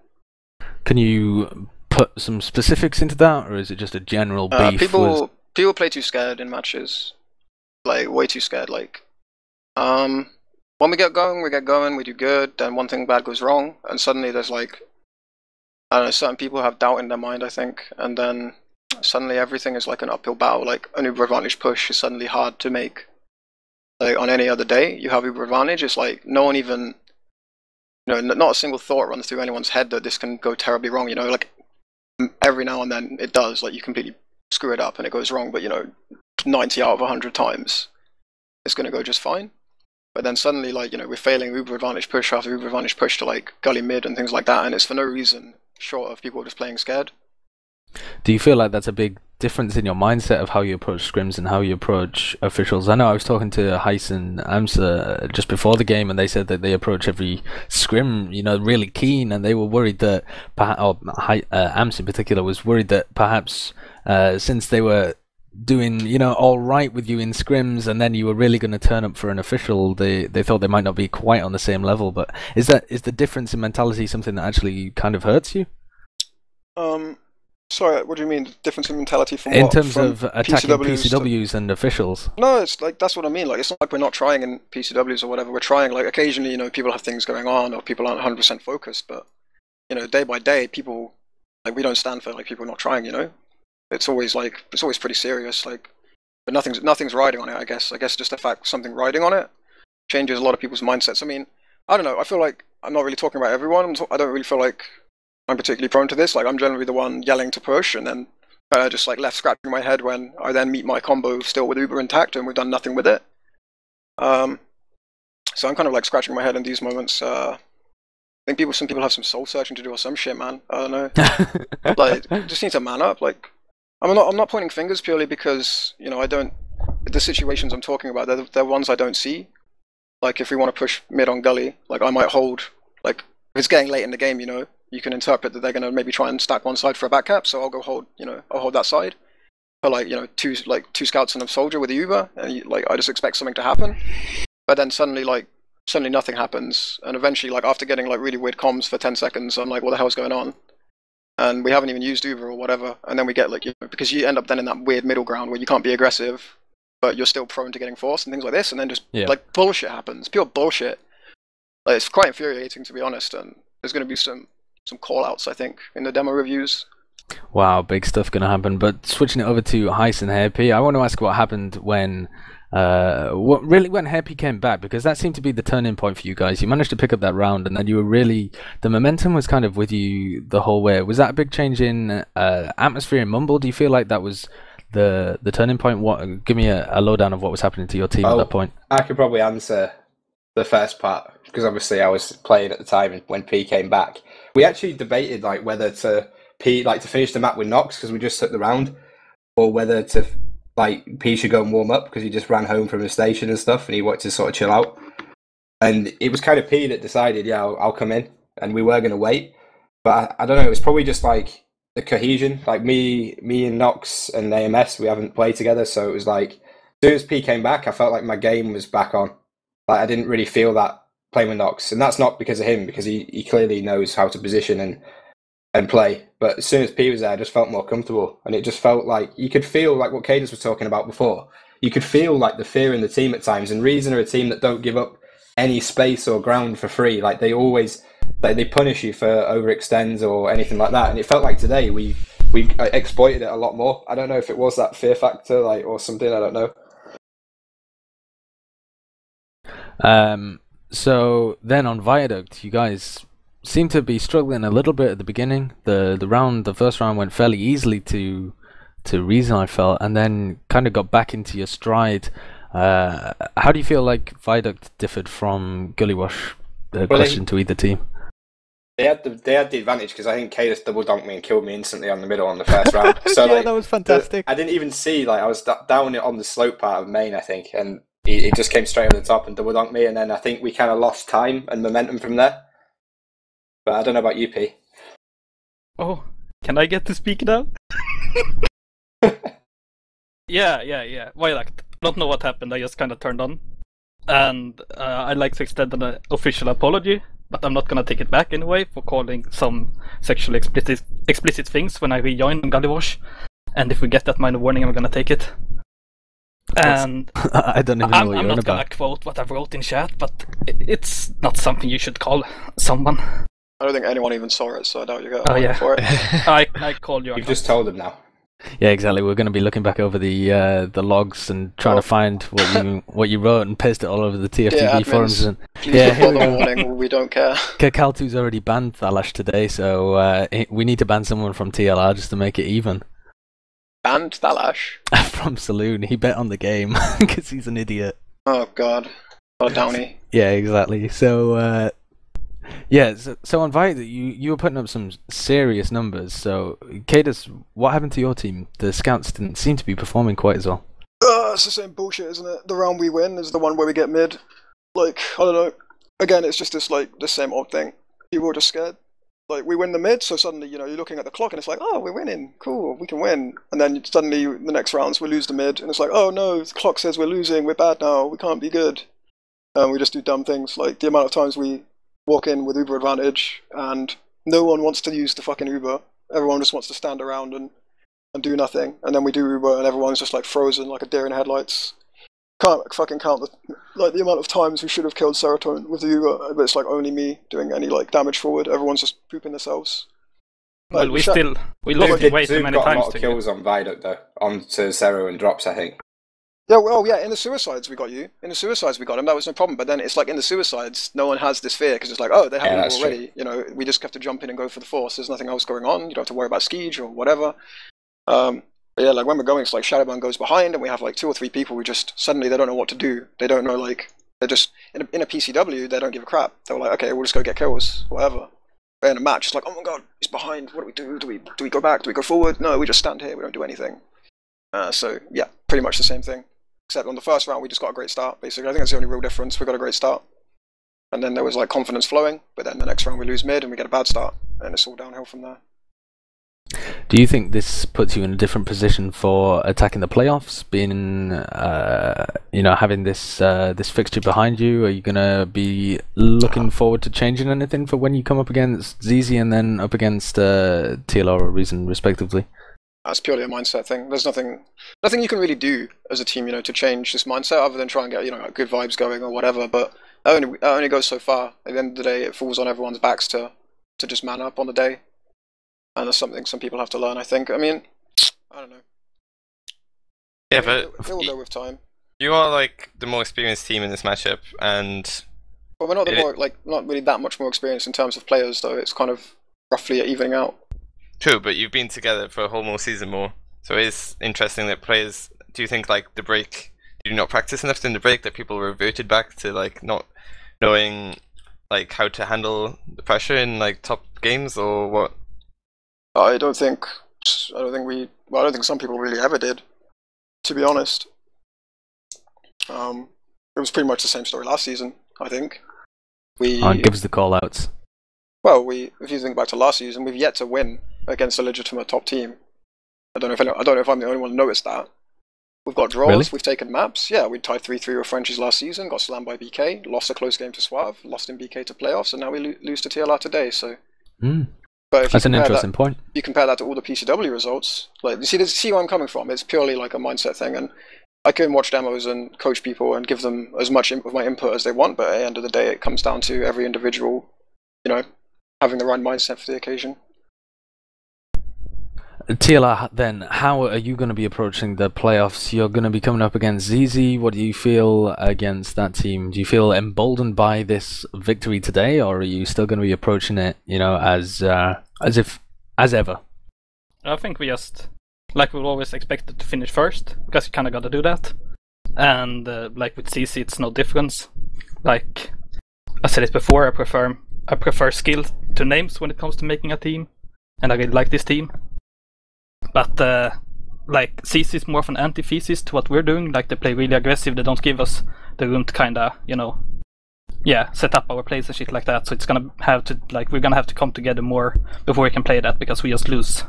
A: Can you put some specifics into that, or is it just a general beef?
D: People play too scared in matches, like way too scared. Like, when we get going, we do good. Then one thing bad goes wrong, and suddenly there's like, I don't know, certain people have doubt in their mind, I think, and then suddenly everything is like an uphill battle. Like, an Uber advantage push is suddenly hard to make. Like, on any other day, you have Uber advantage, it's like no one even, not a single thought runs through anyone's head that this can go terribly wrong, like every now and then it does, like you completely screw it up and it goes wrong, but 90 out of 100 times it's going to go just fine. But then suddenly, like, we're failing Uber advantage push after Uber advantage push to like gully mid and things like that, and it's for no reason short of people just playing scared.
A: Do you feel like that's a big difference in your mindset of how you approach scrims and how you approach officials? I know I was talking to Heiss and Amsa just before the game, and they said that they approach every scrim, you know, really keen, and they were worried that, Amsa in particular was worried that perhaps since they were doing, you know, all right with you in scrims, and then you were really going to turn up for an official, they thought they might not be quite on the same level. But is the difference in mentality something that actually kind of hurts you?
D: Sorry, what do you mean? Difference in mentality from
A: in
D: what?
A: terms
D: From
A: of attacking PCWs and officials?
D: No, it's like that's what I mean. Like, it's not like we're not trying in PCWs or whatever. We're trying. Like, occasionally, you know, people have things going on, or people aren't 100% focused. But you know, day by day, people, like, we don't stand for like people not trying. You know, it's always pretty serious. Like, but nothing's riding on it. I guess just the fact something riding on it changes a lot of people's mindsets. I mean, I don't know. I feel like I'm not really talking about everyone. I don't really feel like I'm particularly prone to this. Like, I'm generally the one yelling to push, and then just like left scratching my head when I then meet my combo still with Uber intact and we've done nothing with it. So I'm kind of like scratching my head in these moments. I think some people have some soul searching to do or some shit, man. I don't know. Like, just need to man up. Like, I'm not pointing fingers purely because, you know, the situations I'm talking about, they're ones I don't see. Like, if we want to push mid on gully, like, I might hold, like, if it's getting late in the game, you know, you can interpret that they're going to maybe try and stack one side for a back cap, so I'll go hold, you know, I'll hold that side. But like, you know, two scouts and a soldier with a Uber, and like, I just expect something to happen. But then suddenly nothing happens, and eventually, like, after getting like really weird comms for 10 seconds, I'm like, what the hell's going on? And we haven't even used Uber or whatever, and then we get like, you know, because you end up then in that weird middle ground where you can't be aggressive, but you're still prone to getting forced and things like this, and then just like bullshit happens, pure bullshit. Like, it's quite infuriating, to be honest, and there's going to be some call-outs, I think, in the demo reviews.
A: Wow, big stuff going to happen. But switching it over to Heiss and Happy, I want to ask what happened when Happy came back, because that seemed to be the turning point for you guys. You managed to pick up that round, and then you were the momentum was kind of with you the whole way. Was that a big change in atmosphere in Mumble? Do you feel like that was the turning point? Give me a lowdown of what was happening to your team at that point.
I: I could probably answer the first part, because obviously I was playing at the time when P came back. We actually debated like whether to finish the map with Nox because we just took the round, or whether to like P should go and warm up because he just ran home from the station and stuff and he wanted to sort of chill out. And it was kind of P that decided, I'll come in, and we were going to wait. But I don't know, it was probably just like the cohesion. Like me and Nox and AMS, we haven't played together, so it was like as soon as P came back, I felt like my game was back on. Like, I didn't really feel that playing with Nox, and that's not because of him, because he clearly knows how to position and play. But as soon as P was there, I just felt more comfortable, and it just felt like you could feel like what kaidus was talking about before. You could feel like the fear in the team at times, and Reason are a team that don't give up any space or ground for free. Like, they always they punish you for overextends or anything like that. And it felt like today we exploited it a lot more. I don't know if it was that fear factor, like, or something. I don't know.
A: So then on Viaduct, you guys seem to be struggling a little bit at the beginning. The first round went fairly easily to Reason, I felt, and then kind of got back into your stride. How do you feel like Viaduct differed from Gullywash? Question to either team.
I: They had the advantage because I think kaidus double donked me and killed me instantly on the middle on the first round. So
A: yeah, that was fantastic.
I: I didn't even see, like, I was down on the slope part of main, I think, and it just came straight over the top and double donked me, and then I think we kind of lost time and momentum from there. But I don't know about UP.
J: Oh, can I get to speak now? Yeah. Viaduct. Don't know what happened. I just kind of turned on, and I'd like to extend an official apology, but I'm not gonna take it back anyway for calling some sexually explicit things when I rejoin on Gullywash. And if we get that minor warning, I'm gonna take it. And
A: I don't even know what you're on about.
J: I'm not gonna quote what I wrote in chat, but it's not something you should call someone.
D: I don't think anyone even saw it, so I doubt you got
J: for it. I called you.
I: You've just told them now.
A: Yeah, exactly. We're going to be looking back over the logs and trying to find what you wrote and paste it all over the TF2V forums. And
D: please before the warning, we don't care.
A: Kaltu's already banned Thalash today, so we need to ban someone from TLR just to make it even.
D: Banned Thalash?
A: From Saloon. He bet on the game because he's an idiot.
D: Oh god. Oh, Downey.
A: Yeah, exactly. So Yeah, so on Vita, you were putting up some serious numbers. So, kaidus, what happened to your team? The scouts didn't seem to be performing quite as well.
D: It's the same bullshit, isn't it? The round we win is the one where we get mid. Like, I don't know. Again, it's just this, like, the same old thing. People are just scared. Like, we win the mid, so suddenly, you know, you're looking at the clock and it's like, oh, we're winning. Cool, we can win. And then suddenly, the next rounds, we lose the mid. And it's like, oh no, the clock says we're losing. We're bad now. We can't be good. We just do dumb things. Like, the amount of times we walk in with Uber advantage and no one wants to use the fucking Uber. Everyone just wants to stand around and do nothing. And then we do Uber and everyone's just like frozen like a deer in headlights. Can't fucking count the amount of times we should have killed Serotonin with the Uber, but it's like only me doing any like damage forward. Everyone's just pooping themselves.
J: Well, we lost way too many times.
I: Got a lot of kills on Viaduct though, onto Zero and drops, I think.
D: Yeah, well, yeah, in the suicides we got you. In the suicides we got him, that was no problem. But then it's like in the suicides, no one has this fear, because it's like, oh, they have it already. True. You know, we just have to jump in and go for the force. There's nothing else going on. You don't have to worry about Skeege or whatever. But yeah, like when we're going, it's like Shadowburn goes behind and we have like 2 or 3 people who just, suddenly they don't know what to do. They don't know, like, they're just, in a PCW, they don't give a crap. They're like, okay, we'll just go get kills, whatever. But in a match, it's like, oh my god, he's behind, what do we do? Do we go back? Do we go forward? No, we just stand here, we don't do anything. So yeah, pretty much the same thing. Except on the first round, we just got a great start, basically. I think that's the only real difference. We got a great start. And then there was like confidence flowing, but then the next round we lose mid and we get a bad start. And it's all downhill from there.
A: Do you think this puts you in a different position for attacking the playoffs, being, you know, having this this fixture behind you? Are you gonna be looking forward to changing anything for when you come up against ZZ and then up against TLR or Reason, respectively?
D: That's purely a mindset thing. There's nothing you can really do as a team, you know, to change this mindset other than try and get, you know, good vibes going or whatever. But that only goes so far. At the end of the day, it falls on everyone's backs to just man up on the day. And that's something some people have to learn, I think. I mean, I don't know.
B: Yeah, but
D: it will go with time.
B: You are like the more experienced team in this matchup, and
D: well, we're not not really that much more experienced in terms of players, though. It's kind of roughly evening out.
B: True, but you've been together for a whole more season more, so it is interesting that players. Do you think like the break? Did you not practice enough in the break that people reverted back to like not knowing like how to handle the pressure in like top games, or what?
D: I don't think some people really ever did, to be honest. It was pretty much the same story last season, I think.
A: Give us the call-outs.
D: Well, if you think back to last season, we've yet to win against a legitimate top team. I don't know if I'm the only one who noticed that. We've got draws,
A: really?
D: We've taken maps. Yeah, we tied 3-3 with Frenchies last season, got slammed by BK, lost a close game to Suave, lost in BK to playoffs, and now we lose to TLR today, so... But if that's an interesting point. You compare that to all the PCW results, like you see where I'm coming from. It's purely like a mindset thing, and I can watch demos and coach people and give them as much of my input as they want. But at the end of the day, it comes down to every individual, you know, having the right mindset for the occasion.
A: TLR, then, how are you going to be approaching the playoffs? You're going to be coming up against ZZ. What do you feel against that team? Do you feel emboldened by this victory today, or are you still going to be approaching it, you know, as ever?
J: I think we just, like we've always expected to finish first, because you kind of got to do that. And like with ZZ, it's no difference. Like I said it before, I prefer skill to names when it comes to making a team, and I really like this team. But like CC is more of an antithesis to what we're doing. Like they play really aggressive. They don't give us the room to kind of, you know, set up our plays and shit like that. So it's gonna have to we're gonna have to come together more before we can play that, because we just lose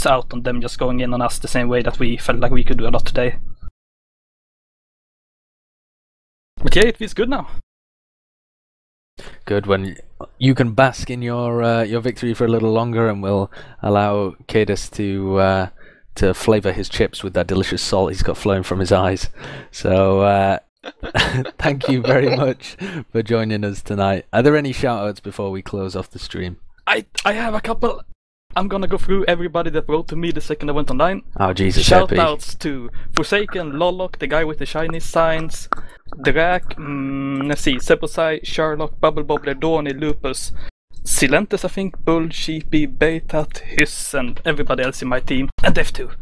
J: out on them just going in on us the same way that we felt like we could do a lot today. But yeah, it feels good now.
A: Good, when you can bask in your victory for a little longer, and we'll allow kaidus to flavour his chips with that delicious salt he's got flowing from his eyes. So thank you very much for joining us tonight. Are there any shout-outs before we close off the stream?
J: I have a couple. I'm gonna go through everybody that wrote to me the second I went online.
A: Oh Jesus!
J: Shoutouts to Forsaken, Lolok, the guy with the shiny signs, Drak, let's see, Seposai, Sherlock, Bubble Bobbler, Dawny, Lupus, Silentes, I think, Bull, Sheepy, Baitat, Hyss, and everybody else in my team, and Def2.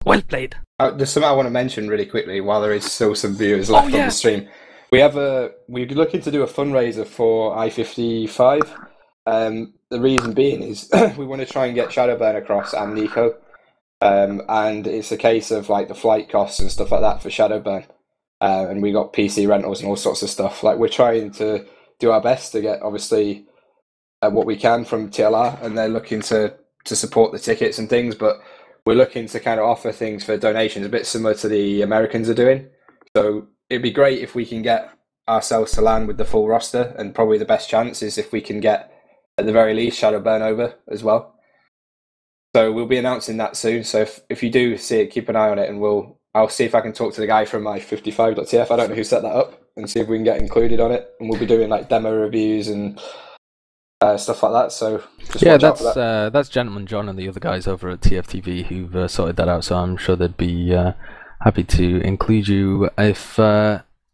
J: Well played.
I: There's something I want to mention really quickly while there is still some viewers left on the stream. we're looking to do a fundraiser for I-55. The reason being is we want to try and get Shadowburn across and Nico. And it's a case of like the flight costs and stuff like that for Shadowburn. And we got PC rentals and all sorts of stuff. Like we're trying to do our best to get obviously what we can from TLR, and they're looking to support the tickets and things, but we're looking to kind of offer things for donations a bit similar to the Americans are doing. So it'd be great if we can get ourselves to land with the full roster, and probably the best chance is if we can get at the very least Shadowburn over as well. So we'll be announcing that soon. So if you do see it, keep an eye on it, and I'll see if I can talk to the guy from my 55.tf. I don't know who set that up, and see if we can get included on it. And we'll be doing like demo reviews and stuff like that. So just
A: yeah, that's Gentleman John and the other guys over at TFTV who've sorted that out. So I'm sure they'd be happy to include you if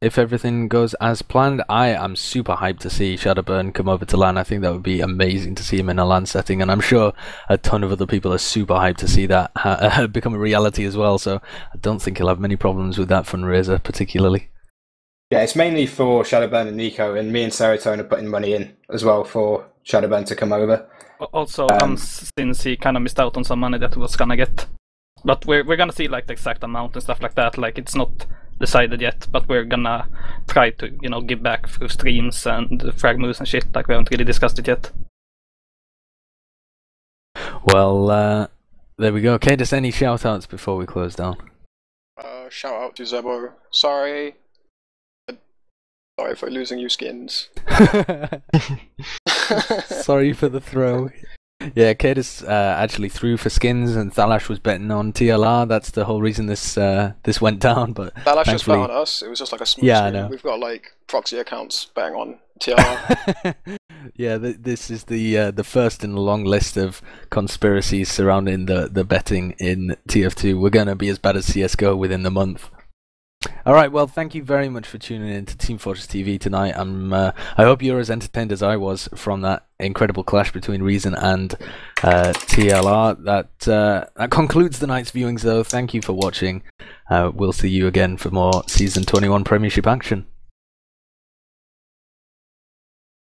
A: everything goes as planned. I am super hyped to see Shadowburn come over to LAN. I think that would be amazing to see him in a LAN setting, and I'm sure a ton of other people are super hyped to see that become a reality as well. So I don't think he'll have many problems with that fundraiser particularly.
I: Yeah, it's mainly for Shadowburn and Nico, and me and Serotonin are putting money in as well for Shadowburn to come over.
J: Also, since he kind of missed out on some money that he was gonna get, but we're gonna see like the exact amount and stuff like that. Like it's not decided yet, but we're gonna try to give back through streams and frag moves and shit. Like we haven't really discussed it yet.
A: Well, there we go. Kaidus, any shout outs before we close down?
D: Shout out to Zebo. Sorry for losing you skins.
A: Sorry for the throw. Yeah, Kaidus actually threw for skins, and Thalash was betting on TLR. That's the whole reason this went down. But
D: Thalash just bet on us. It was just like a smooth
A: screen.
D: I know. We've got like proxy accounts betting on TLR.
A: Yeah, this is the first in a long list of conspiracies surrounding the betting in TF2. We're gonna be as bad as CS:GO within the month. All right, well, thank you very much for tuning in to Team Fortress TV tonight. I hope you're as entertained as I was from that incredible clash between Reason and TLR. That concludes the night's viewings, though. Thank you for watching. We'll see you again for more Season 21 Premiership action.